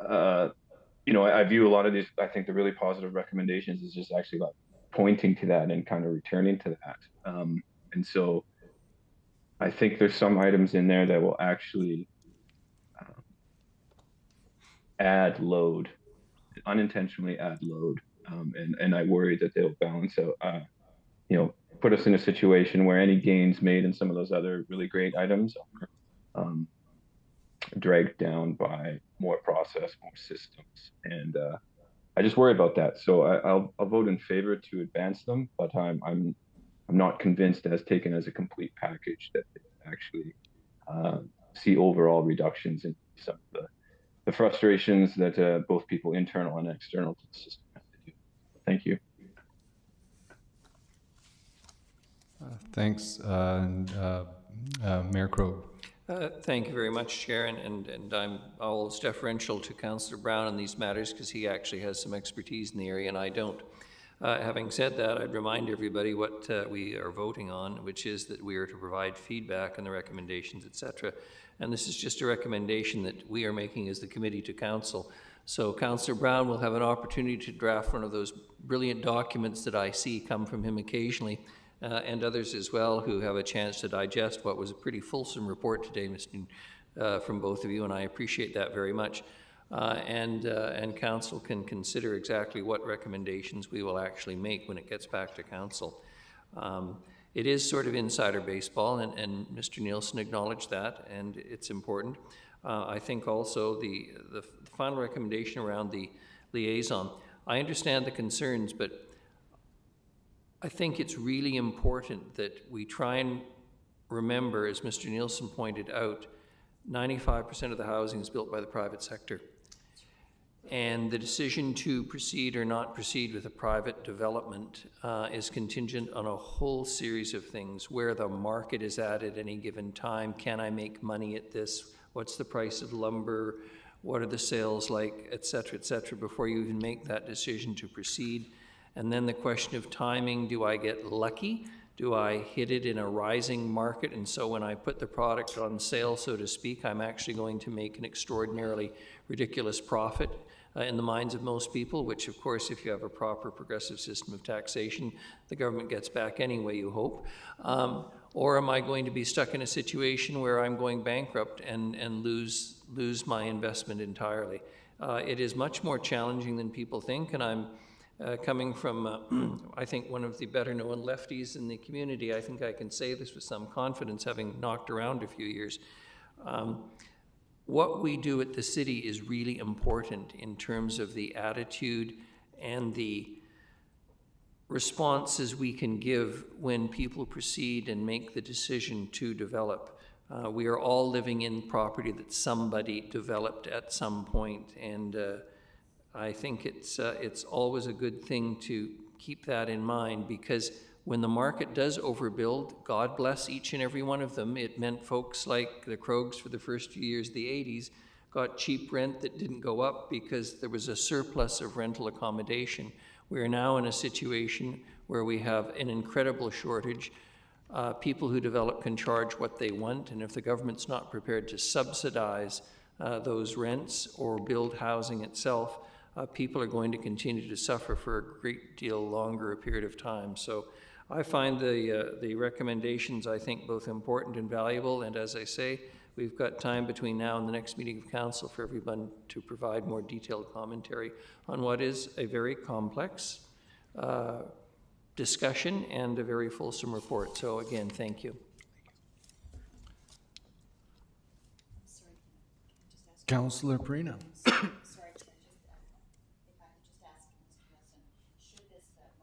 you know, I view a lot of these, I think the really positive recommendations is just actually like pointing to that and kind of returning to that. And so I think there's some items in there that will actually add load, unintentionally add load. And I worry that they'll balance out, you know, put us in a situation where any gains made in some of those other really great items are dragged down by more process, more systems. And I just worry about that. So I'll vote in favor to advance them, but I'm not convinced as taken as a complete package that they actually see overall reductions in some of the frustrations that both people internal and external to the system have to do. Thank you. Thanks, Mayor Crowe. Thank you very much, Chair, and I'm always deferential to Councillor Brown on these matters because he actually has some expertise in the area and I don't. Having said that, I'd remind everybody what we are voting on, which is that we are to provide feedback on the recommendations, etc. And this is just a recommendation that we are making as the committee to Council. So Councillor Brown will have an opportunity to draft one of those brilliant documents that I see come from him occasionally, and others as well who have a chance to digest what was a pretty fulsome report today, from both of you, and I appreciate that very much. And Council can consider exactly what recommendations we will actually make when it gets back to Council. It is sort of insider baseball, and Mr. Nielsen acknowledged that, and it's important. I think also the final recommendation around the liaison, I understand the concerns, but I think it's really important that we try and remember, as Mr. Nielsen pointed out, 95% of the housing is built by the private sector. And the decision to proceed or not proceed with a private development is contingent on a whole series of things. Where the market is at any given time. Can I make money at this? What's the price of lumber? What are the sales like, et cetera, before you even make that decision to proceed. And then the question of timing, do I get lucky? Do I hit it in a rising market? And so when I put the product on sale, so to speak, I'm actually going to make an extraordinarily ridiculous profit in the minds of most people, which of course, if you have a proper progressive system of taxation, the government gets back anyway, you hope. Or am I going to be stuck in a situation where I'm going bankrupt and lose my investment entirely? It is much more challenging than people think, and I'm coming from, I think, one of the better known lefties in the community. I think I can say this with some confidence, having knocked around a few years. What we do at the city is really important in terms of the attitude and the responses we can give when people proceed and make the decision to develop. We are all living in property that somebody developed at some point, and I think it's always a good thing to keep that in mind, because when the market does overbuild, God bless each and every one of them. It meant folks like the Krogs for the first few years of the 80s got cheap rent that didn't go up because there was a surplus of rental accommodation. We are now in a situation where we have an incredible shortage. People who develop can charge what they want, and if the government's not prepared to subsidize those rents or build housing itself, people are going to continue to suffer for a great deal longer a period of time. So I find the recommendations, I think, both important and valuable, and as I say, we've got time between now and the next meeting of council for everyone to provide more detailed commentary on what is a very complex discussion and a very fulsome report. So again, thank you. Councillor Perino.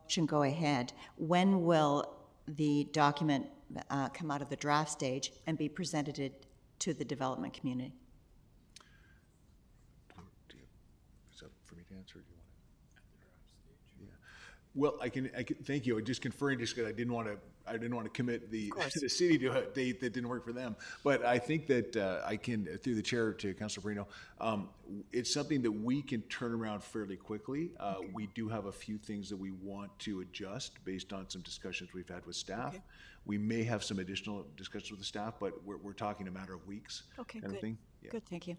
Motion go ahead. When will the document come out of the draft stage and be presented to the development community? Is that for me to answer? Or do you want it at the draft stage? Yeah. Well, I can. Thank you. Just conferring, just because I didn't want to commit the city to a date that didn't work for them. But I think that I can, through the chair to Councilor Perino, it's something that we can turn around fairly quickly. We do have a few things that we want to adjust based on some discussions we've had with staff. Okay. We may have some additional discussions with the staff, but we're talking a matter of weeks. Okay, kind good. Of thing. Yeah. Good, thank you.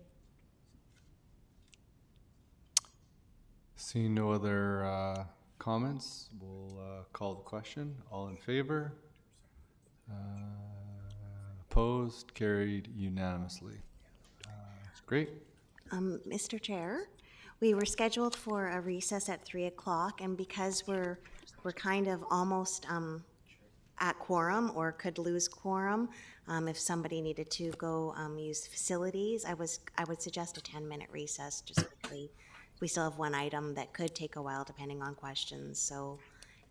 Seeing no other comments, we'll call the question. All in favor? Opposed? Carried unanimously. Great. Mr. Chair, we were scheduled for a recess at 3 o'clock, and because we're kind of almost at quorum or could lose quorum, if somebody needed to go use facilities, I would suggest a 10-minute recess just quickly. We still have one item that could take a while depending on questions. So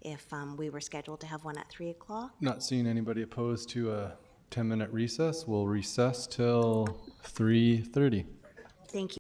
if we were scheduled to have one at 3 o'clock. Not seeing anybody opposed to a 10-minute recess, we'll recess till 3:30. Thank you.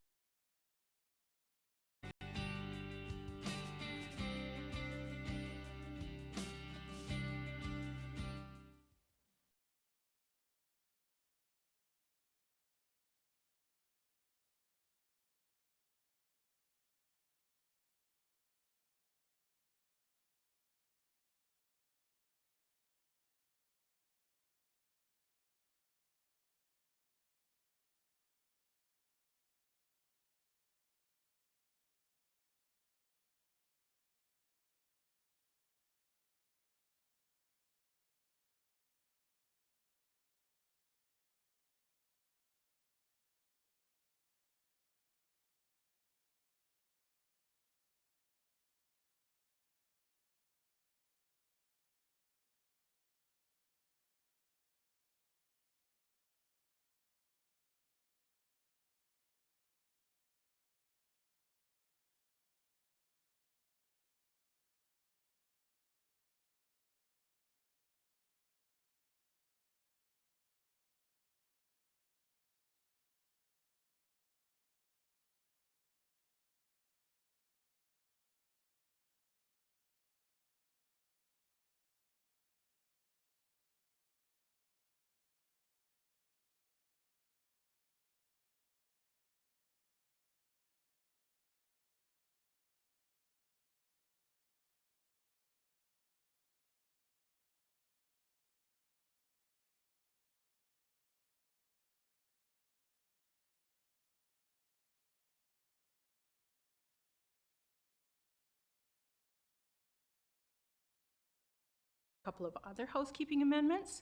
Couple of other housekeeping amendments.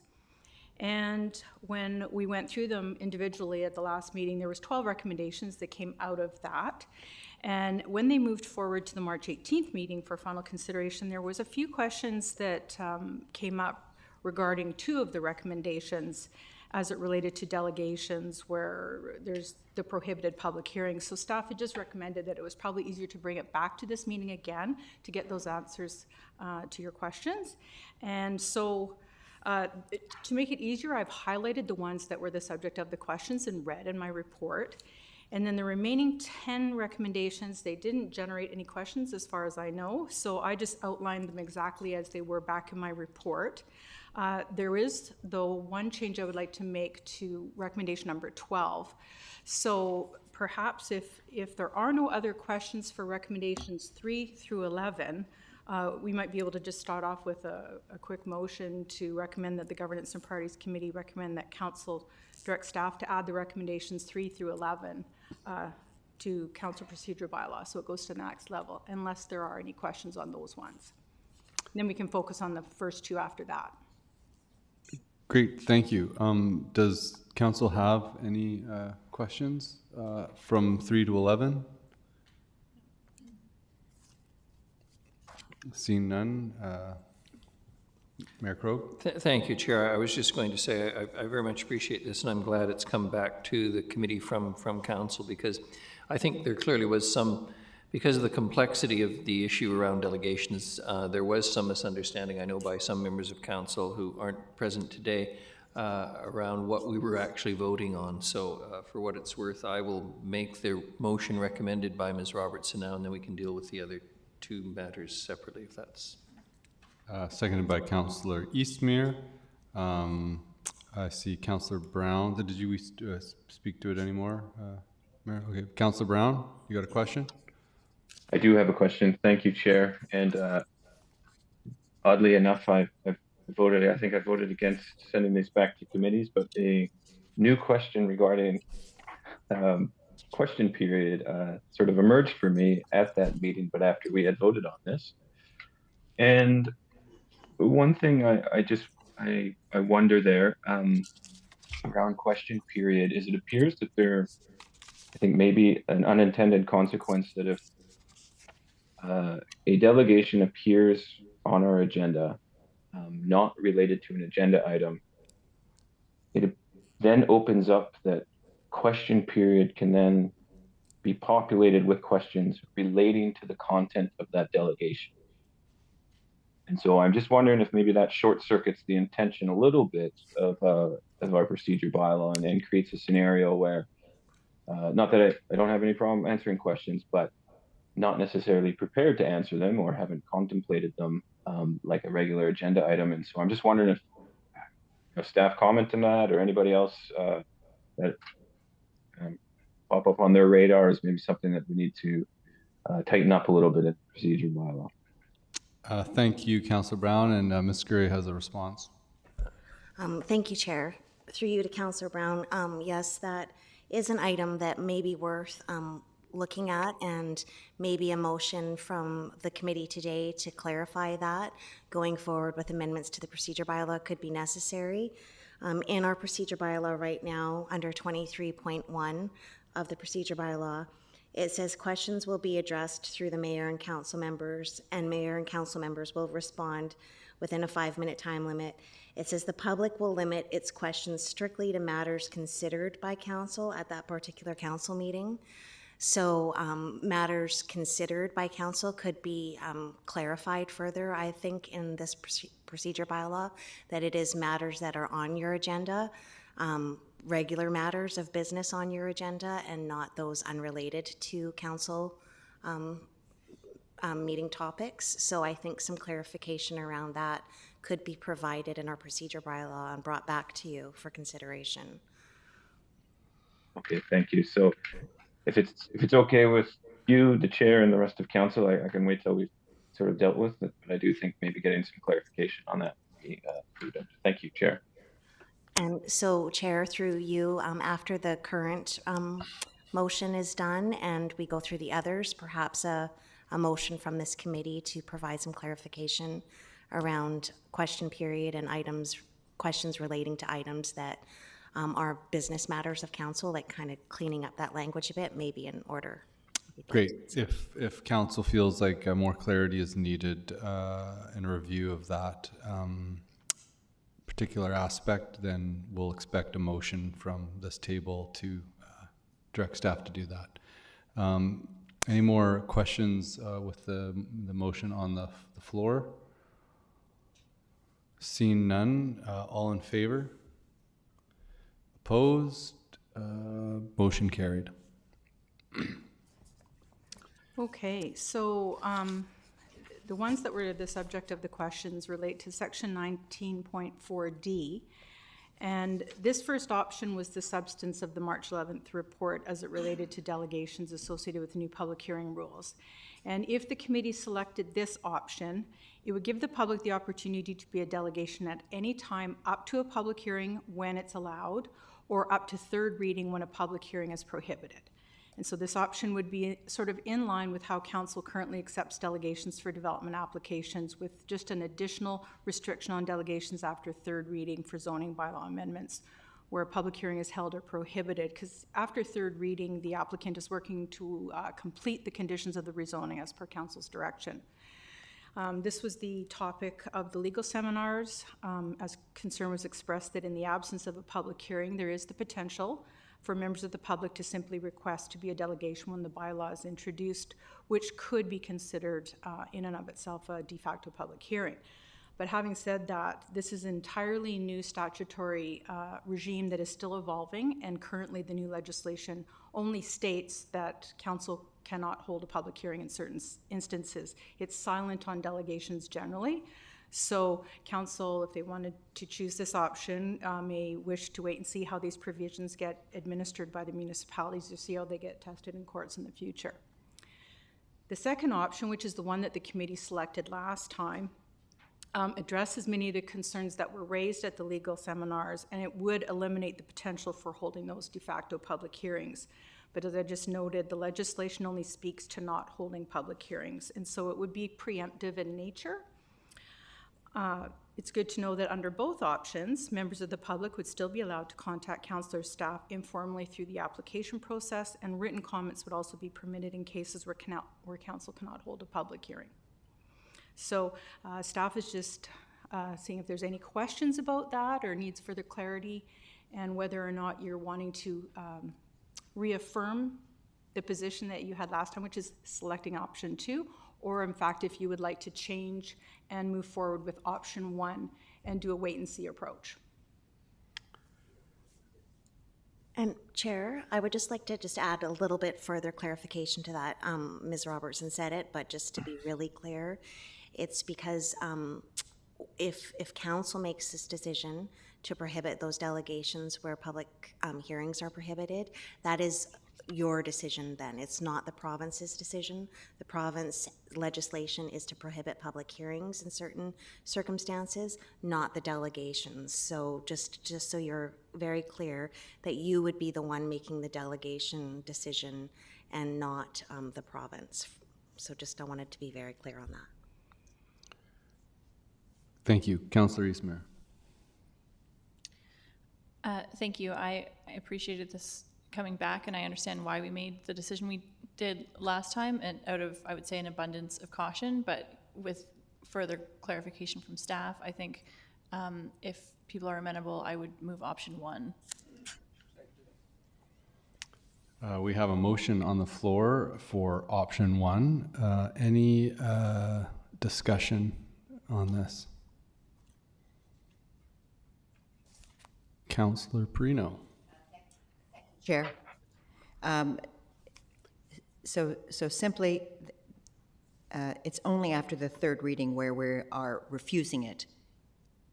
And when we went through them individually at the last meeting, there was 12 recommendations that came out of that. And when they moved forward to the March 18th meeting for final consideration, there was a few questions that came up regarding two of the recommendations as it related to delegations where there's the prohibited public hearings. So staff had just recommended that it was probably easier to bring it back to this meeting again to get those answers to your questions. And so to make it easier, I've highlighted the ones that were the subject of the questions in red in my report. And then the remaining 10 recommendations, they didn't generate any questions as far as I know, so I just outlined them exactly as they were back in my report. There is, though, one change I would like to make to recommendation number 12. So perhaps if there are no other questions for recommendations 3 through 11, we might be able to just start off with a quick motion to recommend that the Governance and Priorities Committee recommend that Council direct staff to add the recommendations 3 through 11 to Council Procedure Bylaw, so it goes to the next level, unless there are any questions on those ones. Then we can focus on the first two after that. Great, thank you. Does council have any questions from 3 to 11? Seeing none, Mayor Krogh? Thank you, Chair. I was just going to say I very much appreciate this, and I'm glad it's come back to the committee from council, because I think there clearly was some, because of the complexity of the issue around delegations, there was some misunderstanding, I know, by some members of council who aren't present today around what we were actually voting on. So for what it's worth, I will make the motion recommended by Ms. Robertson now, and then we can deal with the other two matters separately, if that's... Seconded by Councillor Eastmere. I see Councillor Brown. Did you speak to it anymore, Mayor? Okay, Councillor Brown, you got a question? I do have a question. Thank you, Chair. And oddly enough, I think I voted against sending this back to committees, but a new question regarding question period sort of emerged for me at that meeting, but after we had voted on this. And one thing I wonder there around question period is it appears that there, I think maybe an unintended consequence that if a delegation appears on our agenda not related to an agenda item, it then opens up that question period can then be populated with questions relating to the content of that delegation. And so I'm just wondering if maybe that short circuits the intention a little bit of our procedure bylaw and creates a scenario where, not that I don't have any problem answering questions, but not necessarily prepared to answer them or haven't contemplated them like a regular agenda item. And so I'm just wondering if staff comment on that or anybody else that pop up on their radar is maybe something that we need to tighten up a little bit in the procedure bylaw. Thank you, Councillor Brown, and Ms. Scurry has a response. Thank you, Chair. Through you to Councillor Brown, yes, that is an item that may be worth looking at, and maybe a motion from the committee today to clarify that going forward with amendments to the procedure bylaw could be necessary. In our procedure bylaw right now, under 23.1 of the procedure bylaw, it says questions will be addressed through the mayor and council members, and mayor and council members will respond within a 5-minute time limit. It says the public will limit its questions strictly to matters considered by council at that particular council meeting. So matters considered by council could be clarified further, I think, in this procedure bylaw, that it is matters that are on your agenda, regular matters of business on your agenda, and not those unrelated to council meeting topics. So I think some clarification around that could be provided in our procedure bylaw and brought back to you for consideration. Okay, thank you. So if it's okay with you, the chair, and the rest of council, I can wait till we've sort of dealt with it, but I do think maybe getting some clarification on that would be prudent. Thank you, Chair. And so, Chair, through you, after the current motion is done and we go through the others, perhaps a motion from this committee to provide some clarification around question period and questions relating to items that are business matters of council, like kind of cleaning up that language a bit, maybe in order. Great. If council feels like more clarity is needed in a review of that particular aspect, then we'll expect a motion from this table to direct staff to do that. Any more questions with the motion on the floor? Seeing none, all in favor? Opposed? Motion carried. Okay, so the ones that were the subject of the questions relate to section 19.4D. And this first option was the substance of the March 11th report as it related to delegations associated with new public hearing rules. And if the committee selected this option, it would give the public the opportunity to be a delegation at any time up to a public hearing when it's allowed, or up to third reading when a public hearing is prohibited. And so this option would be sort of in line with how council currently accepts delegations for development applications, with just an additional restriction on delegations after third reading for zoning bylaw amendments where a public hearing is held or prohibited, because after third reading, the applicant is working to complete the conditions of the rezoning as per council's direction. This was the topic of the legal seminars, as concern was expressed that in the absence of a public hearing, there is the potential for members of the public to simply request to be a delegation when the bylaw is introduced, which could be considered in and of itself a de facto public hearing. But having said that, this is an entirely new statutory regime that is still evolving, and currently the new legislation only states that council cannot hold a public hearing in certain instances. It's silent on delegations generally. So council, if they wanted to choose this option, may wish to wait and see how these provisions get administered by the municipalities to see how they get tested in courts in the future. The second option, which is the one that the committee selected last time, addresses many of the concerns that were raised at the legal seminars, and it would eliminate the potential for holding those de facto public hearings. But as I just noted, the legislation only speaks to not holding public hearings, and so it would be preemptive in nature. It's good to know that under both options, members of the public would still be allowed to contact council or staff informally through the application process, and written comments would also be permitted in cases where council cannot hold a public hearing. So staff is just seeing if there's any questions about that or needs further clarity, and whether or not you're wanting to reaffirm the position that you had last time, which is selecting option 2, or in fact, if you would like to change and move forward with option 1 and do a wait and see approach. And Chair, I would just like to add a little bit further clarification to that. Ms. Robertson said it, but just to be really clear, it's because if council makes this decision to prohibit those delegations where public hearings are prohibited, that is your decision then. It's not the province's decision. The province legislation is to prohibit public hearings in certain circumstances, not the delegations. So just so you're very clear that you would be the one making the delegation decision and not the province. So just I wanted to be very clear on that. Thank you. Councillor Eastmere. Thank you. I appreciated this coming back, and I understand why we made the decision we did last time, and out of, I would say, an abundance of caution, but with further clarification from staff, I think if people are amenable, I would move option 1. We have a motion on the floor for option 1. Any discussion on this? Councillor Perino. Chair. So simply, it's only after the third reading where we are refusing it,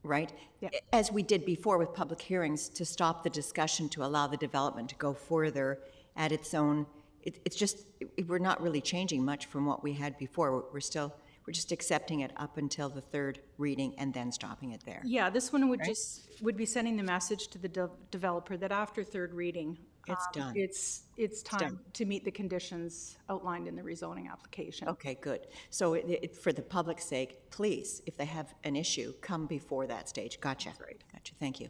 right? Yeah. As we did before with public hearings, to stop the discussion, to allow the development to go further at its own. It's just, we're not really changing much from what we had before. We're just accepting it up until the third reading and then stopping it there. Yeah, this one would would be sending the message to the developer that after third reading, it's done. It's time done. to meet the conditions outlined in the rezoning application. Okay, good. So for the public's sake, please, if they have an issue, come before that stage. Gotcha. Right. Gotcha. Thank you.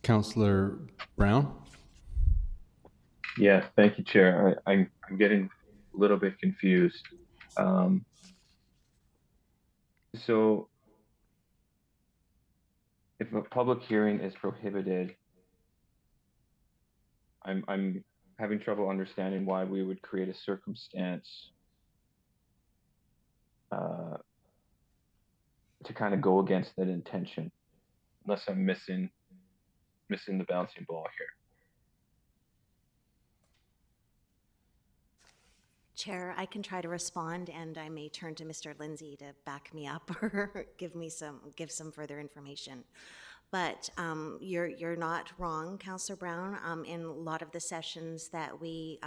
Councillor Brown. Yeah, thank you, Chair. I'm getting a little bit confused. So if a public hearing is prohibited, I'm having trouble understanding why we would create a circumstance to kind of go against that intention, unless I'm missing the bouncing ball here. Chair, I can try to respond, and I may turn to Mr. Lindsay to back me up or give some further information. But you're not wrong, Councillor Brown. In a lot of the sessions that we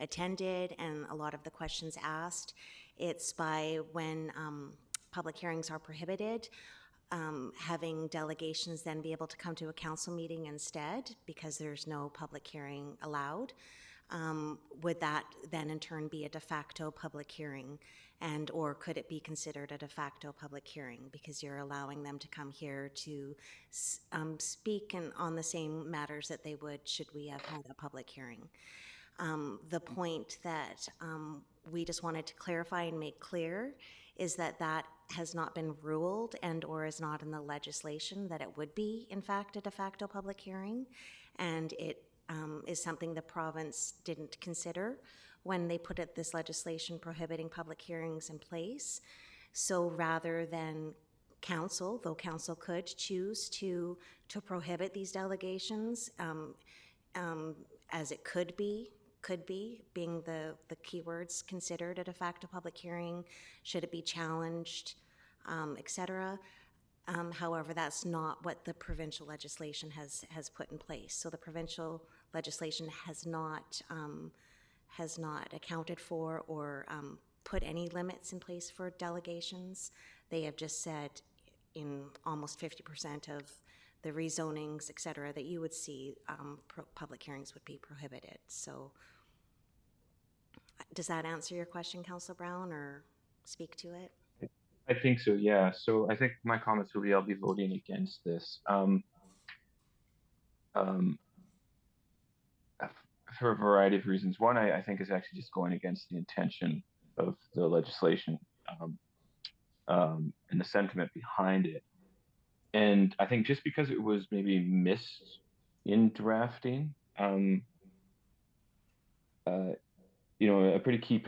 attended and a lot of the questions asked, it's by when public hearings are prohibited, having delegations then be able to come to a council meeting instead because there's no public hearing allowed. Would that then in turn be a de facto public hearing, and or could it be considered a de facto public hearing because you're allowing them to come here to speak on the same matters that they would should we have had a public hearing? The point that we just wanted to clarify and make clear is that that has not been ruled and or is not in the legislation that it would be in fact a de facto public hearing, and it is something the province didn't consider when they put this legislation prohibiting public hearings in place. So rather than council, though council could choose to prohibit these delegations, as it could be being the keywords considered a de facto public hearing, should it be challenged, etc. However, that's not what the provincial legislation has put in place. So the provincial legislation has not accounted for or put any limits in place for delegations. They have just said in almost 50% of the rezonings, et cetera, that you would see public hearings would be prohibited. So does that answer your question, Councillor Brown, or speak to it? I think so, yeah. So I think my comments will be I'll be voting against this. For a variety of reasons. One, I think is actually just going against the intention of the legislation and the sentiment behind it. And I think just because it was maybe missed in drafting, a pretty key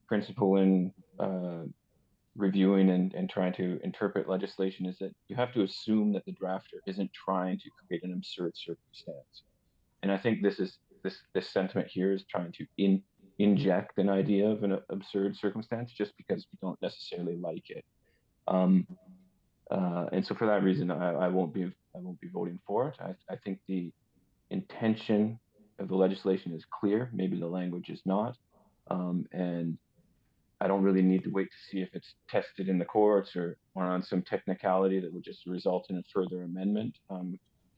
principle in reviewing and trying to interpret legislation is that you have to assume that the drafter isn't trying to create an absurd circumstance. And I think this sentiment here is trying to inject an idea of an absurd circumstance just because we don't necessarily like it. And so for that reason, I won't be voting for it. I think the intention of the legislation is clear. Maybe the language is not. And I don't really need to wait to see if it's tested in the courts or on some technicality that would just result in a further amendment,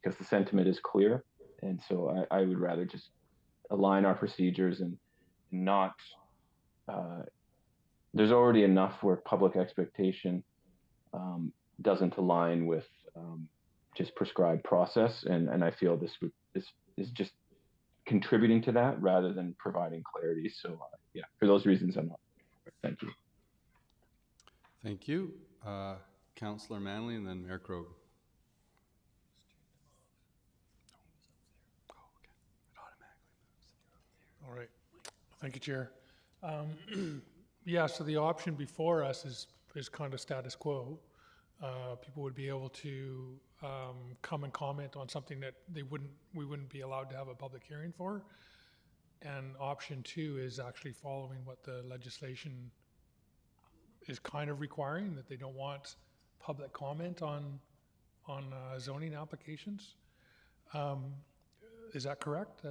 because the sentiment is clear. And so I would rather just align our procedures and not, there's already enough where public expectation doesn't align with just prescribed process. And I feel this is just contributing to that rather than providing clarity. So yeah, for those reasons, I'm not. Thank you. Thank you. Councillor Manley and then Mayor Krogh. All right. Thank you, Chair. Yeah, so the option before us is kind of status quo. People would be able to come and comment on something that we wouldn't be allowed to have a public hearing for. And option two is actually following what the legislation is kind of requiring, that they don't want public comment on zoning applications. Is that correct?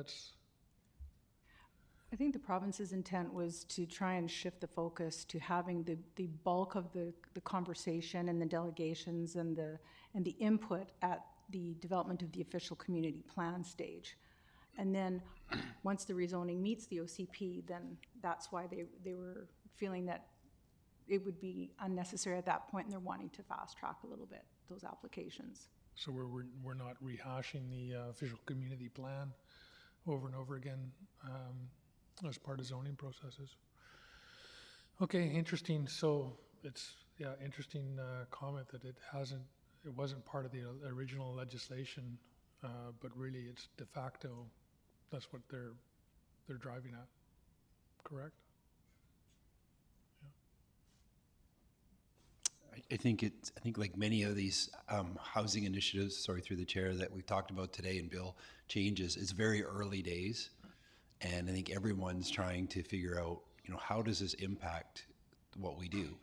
I think the province's intent was to try and shift the focus to having the bulk of the conversation and the delegations and the input at the development of the official community plan stage. And then once the rezoning meets the OCP, then that's why they were feeling that it would be unnecessary at that point, and they're wanting to fast track a little bit those applications. So we're not rehashing the official community plan over and over again as part of zoning processes. Okay, interesting. So it's interesting comment that it wasn't part of the original legislation, but really it's de facto. That's what they're driving at. Correct? I think like many of these housing initiatives, through the chair, that we've talked about today and bill changes, it's very early days. And I think everyone's trying to figure out how does this impact what we do?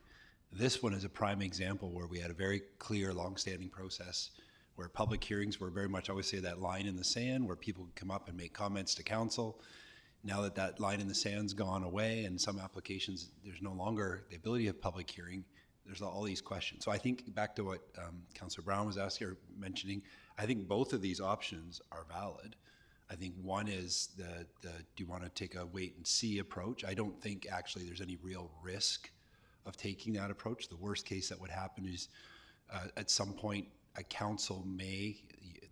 This one is a prime example where we had a very clear, long-standing process where public hearings were very much, I always say, that line in the sand where people could come up and make comments to council. Now that that line in the sand's gone away and some applications, there's no longer the ability of public hearing, there's all these questions. So I think back to what Councillor Brown was asking or mentioning, I think both of these options are valid. I think one is the do you want to take a wait and see approach? I don't think actually there's any real risk of taking that approach. The worst case that would happen is at some point a council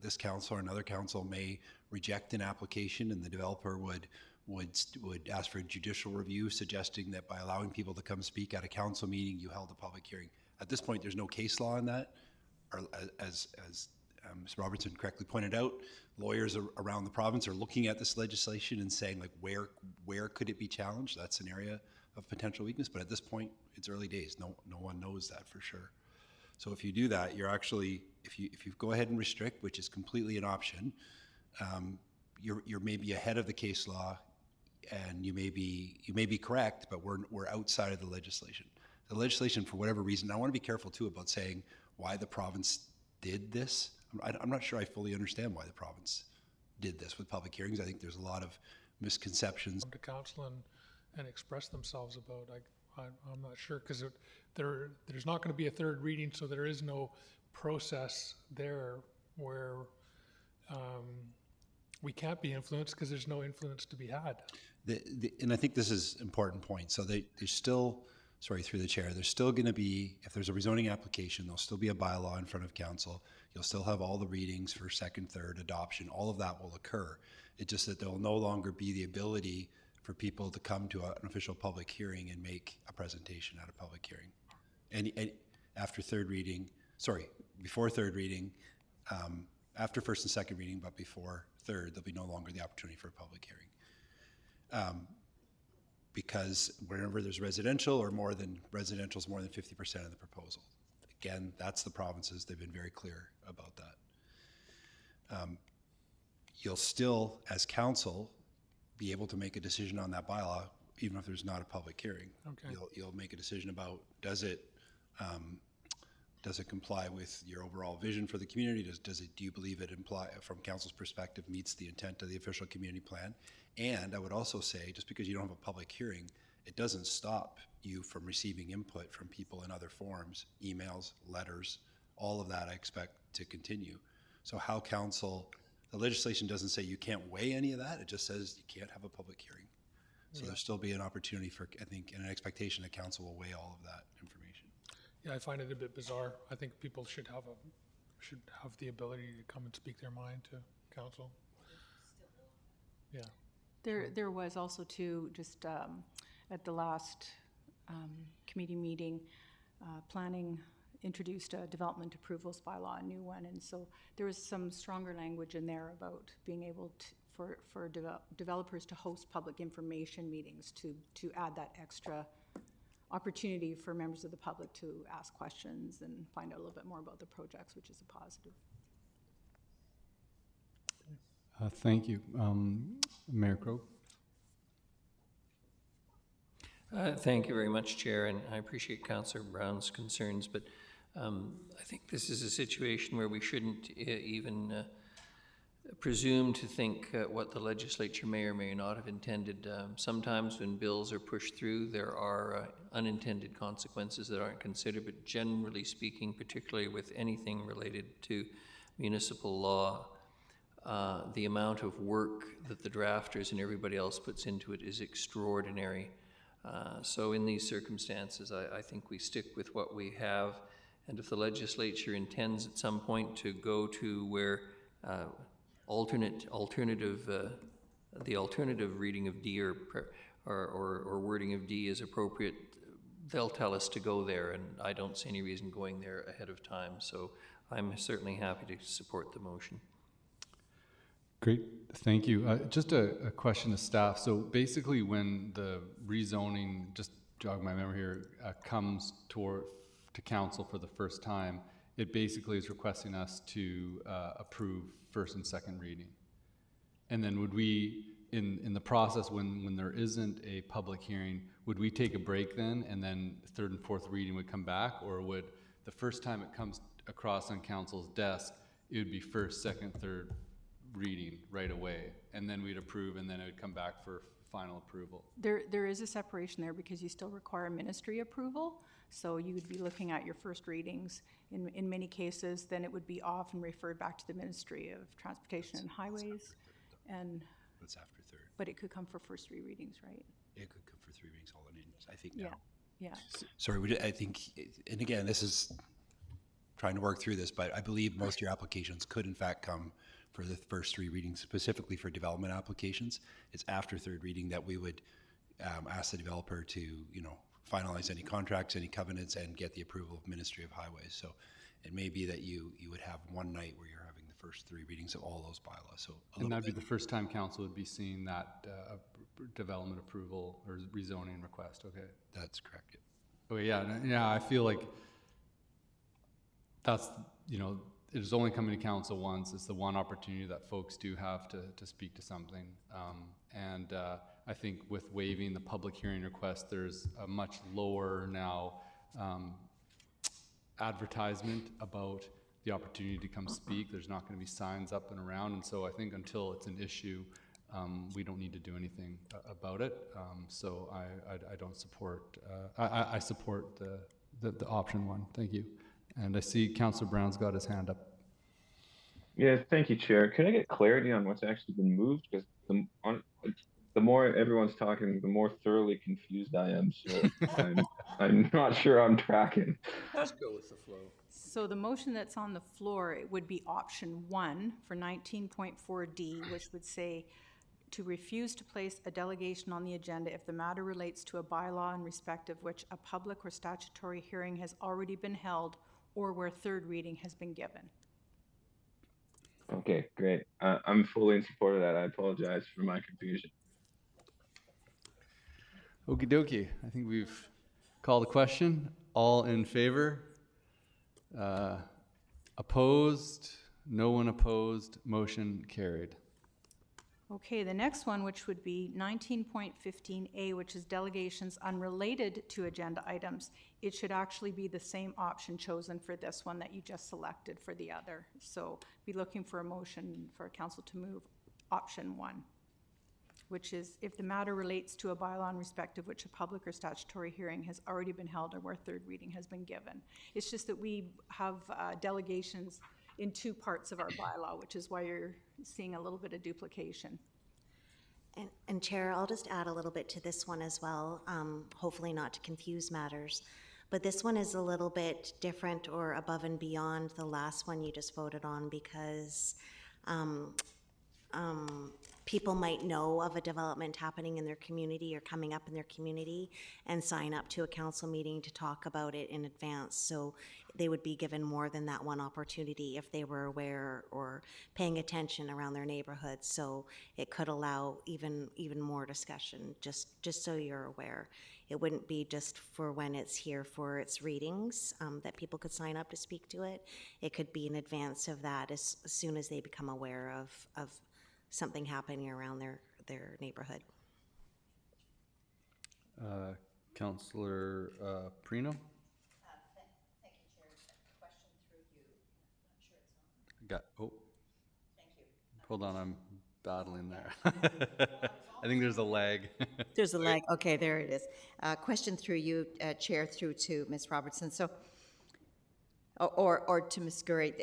this council or another council may reject an application, and the developer would ask for a judicial review, suggesting that by allowing people to come speak at a council meeting, you held a public hearing. At this point, there's no case law on that. Or as Ms. Robertson correctly pointed out, lawyers around the province are looking at this legislation and saying, like, where could it be challenged? That's an area of potential weakness. But at this point, it's early days. No one knows that for sure. So if you do that, you're actually, if you go ahead and restrict, which is completely an option, you're maybe ahead of the case law, and you may be correct, but we're outside of the legislation. The legislation, for whatever reason, I want to be careful too about saying why the province did this. I'm not sure I fully understand why the province did this with public hearings. I think there's a lot of misconceptions. To council and express themselves about. I'm not sure, because there's not going to be a third reading, so there is no process there where we can't be influenced because there's no influence to be had. And I think this is an important point. So there's still, sorry, through the chair, there's still going to be, if there's a rezoning application, there'll still be a bylaw in front of council. You'll still have all the readings for second, third, adoption. All of that will occur. It's just that there will no longer be the ability for people to come to an official public hearing and make a presentation at a public hearing. And after third reading, sorry, before third reading, after first and second reading, but before third, there'll be no longer the opportunity for a public hearing. Because wherever there's residential or more than 50% of the proposal. Again, that's the provinces. They've been very clear about that. You'll still, as council, be able to make a decision on that bylaw, even if there's not a public hearing. Okay. You'll make a decision about does it comply with your overall vision for the community? Do you believe it from council's perspective meets the intent of the official community plan? And I would also say, just because you don't have a public hearing, it doesn't stop you from receiving input from people in other forms, emails, letters, all of that I expect to continue. So how council, the legislation doesn't say you can't weigh any of that, it just says you can't have a public hearing. So there'll still be an opportunity for, I think, and an expectation that council will weigh all of that information. Yeah, I find it a bit bizarre. I think people should have the ability to come and speak their mind to council. Yeah. There was also too, just at the last committee meeting, planning introduced a development approvals bylaw, a new one, and so there was some stronger language in there about being able to, for developers to host public information meetings to add that extra opportunity for members of the public to ask questions and find out a little bit more about the projects, which is a positive. Thank you. Mayor Crowe. Thank you very much, Chair, and I appreciate Councillor Brown's concerns, but I think this is a situation where we shouldn't even presume to think what the legislature may or may not have intended. Sometimes when bills are pushed through, there are unintended consequences that aren't considered, but generally speaking, particularly with anything related to municipal law, the amount of work that the drafters and everybody else puts into it is extraordinary. So in these circumstances, I think we stick with what we have, and if the legislature intends at some point to go to where the alternative reading of D or wording of D is appropriate, they'll tell us to go there, and I don't see any reason going there ahead of time. So I'm certainly happy to support the motion. Great, thank you. Just a question to staff. So basically when the rezoning, just jog my memory here, comes to council for the first time, it basically is requesting us to approve first and second reading. And then would we in the process, when there isn't a public hearing, would we take a break then, and then third and fourth reading would come back? Or would the first time it comes across on council's desk, it would be first, second, third reading right away, and then we'd approve, and then it would come back for final approval? There is a separation there because you still require ministry approval. So you would be looking at your first readings. In many cases, then it would be off and referred back to the Ministry of Transportation and Highways. And That's after third. but it could come for first 3 readings, right? It could come for 3 readings all in, I think now. Yeah. Sorry, I think, and again, this is trying to work through this, but I believe most of your applications could in fact come for the first 3 readings, specifically for development applications. It's after third reading that we would ask the developer to, finalize any contracts, any covenants, and get the approval of Ministry of Highways. So it may be that you would have one night where you're having the first 3 readings of all those bylaws. So And that'd be the first time council would be seeing that development approval or rezoning request, okay? That's correct. Oh, yeah, I feel like that's, it is only coming to council once. It's the one opportunity that folks do have to speak to something. I think with waiving the public hearing request, there's a much lower now advertisement about the opportunity to come speak. There's not going to be signs up and around, and so I think until it's an issue, we don't need to do anything about it. So I don't support. I support the option 1. Thank you. And I see Councillor Brown's got his hand up. Yeah, thank you, Chair. Can I get clarity on what's actually been moved? Because the more everyone's talking, the more thoroughly confused I am. So I'm not sure I'm tracking. Let's go with the flow. So the motion that's on the floor, it would be option 1 for 19.4D, which would say to refuse to place a delegation on the agenda if the matter relates to a bylaw in respect of which a public or statutory hearing has already been held or where third reading has been given. Okay, great. I'm fully in support of that. I apologize for my confusion. Okie dokie. I think we've called the question. All in favor? Opposed? No one opposed. Motion carried. Okay, the next one, which would be 19.15A, which is delegations unrelated to agenda items. It should actually be the same option chosen for this one that you just selected for the other. So be looking for a motion for council to move option 1, which is if the matter relates to a bylaw in respect of which a public or statutory hearing has already been held or where third reading has been given. It's just that we have delegations in 2 parts of our bylaw, which is why you're seeing a little bit of duplication. And Chair, I'll just add a little bit to this one as well, hopefully not to confuse matters. But this one is a little bit different or above and beyond the last one you just voted on because people might know of a development happening in their community or coming up in their community and sign up to a council meeting to talk about it in advance. So they would be given more than that one opportunity if they were aware or paying attention around their neighborhood. So it could allow even more discussion, just so you're aware. It wouldn't be just for when it's here for its readings that people could sign up to speak to it. It could be in advance of that as soon as they become aware of something happening around their neighborhood. Councillor Perino? Thank you, Chair. A question through you. Not sure it's on. Thank you. Hold on, I'm battling there. I think there's a lag. There's a lag. Okay, there it is. Question through you, Chair, through to Ms. Robertson. So, or to Ms. Gurry.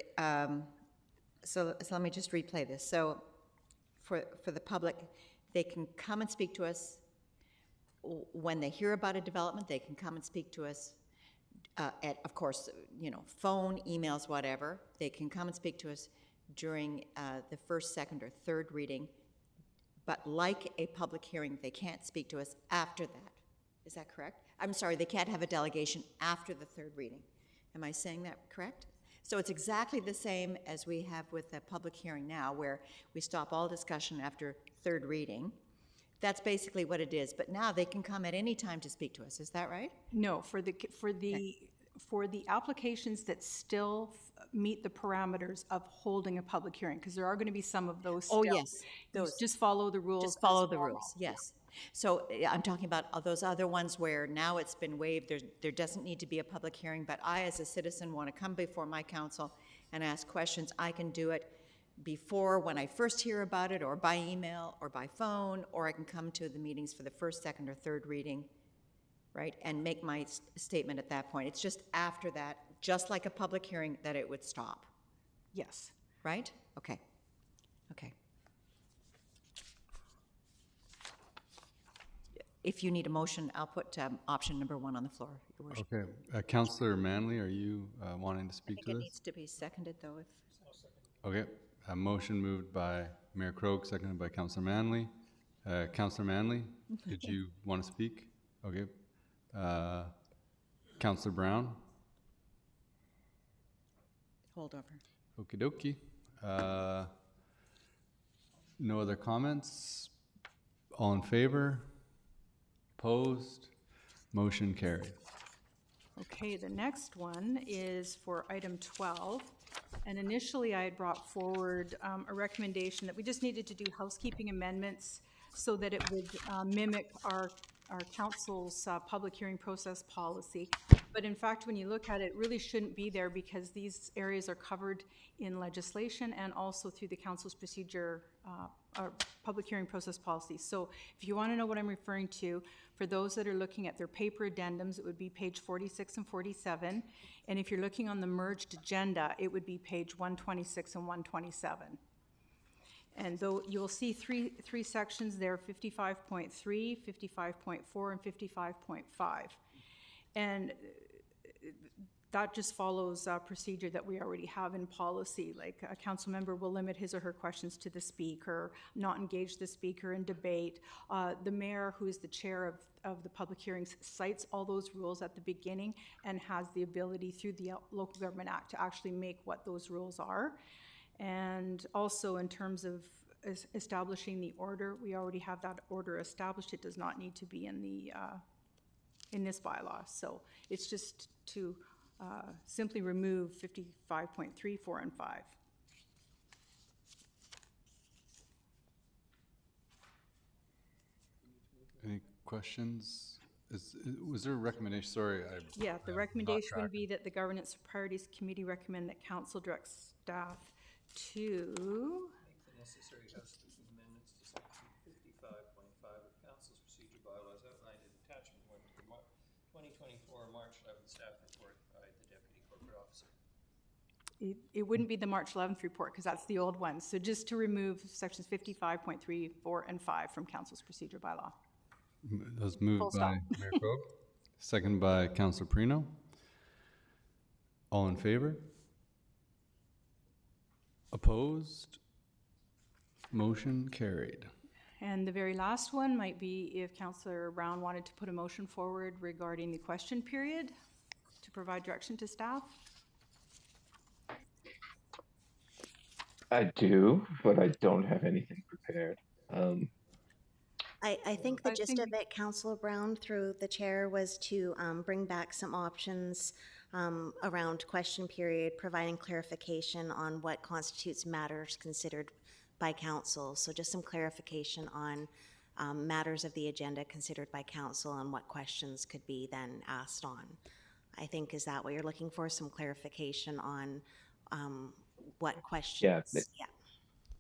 So let me just replay this. So, for the public, they can come and speak to us when they hear about a development. They can come and speak to us at, of course, phone, emails, whatever. They can come and speak to us during the first, second, or third reading. But like a public hearing, they can't speak to us after that. Is that correct? I'm sorry, they can't have a delegation after the third reading. Am I saying that correct? So it's exactly the same as we have with a public hearing now, where we stop all discussion after third reading. That's basically what it is. But now they can come at any time to speak to us. Is that right? No, for the for the applications that still meet the parameters of holding a public hearing, because there are going to be some of those Oh, still. yes, those. Just follow the rules. Just follow as the normal. rules, yes. So I'm talking about those other ones where now it's been waived, there doesn't need to be a public hearing, but I, as a citizen, want to come before my council and ask questions. I can do it before, when I first hear about it, or by email, or by phone, or I can come to the meetings for the first, second, or third reading, right, and make my statement at that point. It's just after that, just like a public hearing, that it would stop, Yes. right? Okay, okay. If you need a motion, I'll put option number 1 on the floor, Your Worship. Okay, Councillor Manley, are you wanting to I speak think to it this? needs to be seconded, though, if... Okay, a motion moved by Mayor Krog, seconded by Councillor Manley. Councillor Manley, did you want to speak? Okay. Councillor Brown? Hold over. Okie dokie. No other comments? All in favor? Opposed? Motion carried. Okay, the next one is for item 12. And initially, I had brought forward a recommendation that we just needed to do housekeeping amendments so that it would mimic our council's public hearing process policy. But in fact, when you look at it, it really shouldn't be there because these areas are covered in legislation and also through the council's procedure, or public hearing process policy. So if you want to know what I'm referring to, for those that are looking at their paper addendums, it would be page 46 and 47. And if you're looking on the merged agenda, it would be page 126 and 127. And though you'll see three sections there, 55.3, 55.4, and 55.5. And that just follows a procedure that we already have in policy. Like a council member will limit his or her questions to the speaker, not engage the speaker in debate. The mayor, who is the chair of the public hearings, cites all those rules at the beginning and has the ability through the Local Government Act to actually make what those rules are. And also in terms of establishing the order, we already have that order established. It does not need to be in this bylaw. So it's just to simply remove 55.3, 4, and 5. Any questions? Was there a recommendation? Sorry, Yeah, the recommendation would be that the Governance Priorities Committee recommend that council directs staff to Make the necessary housekeeping amendments to section 55.5 of council's procedure bylaws outlined in attachment 1 to the 2024 March 11th staff report by the Deputy Corporate Officer. it wouldn't be the March 11th report because that's the old one. So just to remove sections 55.3, 4, and 5 from council's procedure bylaw. That was moved Full by stop. Mayor Krog, second by Councillor Perino. All in favor? Opposed? Motion carried. And the very last one might be if Councillor Brown wanted to put a motion forward regarding the question period to provide direction to staff. I do, but I don't have anything prepared. I think the gist of it, Councillor Brown, through the chair, was to bring back some options around question period, providing clarification on what constitutes matters considered by council. So just some clarification on matters of the agenda considered by council and what questions could be then asked on. I think, is that what you're looking for? Some clarification on what questions?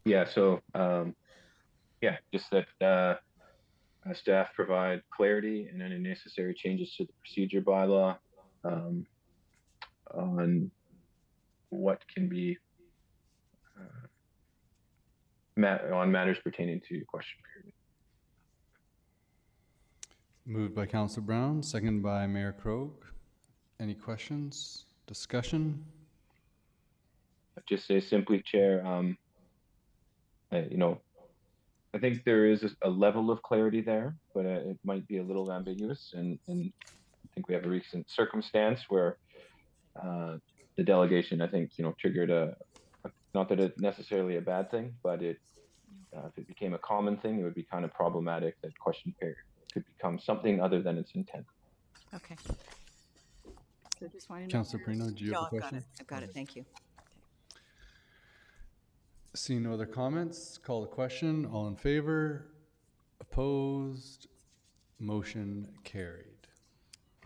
Yeah. So just that staff provide clarity and any necessary changes to the procedure bylaw on what can be on matters pertaining to question period. Moved by Councillor Brown, seconded by Mayor Krog. Any questions? Discussion? I'd just say simply, Chair, I think there is a level of clarity there, but it might be a little ambiguous. And I think we have a recent circumstance where the delegation, I think, triggered not that it's necessarily a bad thing, but if it became a common thing, it would be kind of problematic that question period could become something other than its intent. Okay. Counselor just wanted to know. Councillor Perino, do you have a question? I've got it, thank you. Seeing no other comments, call the question. All in favor? Opposed? Motion carried.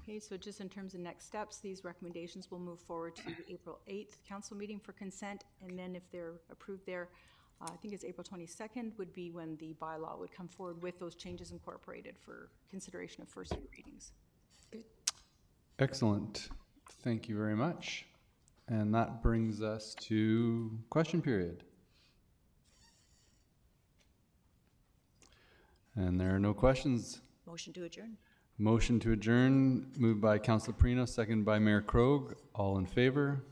Okay, so just in terms of next steps, these recommendations will move forward to the April 8th council meeting for consent, and then if they're approved there, I think it's April 22nd would be when the bylaw would come forward with those changes incorporated for consideration of first readings. Good. Excellent. Thank you very much. And that brings us to question period. And there are no questions. Motion to adjourn. Motion to adjourn, moved by Councilor Perino, seconded by Mayor Krogh. All in favor?